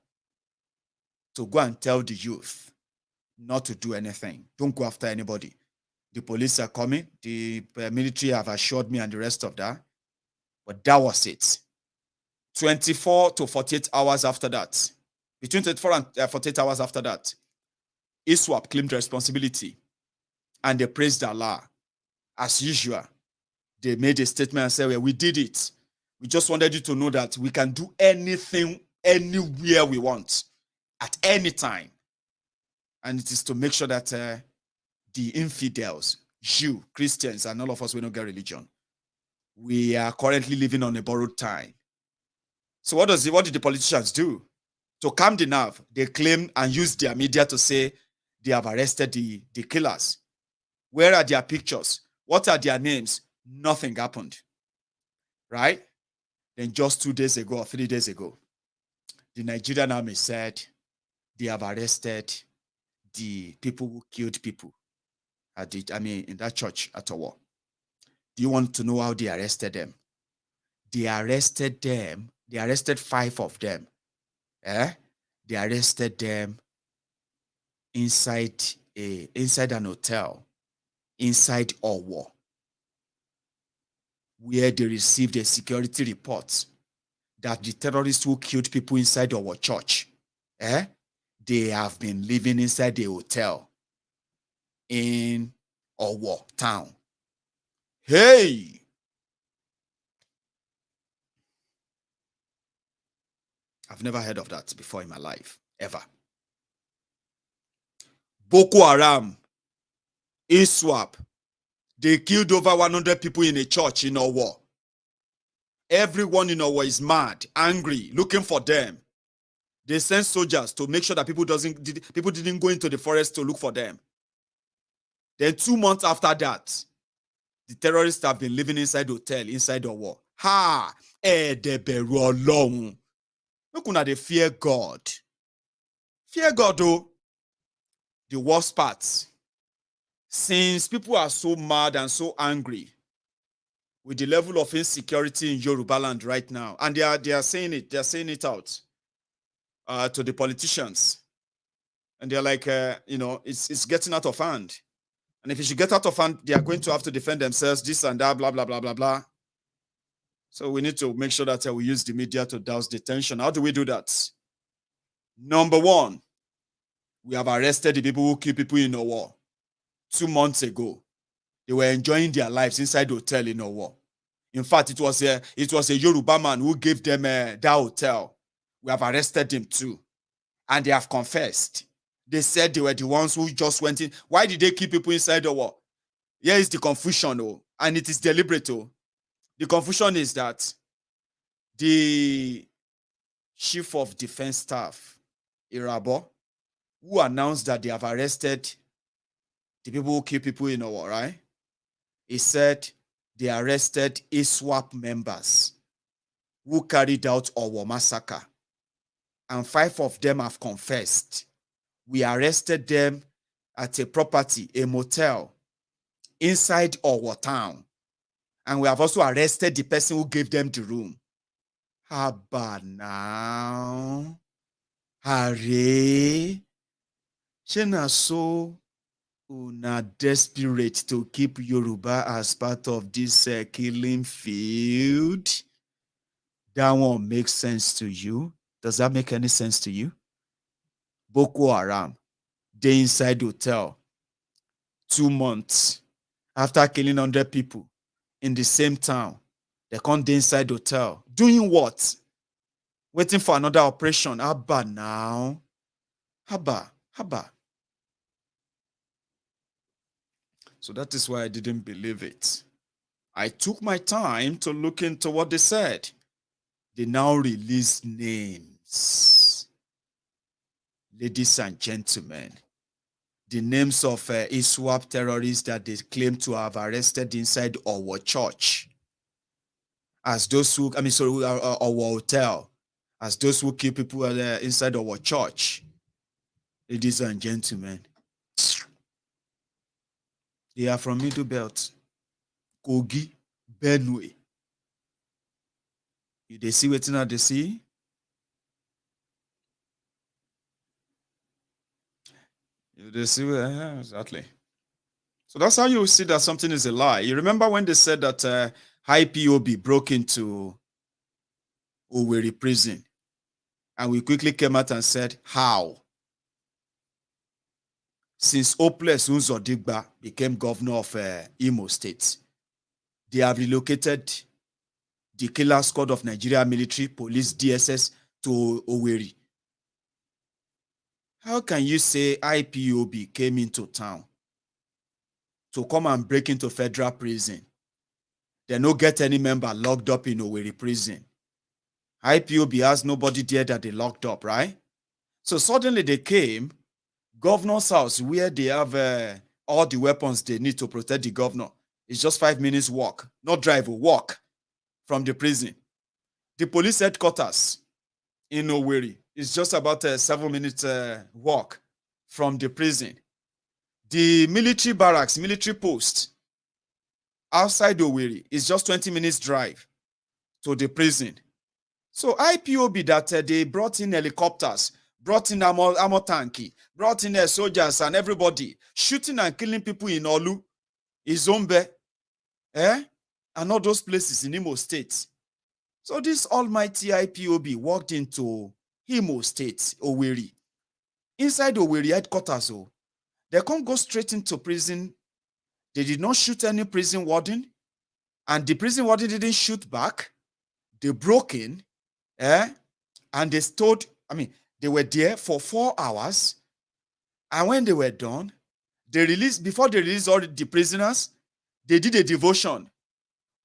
to go and tell the youth not to do anything. Don't go after anybody. The police are coming. The military have assured me and the rest of that. But that was it. 24 to 48 hours after that, between 24 and 48 hours after that, ISWAP claimed responsibility and they praised Allah. As usual, they made a statement and said, well, we did it. We just wanted you to know that we can do anything, anywhere we want, at any time. And it is to make sure that the infidels, Jew, Christians, and all of us, we don't get religion. We are currently living on a borrowed time. So what did the politicians do? To calm the nerve, they claim and use their media to say they have arrested the killers. Where are their pictures? What are their names? Nothing happened. Right? Then just 2 days ago or 3 days ago, the Nigerian army said they have arrested the people who killed people in that church at Owo. Do you want to know how they arrested them? They arrested 5 of them. They arrested them inside an hotel, inside Owo, where they received a security report that the terrorists who killed people inside our church, they have been living inside the hotel in Owo town. Hey! I've never heard of that before in my life, ever. Boko Haram, ISWAP, they killed over 100 people in a church in Owo. Everyone in Owo is mad, angry, looking for them. They sent soldiers to make sure that people didn't go into the forest to look for them. Then 2 months after that, the terrorists have been living inside the hotel, inside Owo. Ha! Deberu Olorun. Look una they fear God. Fear God, though. The worst part, since people are so mad and so angry with the level of insecurity in Yoruba land right now, and they are saying it out to the politicians, and they're like, it's getting out of hand, and if it should get out of hand, they are going to have to defend themselves, this and that, blah blah blah blah blah. So we need to make sure that we use the media to douse the tension. How do we do that? Number one, we have arrested the people who kill people in Owo 2 months ago. They were enjoying their lives inside the hotel in Owo. In fact, it was a Yoruba man who gave them that hotel. We have arrested him too. And they have confessed. They said they were the ones who just went in. Why did they keep people inside Owo? Here is the confusion, and it is deliberate. The confusion is that the chief of defense staff, Irabo, who announced that they have arrested the people who kill people in Owo, right? He said they arrested ISWAP members who carried out Owo massacre. And 5 of them have confessed. We arrested them at a property, a motel, inside Owo town. And we have also arrested the person who gave them the room. Haba now. Hare. Shena so una desperate to keep Yoruba as part of this killing field. That won't make sense to you. Does that make any sense to you? Boko Haram, they inside hotel, 2 months after killing 100 people in the same town. They come dey inside hotel. Doing what? Waiting for another operation. Haba now. Haba. So that is why I didn't believe it. I took my time to look into what they said. They now release names. Ladies and gentlemen, the names of ISWAP terrorists that they claim to have arrested inside Owo church. As those who, Owo hotel. As those who kill people inside Owo church. Ladies and gentlemen, they are from Middle Belt, Kogi, Benue. They see what they see? They see what, exactly. So that's how you see that something is a lie. You remember when they said that IPOB broke into Owerri prison, and we quickly came out and said, how? Since Hopeless Unzodigba became governor of Imo State, they have relocated the killer squad of Nigeria military, police, DSS to Owerri. How can you say IPOB came into town to come and break into federal prison? They no get any member locked up in Owerri prison. IPOB has nobody there that they locked up, right? So suddenly they came, governor's house, where they have all the weapons they need to protect the governor. It's just 5 minutes walk, not drive, walk from the prison. The police headquarters in Owerri is just about a 7 minute walk from the prison. The military barracks, military post outside Owerri is just 20 minutes drive to the prison. So IPOB that they brought in helicopters, brought in armor tanky, brought in soldiers and everybody, shooting and killing people in Olu, Izombe, and all those places in Imo State. So this almighty IPOB walked into Imo State, Owerri. Inside Owerri headquarters, they can't go straight into prison. They did not shoot any prison warden, and the prison warden didn't shoot back. They broke in, and they stood, they were there for 4 hours, and when they were done, before they released all the prisoners, they did a devotion.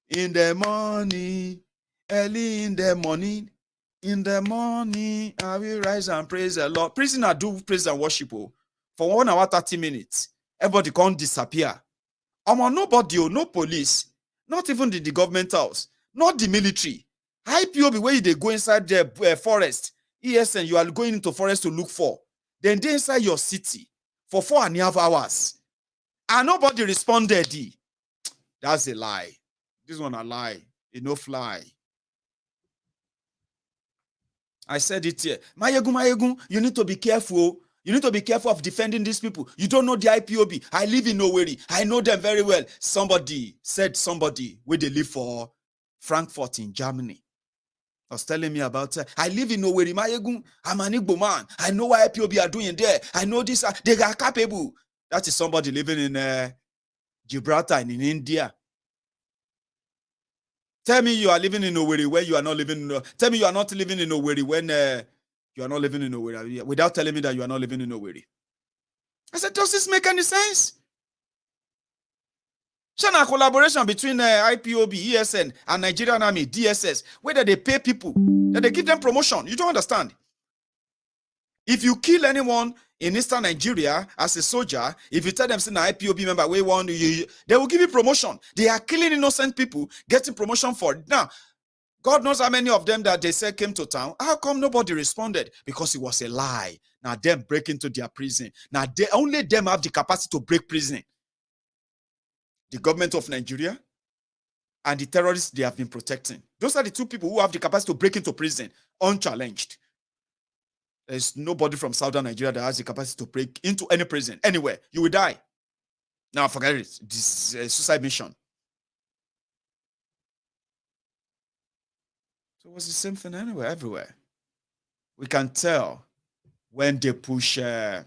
In the morning, early in the morning, I will rise and praise the Lord. Prisoner do praise and worship for 1 hour, 30 minutes. Everybody can't disappear. Nobody, no police, not even the government house, not the military. IPOB, where they go inside the forest, ESN, you are going into forest to look for. Then they inside your city for 4.5 hours. And nobody responded. That's a lie. This one a lie. It no fly. I said it here. Mayegun, you need to be careful. You need to be careful of defending these people. You don't know the IPOB. I live in Owerri. I know them very well. Somebody where they live for Frankfurt in Germany was telling me about, I live in Owerri, Mayegun. I'm an Igbo man. I know what IPOB are doing there. I know this. They are capable. That is somebody living in Gibraltar and in India. Tell me you are living in Owerri when you are not living in, tell me you are not living in Owerri when you are not living in Owerri, without telling me that you are not living in Owerri. I said, does this make any sense? China collaboration between IPOB, ESN, and Nigerian Army, DSS, whether they pay people, that they give them promotion. You don't understand. If you kill anyone in Eastern Nigeria as a soldier, if you tell them, say, an IPOB member, they will give you promotion. They are killing innocent people, getting promotion for it. Now, God knows how many of them that they said came to town. How come nobody responded? Because it was a lie. Now, them break into their prison. Now, only them have the capacity to break prison. The government of Nigeria and the terrorists they have been protecting. Those are the two people who have the capacity to break into prison unchallenged. There's nobody from Southern Nigeria that has the capacity to break into any prison, anywhere. You will die. Now, forget it. This is a suicide mission. So it was the same thing anywhere, everywhere. We can tell when they push their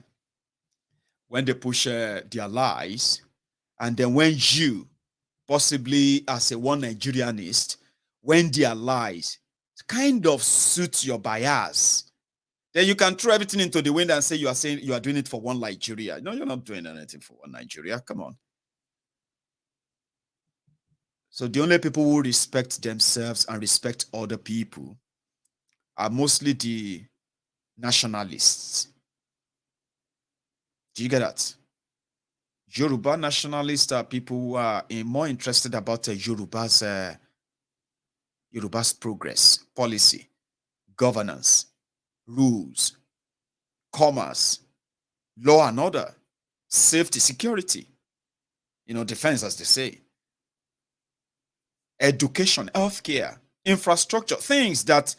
lies, and then when you, possibly as a one Nigerianist, when their lies kind of suit your bias, then you can throw everything into the wind and say you are doing it for one Nigeria. No, you're not doing anything for one Nigeria. Come on. So the only people who respect themselves and respect other people are mostly the nationalists. Do you get that? Yoruba nationalists are people who are more interested about Yoruba's progress, policy, governance, rules, commerce, law and order, safety, security, defense, as they say, education, healthcare, infrastructure, things that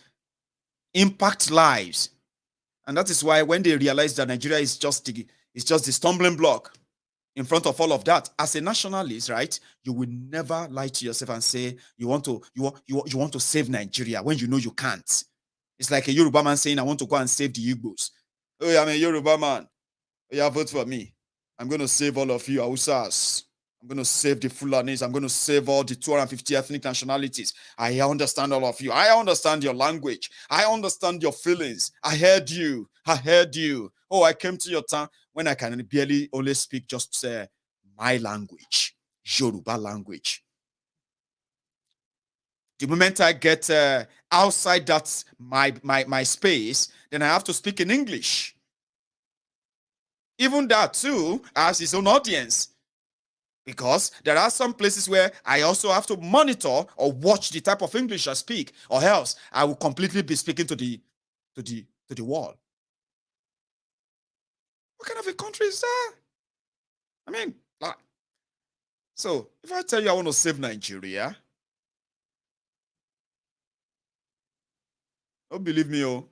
impact lives. And that is why when they realize that Nigeria is just the stumbling block in front of all of that, as a nationalist, right, you will never lie to yourself and say you want to save Nigeria when you know you can't. It's like a Yoruba man saying, I want to go and save the Igbos. Oh, I'm a Yoruba man. Oh, yeah, vote for me. I'm going to save all of you Hausas. I'm going to save the Fulanis. I'm going to save all the 250 ethnic nationalities. I understand all of you. I understand your language. I understand your feelings. I heard you. Oh, I came to your town when I can barely only speak just my language, Yoruba language. The moment I get outside that my space, then I have to speak in English. Even that too has its own audience. Because there are some places where I also have to monitor or watch the type of English I speak, or else I will completely be speaking to the wall. What kind of a country is that? I mean, so if I tell you I want to save Nigeria, don't believe me, oh.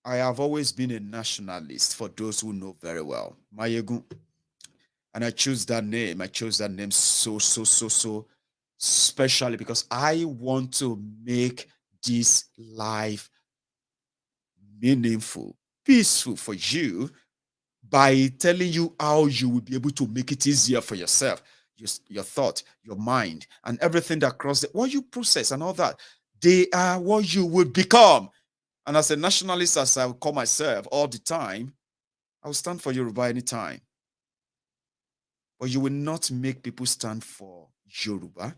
I have always been a nationalist, for those who know very well. Mayegun. And I chose that name. I chose that name so specially because I want to make this life meaningful, peaceful for you by telling you how you will be able to make it easier for yourself, your thought, your mind, and everything that crosses what you process and all that. They are what you will become. And as a nationalist, as I will call myself all the time, I will stand for Yoruba anytime. But you will not make people stand for Yoruba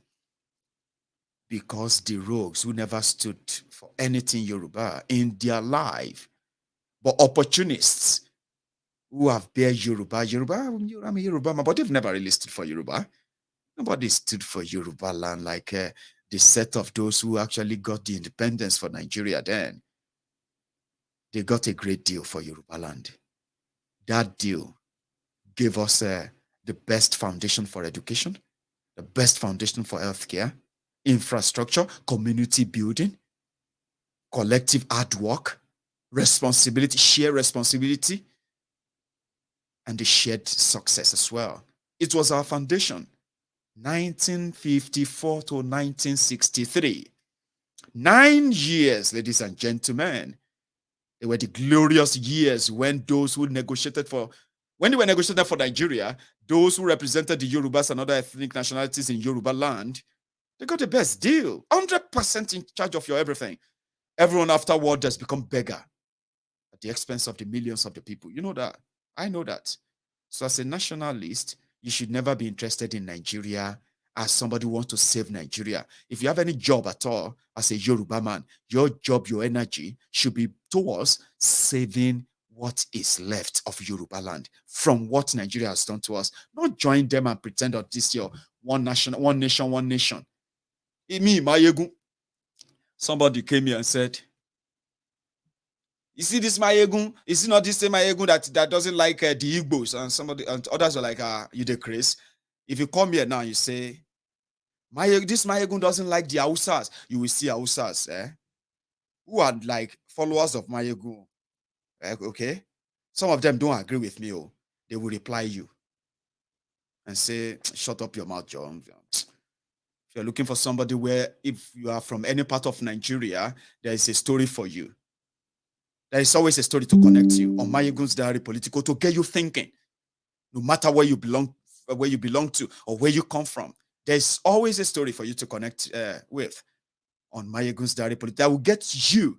because the rogues who never stood for anything Yoruba in their life, but opportunists who have bare Yoruba, I'm a Yoruba man, but they've never really stood for Yoruba. Nobody stood for Yoruba land like the set of those who actually got the independence for Nigeria then. They got a great deal for Yoruba land. That deal gave us the best foundation for education, the best foundation for healthcare, infrastructure, community building, collective hard work, responsibility, shared responsibility, and the shared success as well. It was our foundation, 1954 to 1963. 9 years, ladies and gentlemen. They were the glorious years when those who negotiated when they were negotiating for Nigeria, those who represented the Yorubas and other ethnic nationalities in Yoruba land, they got the best deal. 100% in charge of your everything. Everyone afterward has become beggar at the expense of the millions of the people. You know that. I know that. So as a nationalist, you should never be interested in Nigeria as somebody who wants to save Nigeria. If you have any job at all as a Yoruba man, your job, your energy should be towards saving what is left of Yoruba land from what Nigeria has done to us. Not join them and pretend that this year, one nation, one nation. Me, Mayegun. Somebody came here and said, you see this Mayegun? Is it not this same Mayegun that doesn't like the Igbos? And others are like, you the Chris. If you come here now, you say, this Mayegun doesn't like the Hausas. You will see Hausas, who are like followers of Mayegun. Okay? Some of them don't agree with me. Oh, they will reply you and say, shut up your mouth, John. If you're looking for somebody where, if you are from any part of Nigeria, there is a story for you. There is always a story to connect you on Mayegun's Diary Political to get you thinking. No matter where you belong to, or where you come from, there's always a story for you to connect with on Mayegun's Diary Political that will get you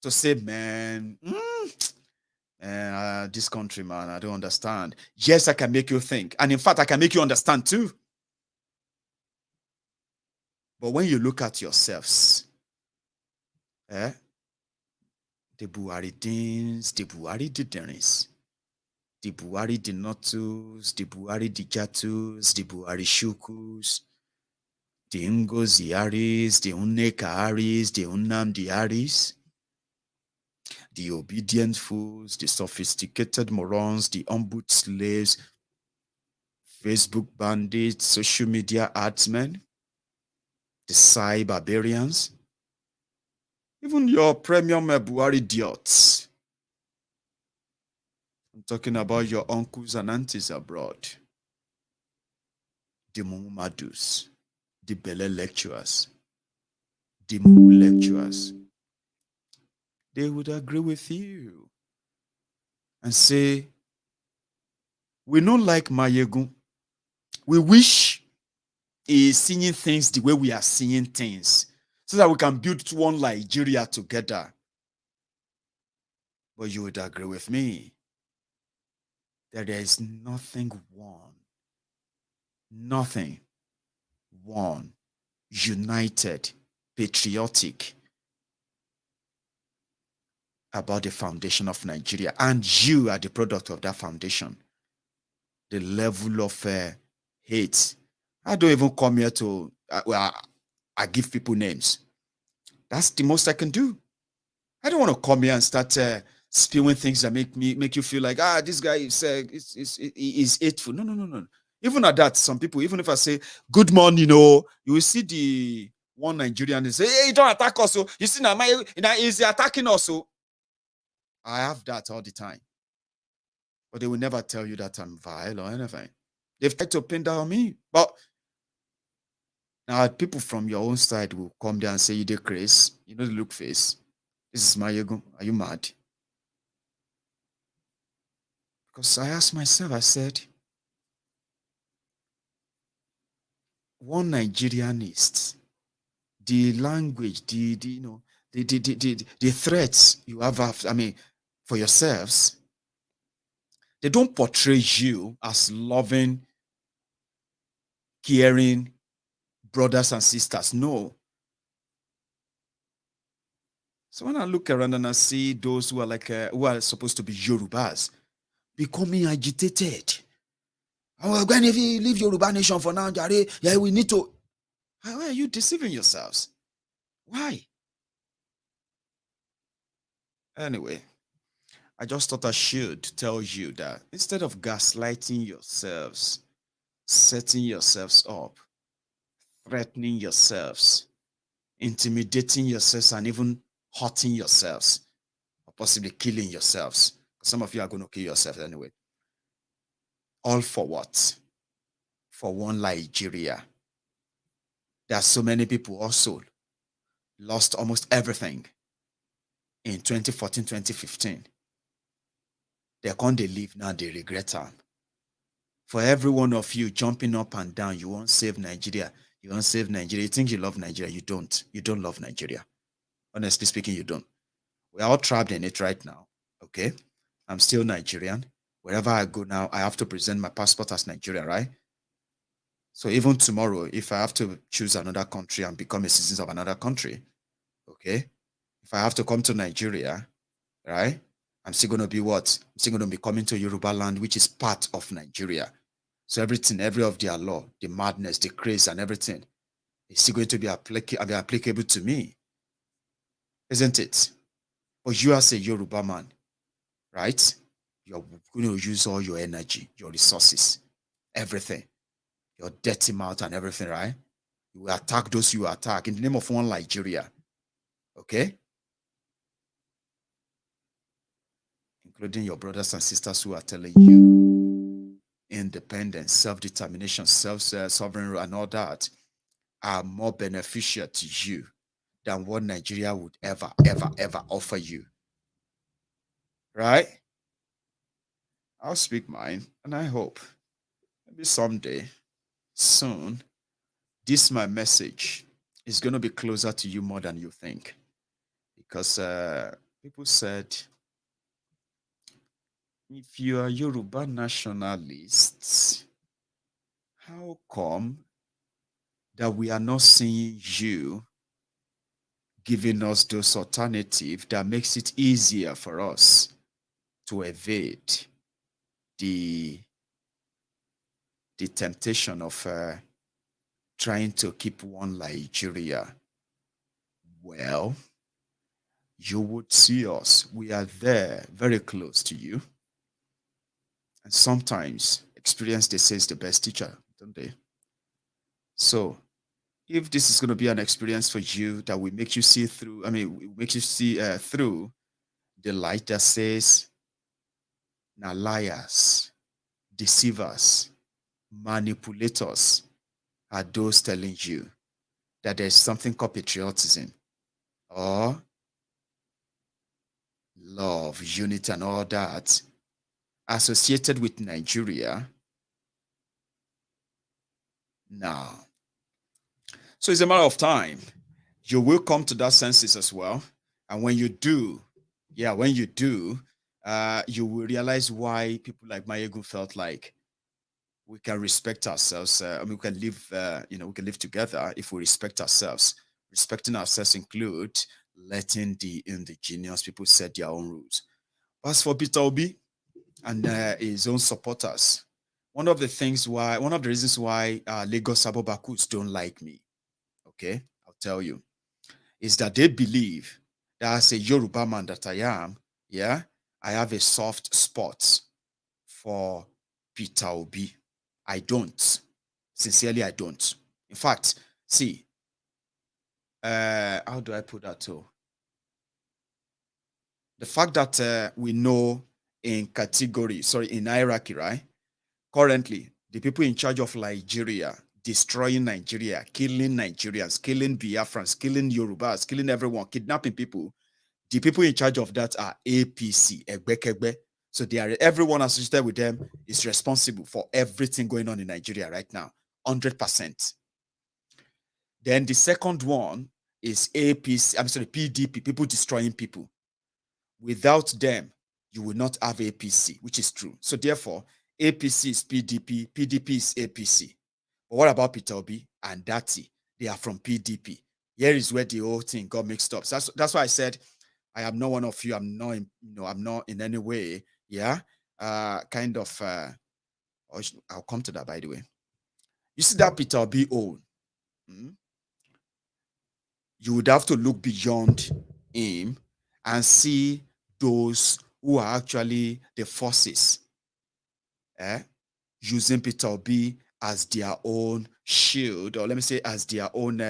to say, man, this country, man, I don't understand. Yes, I can make you think. And in fact, I can make you understand too. But when you look at yourselves, the Buhari dins, the Buhari diderins, the Buhari dinotus, the Buhari dijatus, the Buhari shukus, the Ngoziaris, the Unnekaharis, the Unnamdiaris, the obedient fools, the sophisticated morons, the humbled slaves, Facebook bandits, social media adsmen, the cyberbarians, even your premium Buhari idiots. I'm talking about your uncles and aunties abroad, the Muhammadus, the Bele lecturers, the Mumu lecturers. They would agree with you and say, we don't like Mayegun. We wish he is seeing things the way we are seeing things, so that we can build one Nigeria together. But you would agree with me that there is nothing one, united, patriotic about the foundation of Nigeria. And you are the product of that foundation. The level of hate. I don't even come here to, I give people names. That's the most I can do. I don't want to come here and start spewing things that make you feel like, this guy is hateful. No. Even at that, some people, even if I say good morning, you will see the one Nigerian and say, hey, don't attack us. So you see now, is he attacking us? So I have that all the time. But they will never tell you that I'm vile or anything. They've tried to pin that on me. But now people from your own side will come there and say, you did crazy. You know the look face. This is my ego. Are you mad? Because I asked myself, I said, one Nigerianist, the language, the threats you have, for yourselves, they don't portray you as loving, caring brothers and sisters. No. So when I look around and I see those who are who are supposed to be Yorubas becoming agitated. Oh, when if you leave Yoruba nation for now, Jare, yeah, we need to. How are you deceiving yourselves? Why? Anyway, I just thought I should tell you that instead of gaslighting yourselves, setting yourselves up, threatening yourselves, intimidating yourselves, and even hurting yourselves, or possibly killing yourselves, some of you are going to kill yourselves anyway. All for what? For one Nigeria. There are so many people also lost almost everything in 2014, 2015. They can't live now, they regret them. For every one of you jumping up and down, you won't save Nigeria. You won't save Nigeria. You think you love Nigeria. You don't. You don't love Nigeria. Honestly speaking, you don't. We're all trapped in it right now. Okay? I'm still Nigerian. Wherever I go now, I have to present my passport as Nigerian, right? So even tomorrow, if I have to choose another country and become a citizen of another country, okay? If I have to come to Nigeria, right? I'm still going to be what? I'm still going to be coming to Yoruba land, which is part of Nigeria. So everything, every of their law, the madness, the craze and everything is still going to be applicable to me. Isn't it? But you as a Yoruba man, right? You're going to use all your energy, your resources, everything, your dirty mouth and everything, right? You will attack those you attack in the name of one Nigeria. Okay? Including your brothers and sisters who are telling you independence, self-determination, sovereign and all that are more beneficial to you than what Nigeria would ever offer you. Right? I'll speak mine, and I hope maybe someday, soon, this my message is going to be closer to you more than you think. Because people said, if you are Yoruba nationalists, how come that we are not seeing you giving us those alternatives that makes it easier for us to evade the temptation of trying to keep one Nigeria? Well, you would see us. We are there, very close to you. And sometimes experience, they say, is the best teacher, don't they? So if this is going to be an experience for you that will make you see through, make you see through the light that says, now liars, deceivers, manipulators are those telling you that there's something called patriotism or love, unity, and all that associated with Nigeria. Now, so it's a matter of time. You will come to that senses as well. And when you do, Yeah, when you do, you will realize why people like Mayegun felt like we can respect ourselves. We can live, we can live together if we respect ourselves. Respecting ourselves include letting the indigenous people set their own rules. As for Peter Obi and his own supporters, one of the reasons why Lagos Abobakus don't like me, okay, I'll tell you, is that they believe that as a Yoruba man that I am, yeah, I have a soft spot for Peter Obi. I don't. Sincerely, I don't. In fact, see, how do I put that too? The fact that we know in hierarchy, right? Currently, the people in charge of Nigeria, destroying Nigeria, killing Nigerians, killing Biafrans, killing Yorubas, killing everyone, kidnapping people. The people in charge of that are APC, Egbekegbe. So everyone associated with them is responsible for everything going on in Nigeria right now, 100%. Then the second one is PDP, people destroying people. Without them, you will not have APC, which is true. So therefore, APC is PDP, PDP is APC. But what about Peter Obi and Dati? They are from PDP. Here is where the whole thing got mixed up. So that's why I said I am not one of you. I'm not in any way, I'll come to that, by the way. You see that Peter Obi own, you would have to look beyond him and see those who are actually the forces using Peter Obi as their own shield, or let me say as their own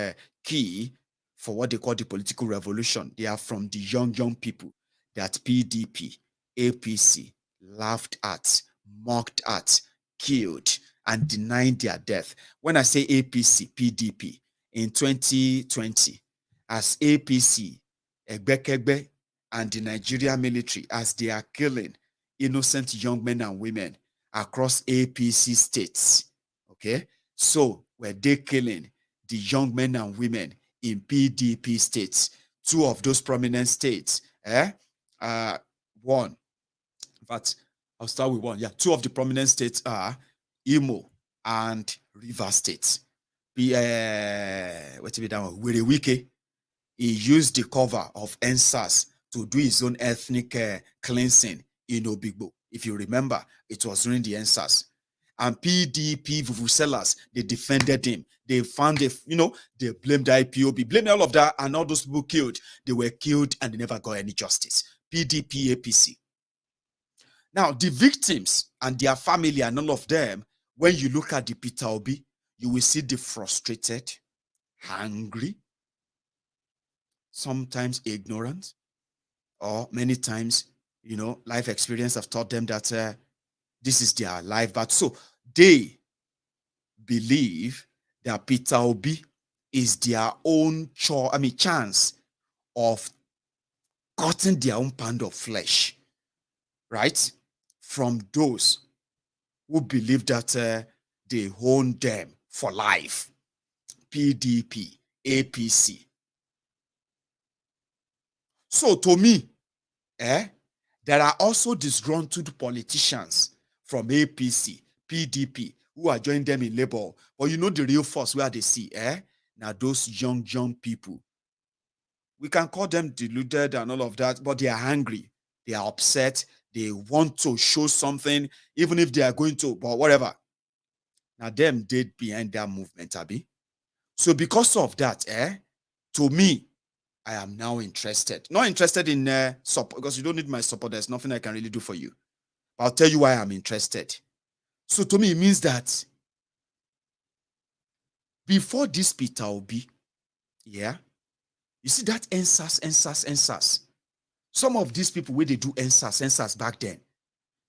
key for what they call the political revolution. They are from the young people that PDP, APC laughed at, mocked at, killed, and denied their death. When I say APC, PDP, in 2020, as APC, Egbekegbe, and the Nigerian military, as they are killing innocent young men and women across APC states, okay? So were they killing the young men and women in PDP states? Two of those prominent states, one, in fact, I'll start with one. Yeah, two of the prominent states are Imo and Rivers State. Wike, he used the cover of NSAS to do his own ethnic cleansing in Obigbo. If you remember, it was during the NSAS. And PDP Vuvuzelas, they defended him. They found they blamed IPOB, blamed all of that, and all those people killed. They were killed and they never got any justice. PDP, APC. Now, the victims and their family and all of them, when you look at the Peter Obi, you will see the frustrated, hungry, sometimes ignorant, or many times, life experience have taught them that this is their life. But so they believe that Peter Obi is their own chance of cutting their own pound of flesh, right? From those who believe that they own them for life. PDP, APC. So to me, there are also disgruntled politicians from APC, PDP, who are joining them in labor. But the real force where they see, now those young people. We can call them deluded and all of that, but they are angry. They are upset. They want to show something, even if they are going to, but whatever. Now them did behind that movement, Abi. So because of that, to me, I am now interested. Not interested in support, because you don't need my support. There's nothing I can really do for you. But I'll tell you why I'm interested. So to me, it means that before this Peter Obi, you see that NSAS. Some of these people, where they do NSAS back then,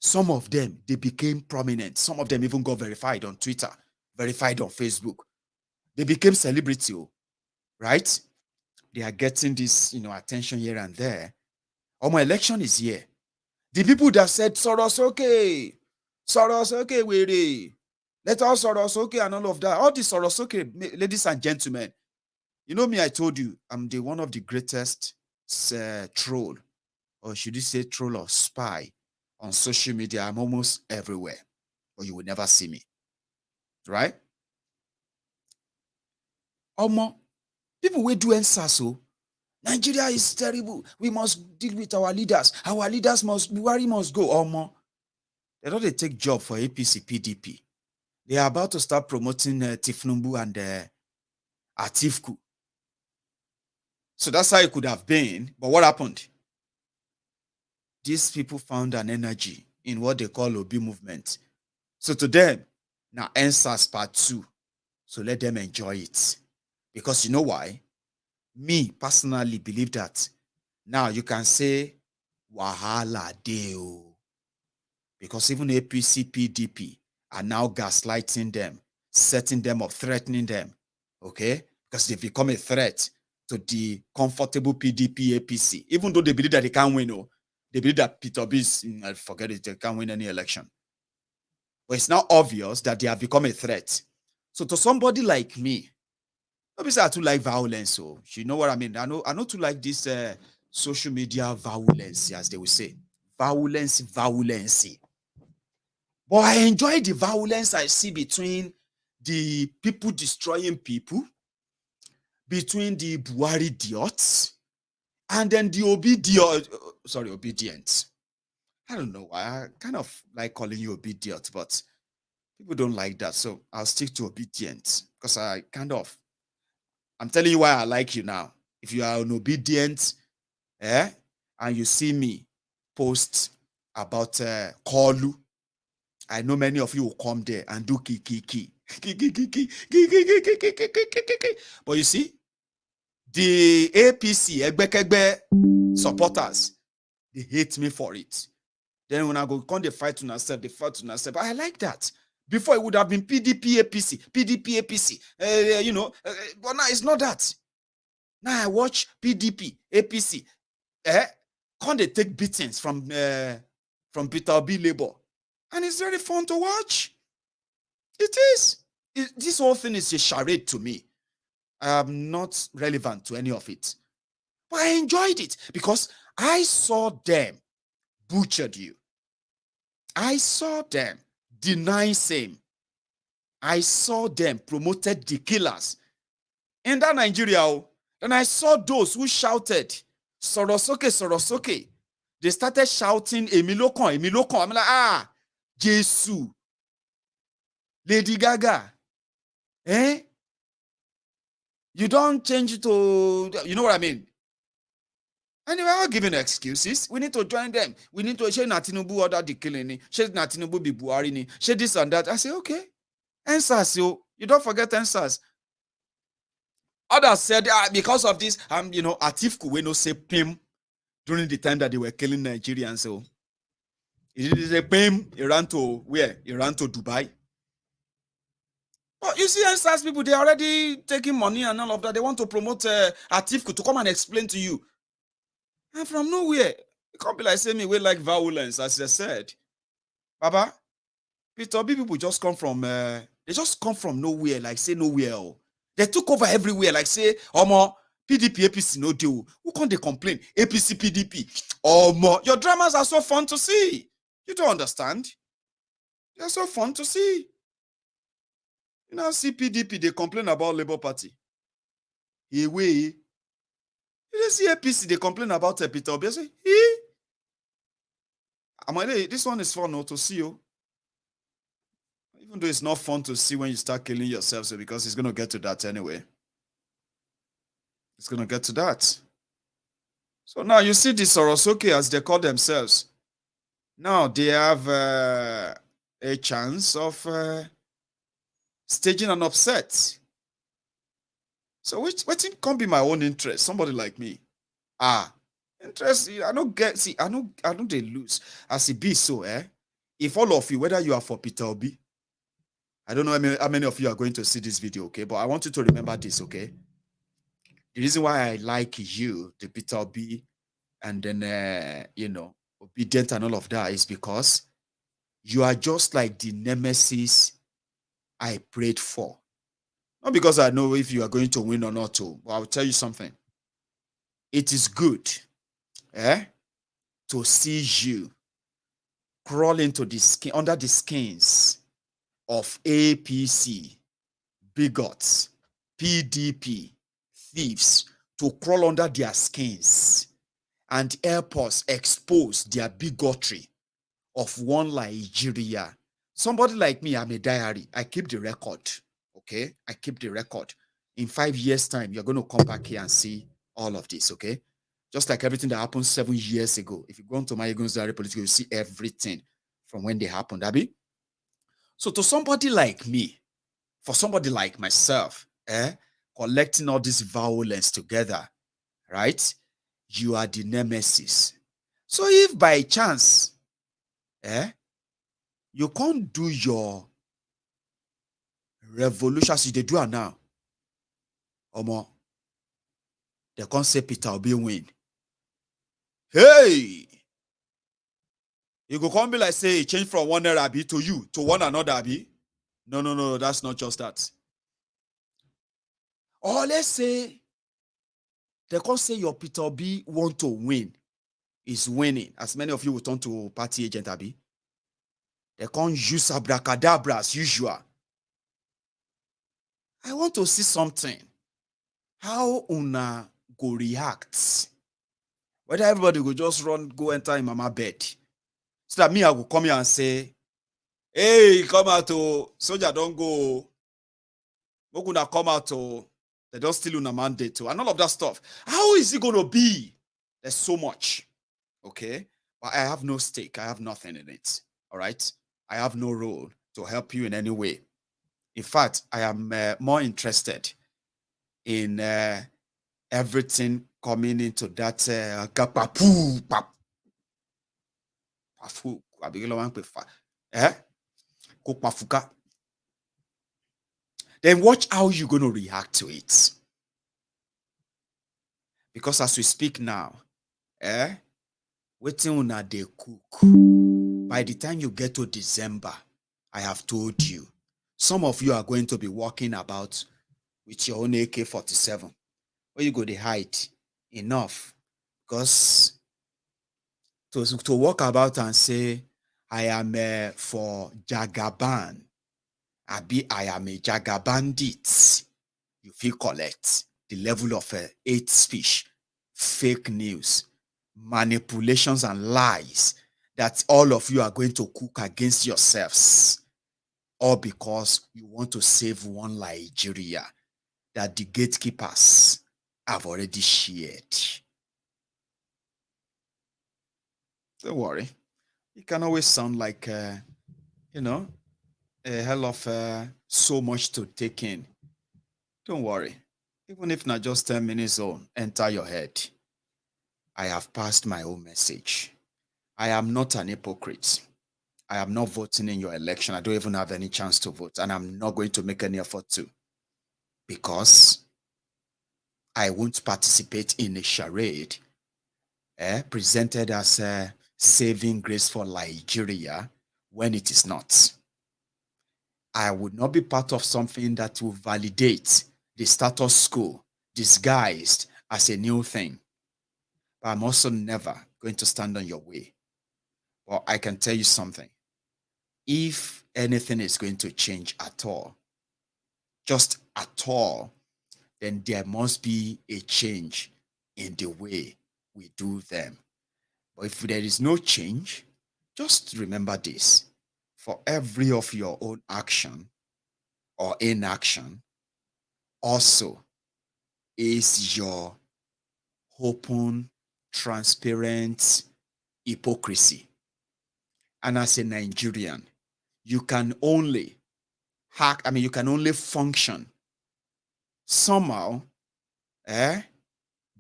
some of them, they became prominent. Some of them even got verified on Twitter, verified on Facebook. They became celebrity, right? They are getting this, attention here and there. My election is here. The people that said, Soros, okay, let us Soros, okay, and all of that. All the Soros, okay, ladies and gentlemen. You know me, I told you, I'm one of the greatest troll or should you say troll or spy on social media. I'm almost everywhere, but you will never see me. Right? People will do NSASO. Nigeria is terrible. We must deal with our leaders. Our leaders Buhari must go. They don't take job for APC, PDP. They are about to start promoting Tinubu and Atiku. So that's how it could have been. But what happened? These people found an energy in what they call Obi movement. So to them, now NSAS part 2. So let them enjoy it. Because you know why? Me personally believe that now you can say Wahala Deo. Because even APC, PDP are now gaslighting them, setting them up, threatening them. Okay? Because they become a threat to the comfortable PDP, APC. Even though they believe that they can't win, they believe that Peter Obi forget it, they can't win any election. But it's now obvious that they have become a threat. So to somebody like me, obviously I too like violence, so you know what I mean. I know to like this social media violence, as they will say. Violence. But I enjoy the violence I see between the people destroying people, between the Buhari idiots, and then the obedient. I don't know why. I kind of like calling you obedient, but people don't like that. So I'll stick to obedient because I'm telling you why I like you now. If you are an obedient, and you see me post about Kolu, I know many of you will come there and do kiki. But you see, the APC, Egbekegbe supporters, they hate me for it. Then when I go come, they fight to myself. But I like that. Before it would have been PDP, APC, but now it's not that. Now I watch PDP, APC, can't they take beatings from Peter Obi Labour? And it's very fun to watch. It is. This whole thing is a charade to me. I am not relevant to any of it. But I enjoyed it because I saw them butchered you. I saw them deny same. I saw them promoted the killers. In that Nigeria, then I saw those who shouted, Sorosoke. They started shouting, Emilokon. I'm like, Jesus. Lady Gaga. You don't change it to, you know what I mean? Anyway, I'm not giving excuses. We need to join them. We need to share Tinubu order the killing. Share Tinubu be Buhari. Share this and that. I say, okay. NSAS, you don't forget NSAS. Others said, because of this, Atiku we no say PIM during the time that they were killing Nigerians. So it is a PIM. He ran to where? He ran to Dubai. But you see, NSAS people, they're already taking money and all of that. They want to promote Atiku to come and explain to you. And from nowhere, it can't be like saying me we like violence, as I said. Baba, Peter Obi people just come from nowhere, like say nowhere. They took over everywhere, like say, PDP, APC, no deal. Who can't they complain? APC, PDP. Your dramas are so fun to see. You don't understand. They're so fun to see. You now see PDP, they complain about Labour Party. You see APC, they complain about Peter Obi. I say, this one is fun to see you. Even though it's not fun to see when you start killing yourself, so because it's going to get to that anyway. It's going to get to that. So now you see the Sorosoke, as they call themselves. Now they have a chance of staging an upset. So which can't be my own interest? Somebody like me. Interest, I don't they lose. As it be so, if all of you, whether you are for Peter Obi, I don't know how many of you are going to see this video, okay? But I want you to remember this, okay? The reason why I like you, the Peter Obi, and then, obedient and all of that is because you are just like the nemesis I prayed for. Not because I know if you are going to win or not, but I'll tell you something. It is good, to see you crawl into the skin, under the skins of APC, bigots, PDP, thieves, to crawl under their skins and help us expose their bigotry of one Nigeria. Somebody like me, I'm a diary. I keep the record. Okay? I keep the record. In 5 years' time, you're going to come back here and see all of this. Okay? Just like everything that happened 7 years ago. If you go into my diary political, you see everything from when they happened. Abi? So to somebody like me, for somebody like myself, collecting all this violence together, right? You are the nemesis. So if by chance, you can't do your revolution as they do it now, Omo, they can't say Peter Obi win. Hey! You go come be like, say, it changed from one era to you, to one another, Abi. No, that's not just that. Or let's say, they can't say your Peter Obi want to win, is winning, as many of you will turn to party agent, Abi. They can't use abracadabra as usual. I want to see something. How una go react? Whether everybody will just run, go enter in mama bed. So that me, I will come here and say, hey, come out to soldier, don't go. We're gonna come out to, they don't steal una mandate to, and all of that stuff. How is it gonna be? There's so much. Okay? But I have no stake. I have nothing in it. All right? I have no role to help you in any way. In fact, I am more interested in everything coming into that then watch how you're going to react to it. Because as we speak now, waiting on a day cook. By the time you get to December, I have told you, some of you are going to be walking about with your own AK-47. Where you go to hide enough. Because to walk about and say, I am for Jagaban, I am a Jagabandit, you feel collect the level of hate speech, fake news, manipulations and lies that all of you are going to cook against yourselves, all because you want to save one Nigeria that the gatekeepers have already shared. Don't worry. It can always sound like, a hell of so much to take in. Don't worry. Even if not just 10 minutes on, enter your head. I have passed my own message. I am not an hypocrite. I am not voting in your election. I don't even have any chance to vote, and I'm not going to make any effort to, because I won't participate in a charade presented as a saving grace for Nigeria when it is not. I would not be part of something that will validate the status quo disguised as a new thing. But I'm also never going to stand on your way. But I can tell you something. If anything is going to change at all, just at all, then there must be a change in the way we do them. But if there is no change, just remember this. For every of your own action or inaction, also is your open, transparent hypocrisy. And as a Nigerian, you can only you can only function somehow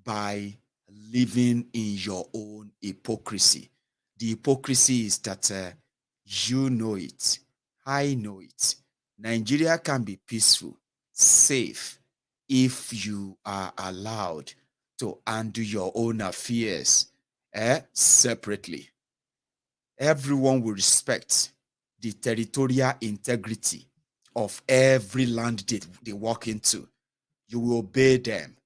by living in your own hypocrisy. The hypocrisy is that you know it, I know it. Nigeria can be peaceful, safe, if you are allowed to handle your own affairs separately. Everyone will respect the territorial integrity of every land they walk into. You will obey them.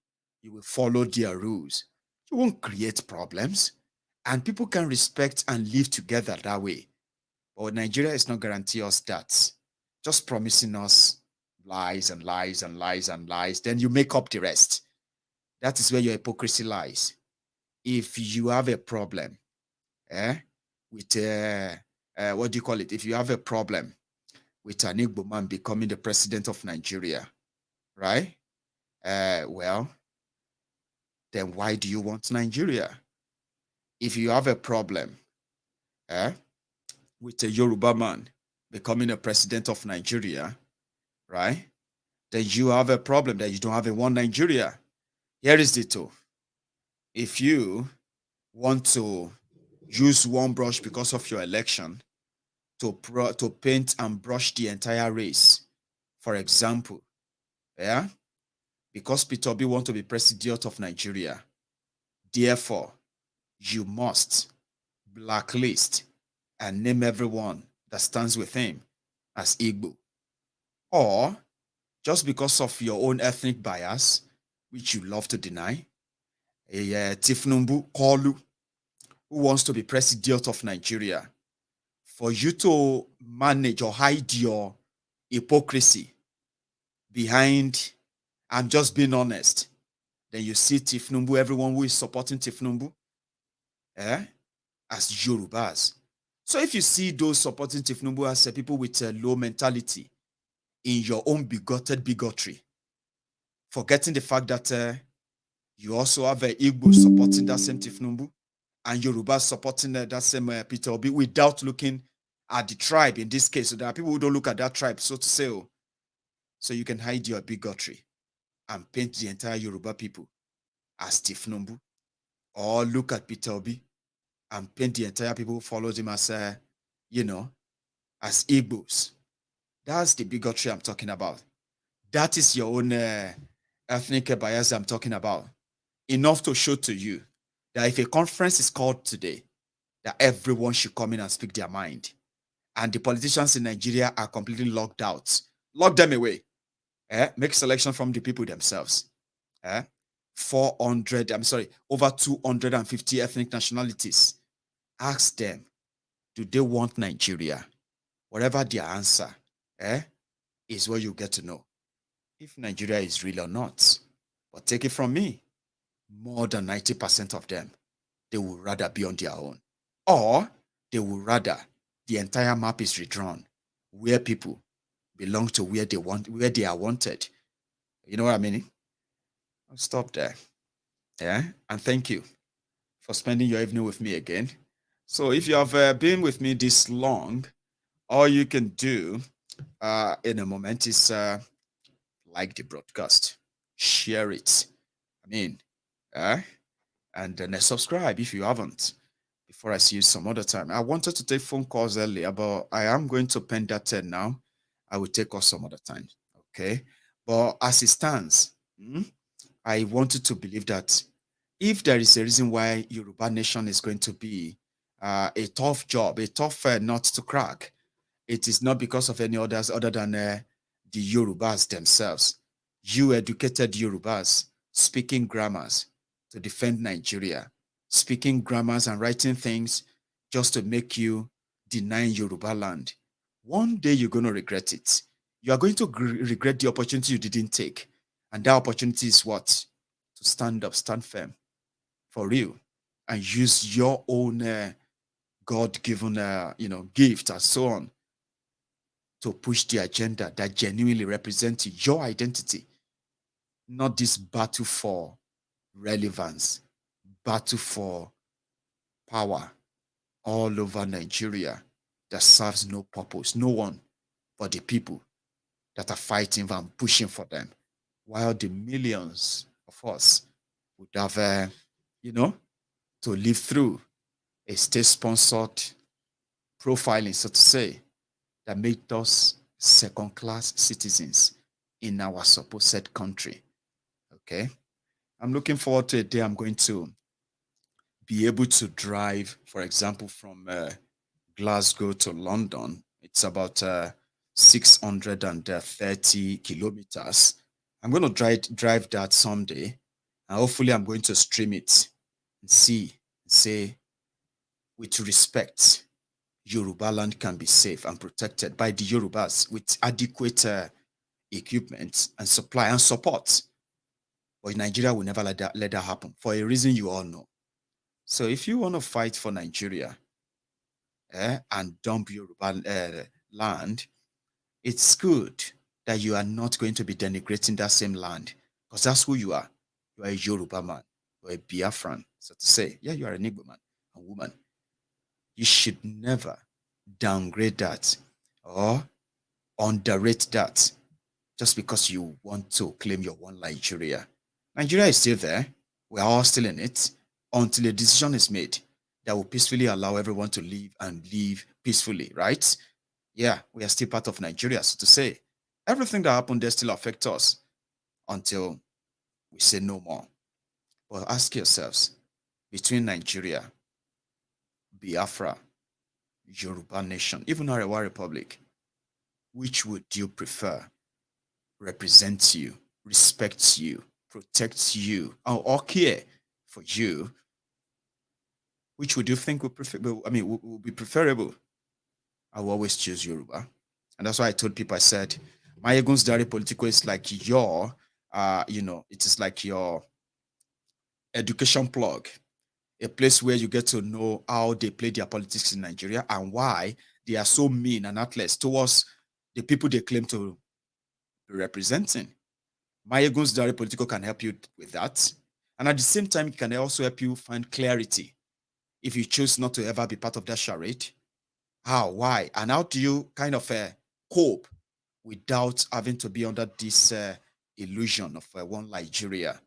You will follow their rules. You won't create problems. And people can respect and live together that way. But Nigeria is not guaranteeing us that. Just promising us lies and lies and lies and lies. Then you make up the rest. That is where your hypocrisy lies. If you have a problem, with what do you call it? If you have a problem with an Igbo man becoming the president of Nigeria, right? Well, then why do you want Nigeria? If you have a problem with a Yoruba man becoming a president of Nigeria, right? Then you have a problem that you don't have in one Nigeria. Here is the two. If you want to use one brush because of your election to paint and brush the entire race, for example, because Peter Obi wants to be president of Nigeria, therefore, you must blacklist and name everyone that stands with him as Igbo. Or just because of your own ethnic bias, which you love to deny, a Tifnumbu Kolu, who wants to be president of Nigeria, for you to manage or hide your hypocrisy behind, I'm just being honest, then you see Tifnumbu, everyone who is supporting Tifnumbu, as Yorubas. So if you see those supporting Tifnumbu as people with a low mentality in your own bigotry, forgetting the fact that you also have Igbo supporting that same Tifnumbu and Yoruba supporting that same Peter Obi without looking at the tribe in this case. So there are people who don't look at that tribe, so to say. So you can hide your bigotry and paint the entire Yoruba people as Tifnumbu, or look at Peter Obi and paint the entire people who followed him as, as Igbos. That's the bigotry I'm talking about. That is your own ethnic bias I'm talking about. Enough to show to you that if a conference is called today, that everyone should come in and speak their mind. And the politicians in Nigeria are completely locked out. Lock them away. Make selection from the people themselves. Over 250 ethnic nationalities. Ask them, do they want Nigeria? Whatever their answer is what you get to know if Nigeria is real or not. But take it from me, more than 90% of them, they would rather be on their own. Or they would rather the entire map is redrawn, where people belong to where they are wanted. You know what I mean? I'll stop there. And thank you for spending your evening with me again. So if you have been with me this long, all you can do in a moment is like the broadcast, share it. And then subscribe if you haven't, before I see you some other time. I wanted to take phone calls earlier, but I am going to pen that 10 now. I will take us some other time. Okay. But as it stands, I wanted to believe that if there is a reason why Yoruba nation is going to be a tough job, a tough nut to crack, it is not because of any others other than the Yorubas themselves. You educated Yorubas speaking grammars to defend Nigeria, speaking grammars and writing things just to make you deny Yoruba land. One day you're going to regret it. You are going to regret the opportunity you didn't take. And that opportunity is what? To stand up, stand firm for real, and use your own God-given, gift and so on to push the agenda that genuinely represents your identity, not this battle for relevance, battle for power all over Nigeria that serves no purpose, no one but the people that are fighting and pushing for them, while the millions of us would have, to live through a state-sponsored profiling, so to say, that made us second-class citizens in our supposed country. Okay? I'm looking forward to a day I'm going to be able to drive, for example, from Glasgow to London. It's about 630 kilometers. I'm going to drive that someday, and hopefully I'm going to stream it and say, with respect, Yoruba land can be safe and protected by the Yorubas with adequate equipment and supply and support. But Nigeria will never let that happen for a reason you all know. So if you want to fight for Nigeria and dump Yoruba land, it's good that you are not going to be denigrating that same land because that's who you are. You are a Yoruba man. You are a Biafran, so to say. Yeah, you are an Igbo man and woman. You should never downgrade that or underrate that just because you want to claim your one Nigeria. Nigeria is still there. We are all still in it until a decision is made that will peacefully allow everyone to live and live peacefully, right? Yeah, we are still part of Nigeria, so to say. Everything that happened there still affects us until we say no more. But ask yourselves, between Nigeria, Biafra, Yoruba nation, even Arewa Republic, which would you prefer? Represents you, respects you, protects you, or care for you? Which would you think would would be preferable? I will always choose Yoruba. And that's why I told people, I said, Mayegun's Diary Political is like your, it is like your education plug, a place where you get to know how they play their politics in Nigeria and why they are so mean and heartless towards the people they claim to be representing. Mayegun's Diary Political can help you with that. And at the same time, it can also help you find clarity if you choose not to ever be part of that charade. How, why, and how do you kind of cope without having to be under this illusion of one Nigeria?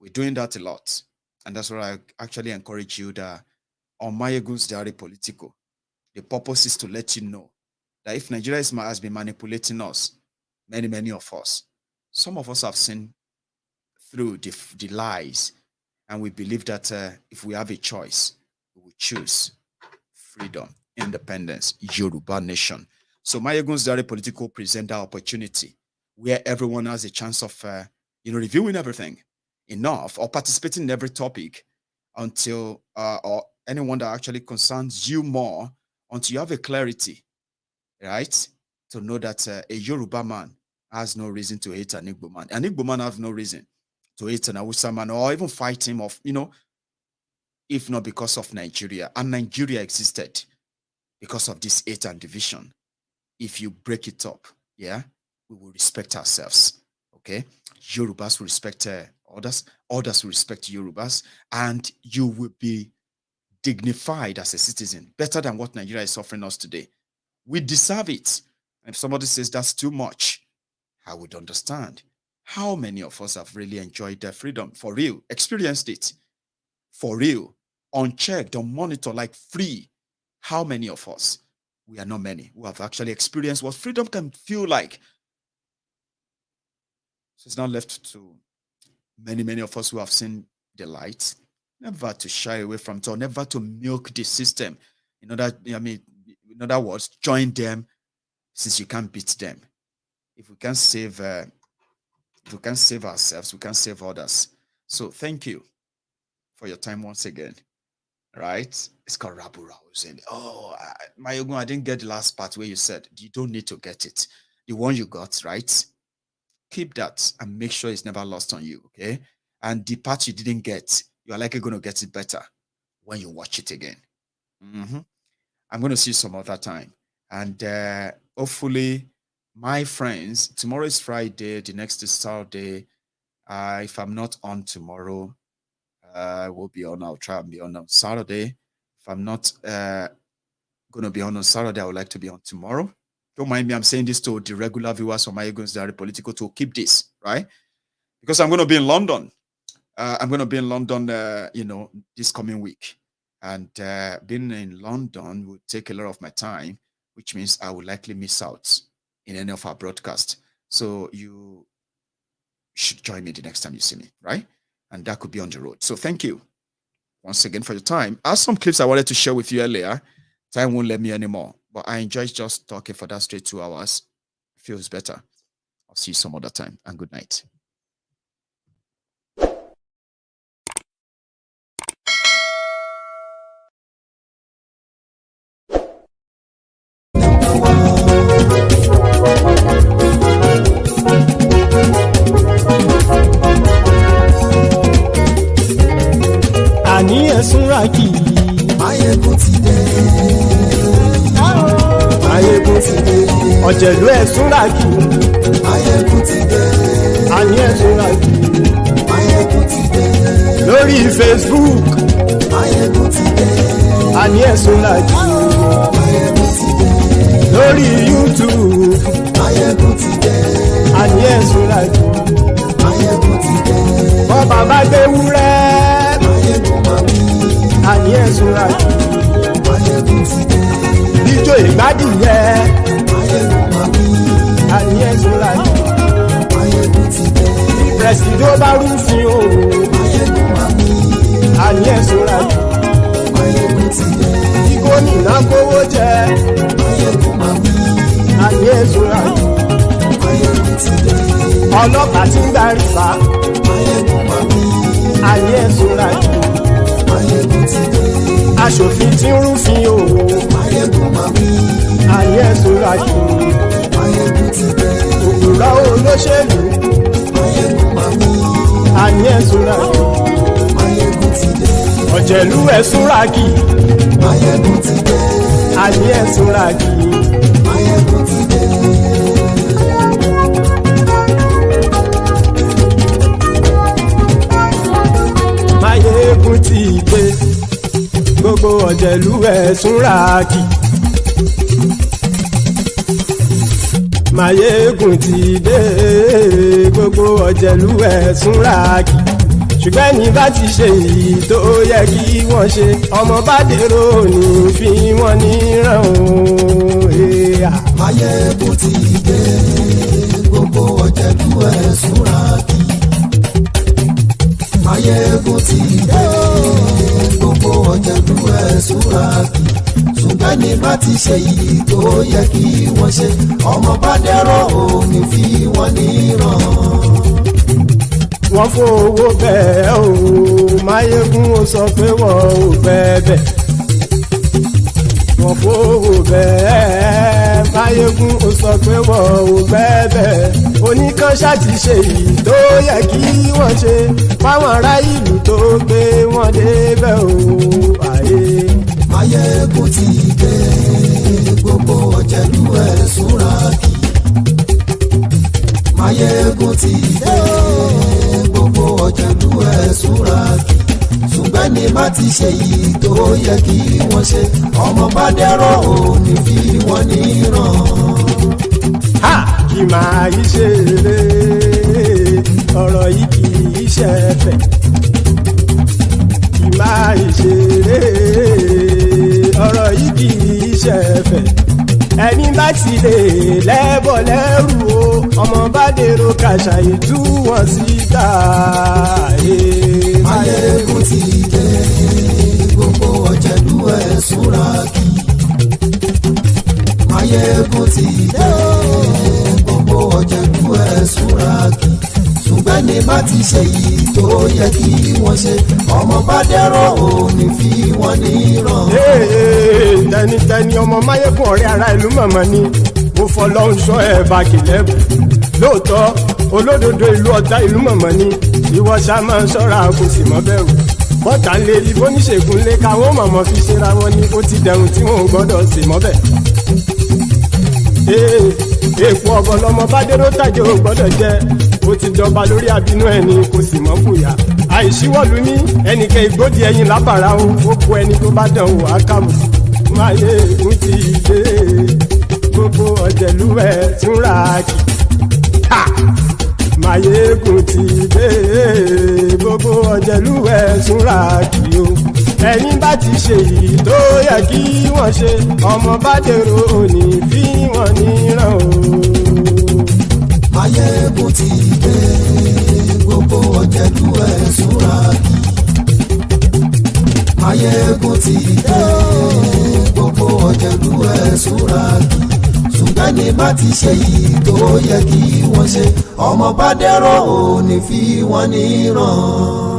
We're doing that a lot. And that's what I actually encourage you that on Mayegun's Diary Political, the purpose is to let you know that if Nigeria has been manipulating us, many of us, some of us have seen through the lies, and we believe that if we have a choice, we will choose freedom, independence, Yoruba nation. So Mayegun's Diary Political present that opportunity where everyone has a chance of reviewing everything enough or participating in every topic until or anyone that actually concerns you more until you have a clarity, right? To know that a Yoruba man has no reason to hate an Igbo man. An Igbo man has no reason to hate an Hausa man or even fight him off, if not because of Nigeria. And Nigeria existed because of this hate and division. If you break it up, yeah, we will respect ourselves, okay? Yorubas will respect others will respect Yorubas, and you will be dignified as a citizen, better than what Nigeria is offering us today. We deserve it. And if somebody says that's too much, I would understand. How many of us have really enjoyed their freedom for real, experienced it for real, unchecked, unmonitored, like free? How many of us? We are not many who have actually experienced what freedom can feel like. So it's not left to many of us who have seen the light, never to shy away from it or never to milk the system. In other words, join them since you can't beat them. If we can't save ourselves, we can't save others. So thank you for your time once again. Right? It's called Rabu Rousing. Oh, Mayogun, I didn't get the last part where you said you don't need to get it. The one you got, right? Keep that and make sure it's never lost on you, okay? And the part you didn't get, you're likely going to get it better when you watch it again. I'm going to see you some other time. And hopefully, my friends, tomorrow is Friday, the next is Saturday. If I'm not on tomorrow, I will be on. I'll try and be on Saturday. If I'm not going to be on Saturday, I would like to be on tomorrow. Don't mind me. I'm saying this to the regular viewers of Mayegun's Diary Political to keep this, right? Because I'm going to be in London. I'm going to be in London, this coming week. And being in London will take a lot of my time, which means I will likely miss out in any of our broadcasts. So you should join me the next time you see me, right? And that could be on the road. So thank you once again for your time. I have some clips I wanted to share with you earlier. Time won't let me anymore. But I enjoy just talking for that straight 2 hours. It feels better. I'll see you some other time. And good night. Máyégún ti dé. Máyégún ti dé. Ọ̀jẹ̀lú ẹ̀sùn ràkì. Máyégún ti dé. Àní ẹ̀sùn ràkì. Máyégún ti dé. Lórí Facebook. Máyégún ti dé. Àní ẹ̀sùn ràkì. Máyégún ti dé. Lórí YouTube. Máyégún ti dé. Àní ẹ̀sùn ràkì. Máyégún ti dé. Bọ́ bàbá gbé wúrẹ́. Máyégún máa wí. Àní ẹ̀sùn ràkì. Máyégún ti dé. Ijó ìgbádìyẹ. Máyégún máa wí. Àní ẹ̀sùn ràkì. Máyégún ti dé. Pẹ̀sìdó bá rúfin o. Máyégún máa wí. Àní ẹ̀sùn ràkì. Máyégún ti dé. Kí gómìnà kówó jẹ. Máyégún máa wí. Àní ẹ̀sùn ràkì. Máyégún ti dé. Ọlọ́pàá tí ń darí fa. Máyégún máa wí. Àní ẹ̀sùn ràkì. Máyégún ti dé. Aṣòfin tí ń rúfin o. Máyégún máa wí. Àní ẹ̀sùn ràkì. Máyégún ti dé. Òpùrọ́ olóṣèlú. Máyégún máa wí. Àní ẹ̀sùn ràkì. Máyégún ti dé. Ọ̀jẹ̀lú ẹ̀sùn ràkì. Máyégún ti dé. Àní ẹ̀sùn ràkì. Máyégún ti dé. Máyégún ti dé. Gbogbo ọ̀jẹ̀lú ẹ̀sùn ràkì. Máyégún ti dé. Gbogbo ọ̀jẹ̀lú ẹ̀sùn ràkì. Ṣùgbọ́n ní bá ti ṣe èyí tó yẹ kí wọ́n ṣe, ọmọ bá dèrò ní fi wọ́n níran o. Máyégún ti dé. Gbogbo ọ̀jẹ̀lú ẹ̀sùn ràkì. Máyégún ti dé. Gbogbo ọ̀jẹ̀lú ẹ̀sùn ràkì. Ṣùgbọ́n ní bá ti ṣe èyí tó yẹ kí wọ́n ṣe, ọmọ bá dẹ̀rọ̀ ò ní fi wọ́n níran. Wọ́n fowó bẹ́ẹ̀ o, Máyégún ó sọ pé wọ́n ò bẹ́ẹ̀. Wọ́n fowó bẹ́ẹ̀, Máyégún ó sọ pé wọ́n ò bẹ́ẹ̀. Oníkan ṣáàtì ṣe èyí tó yẹ kí wọ́n ṣe fáwọn ará ìlú tó gbé wọn débẹ̀ o. Máyégún ti dé. Gbogbo ọ̀jẹ̀lú ẹ̀sùn ràkì. Máyégún ti dé. Gbogbo ọ̀jẹ̀lú ẹ̀sùn ràkì. Ṣùgbọ́n ní má ti ṣe yìí tó yẹ kí wọ́n ṣe, ọmọ bá dẹ̀rọ̀ ò ní fi wọ́n níran. Kì máa yí ṣe eré, ọ̀rọ̀ yìí kì í ṣe ẹ̀fẹ̀. Kì máa yí ṣe eré, ọ̀rọ̀ yìí kì í ṣe ẹ̀fẹ̀. Ẹni bá ti lè lẹ́bọ̀ lẹ́rù o, ọmọ bá dèrò kàṣàyè tú wọn síta. Máyégún ti dé. Gbogbo ọ̀jẹ̀lú ẹ̀sùn ràkì. Máyégún ti dé. Gbogbo ọ̀jẹ̀lú ẹ̀sùn ràkì. Ṣùgbọ́n ní bá ti ṣe yìí tó yẹ kí wọ́n ṣe, ọmọ bá dẹ̀rọ̀ ò ní fi wọ́n níran. Tẹnitẹni ọmọ Máyégún ọ̀rẹ́ ara ìlú mọ̀mọ́ ni mo fọlọ́hún sọ ẹ̀ bá kìlẹ́bù. Lóòótọ́ olódodo ìlú ọ̀tá ìlú mọ̀mọ́ ni ìwọ ṣá máa ń ṣọ́ra kò sì mọ́ bẹ̀rù. Bọ́tà ń lé ibo níṣègùn lé káwọn mọ̀mọ́ fi ṣera wọn ni ó ti dẹrùn tí wọn ò gbọ́dọ̀ sì mọ́ bẹ̀. Èèpo ọ̀bọ lọmọ bá dérò tàjẹ́ ò gbọ́dọ̀ jẹ́, ó ti dọba lórí àbínú ẹni kò sì mọ́ fòyà. Àìsíwọ́lu ní ẹnìkẹ́ ìgbódì ẹyin lábàrá o, ó kó ẹni tó bá dán o àkàmù. Máyégún ti dé. Gbogbo ọ̀jẹ̀lú ẹ̀sùn ràkì. Máyégún ti dé. Gbogbo ọ̀jẹ̀lú ẹ̀sùn ràkì o. Ẹni bá ti ṣe èyí tó yẹ kí wọ́n ṣe, ọmọ bá dèrò òní fi wọ́n níran o. Máyégún ti dé. Gbogbo ọ̀jẹ̀lú ẹ̀sùn ràkì. Máyégún ti dé. Gbogbo ọ̀jẹ̀lú ẹ̀sùn ràkì. Ṣùgbọ́n ní bá ti ṣe yìí tó yẹ kí wọ́n ṣe, ọmọ bá dẹ̀rọ̀ ò ní fi wọ́n níran.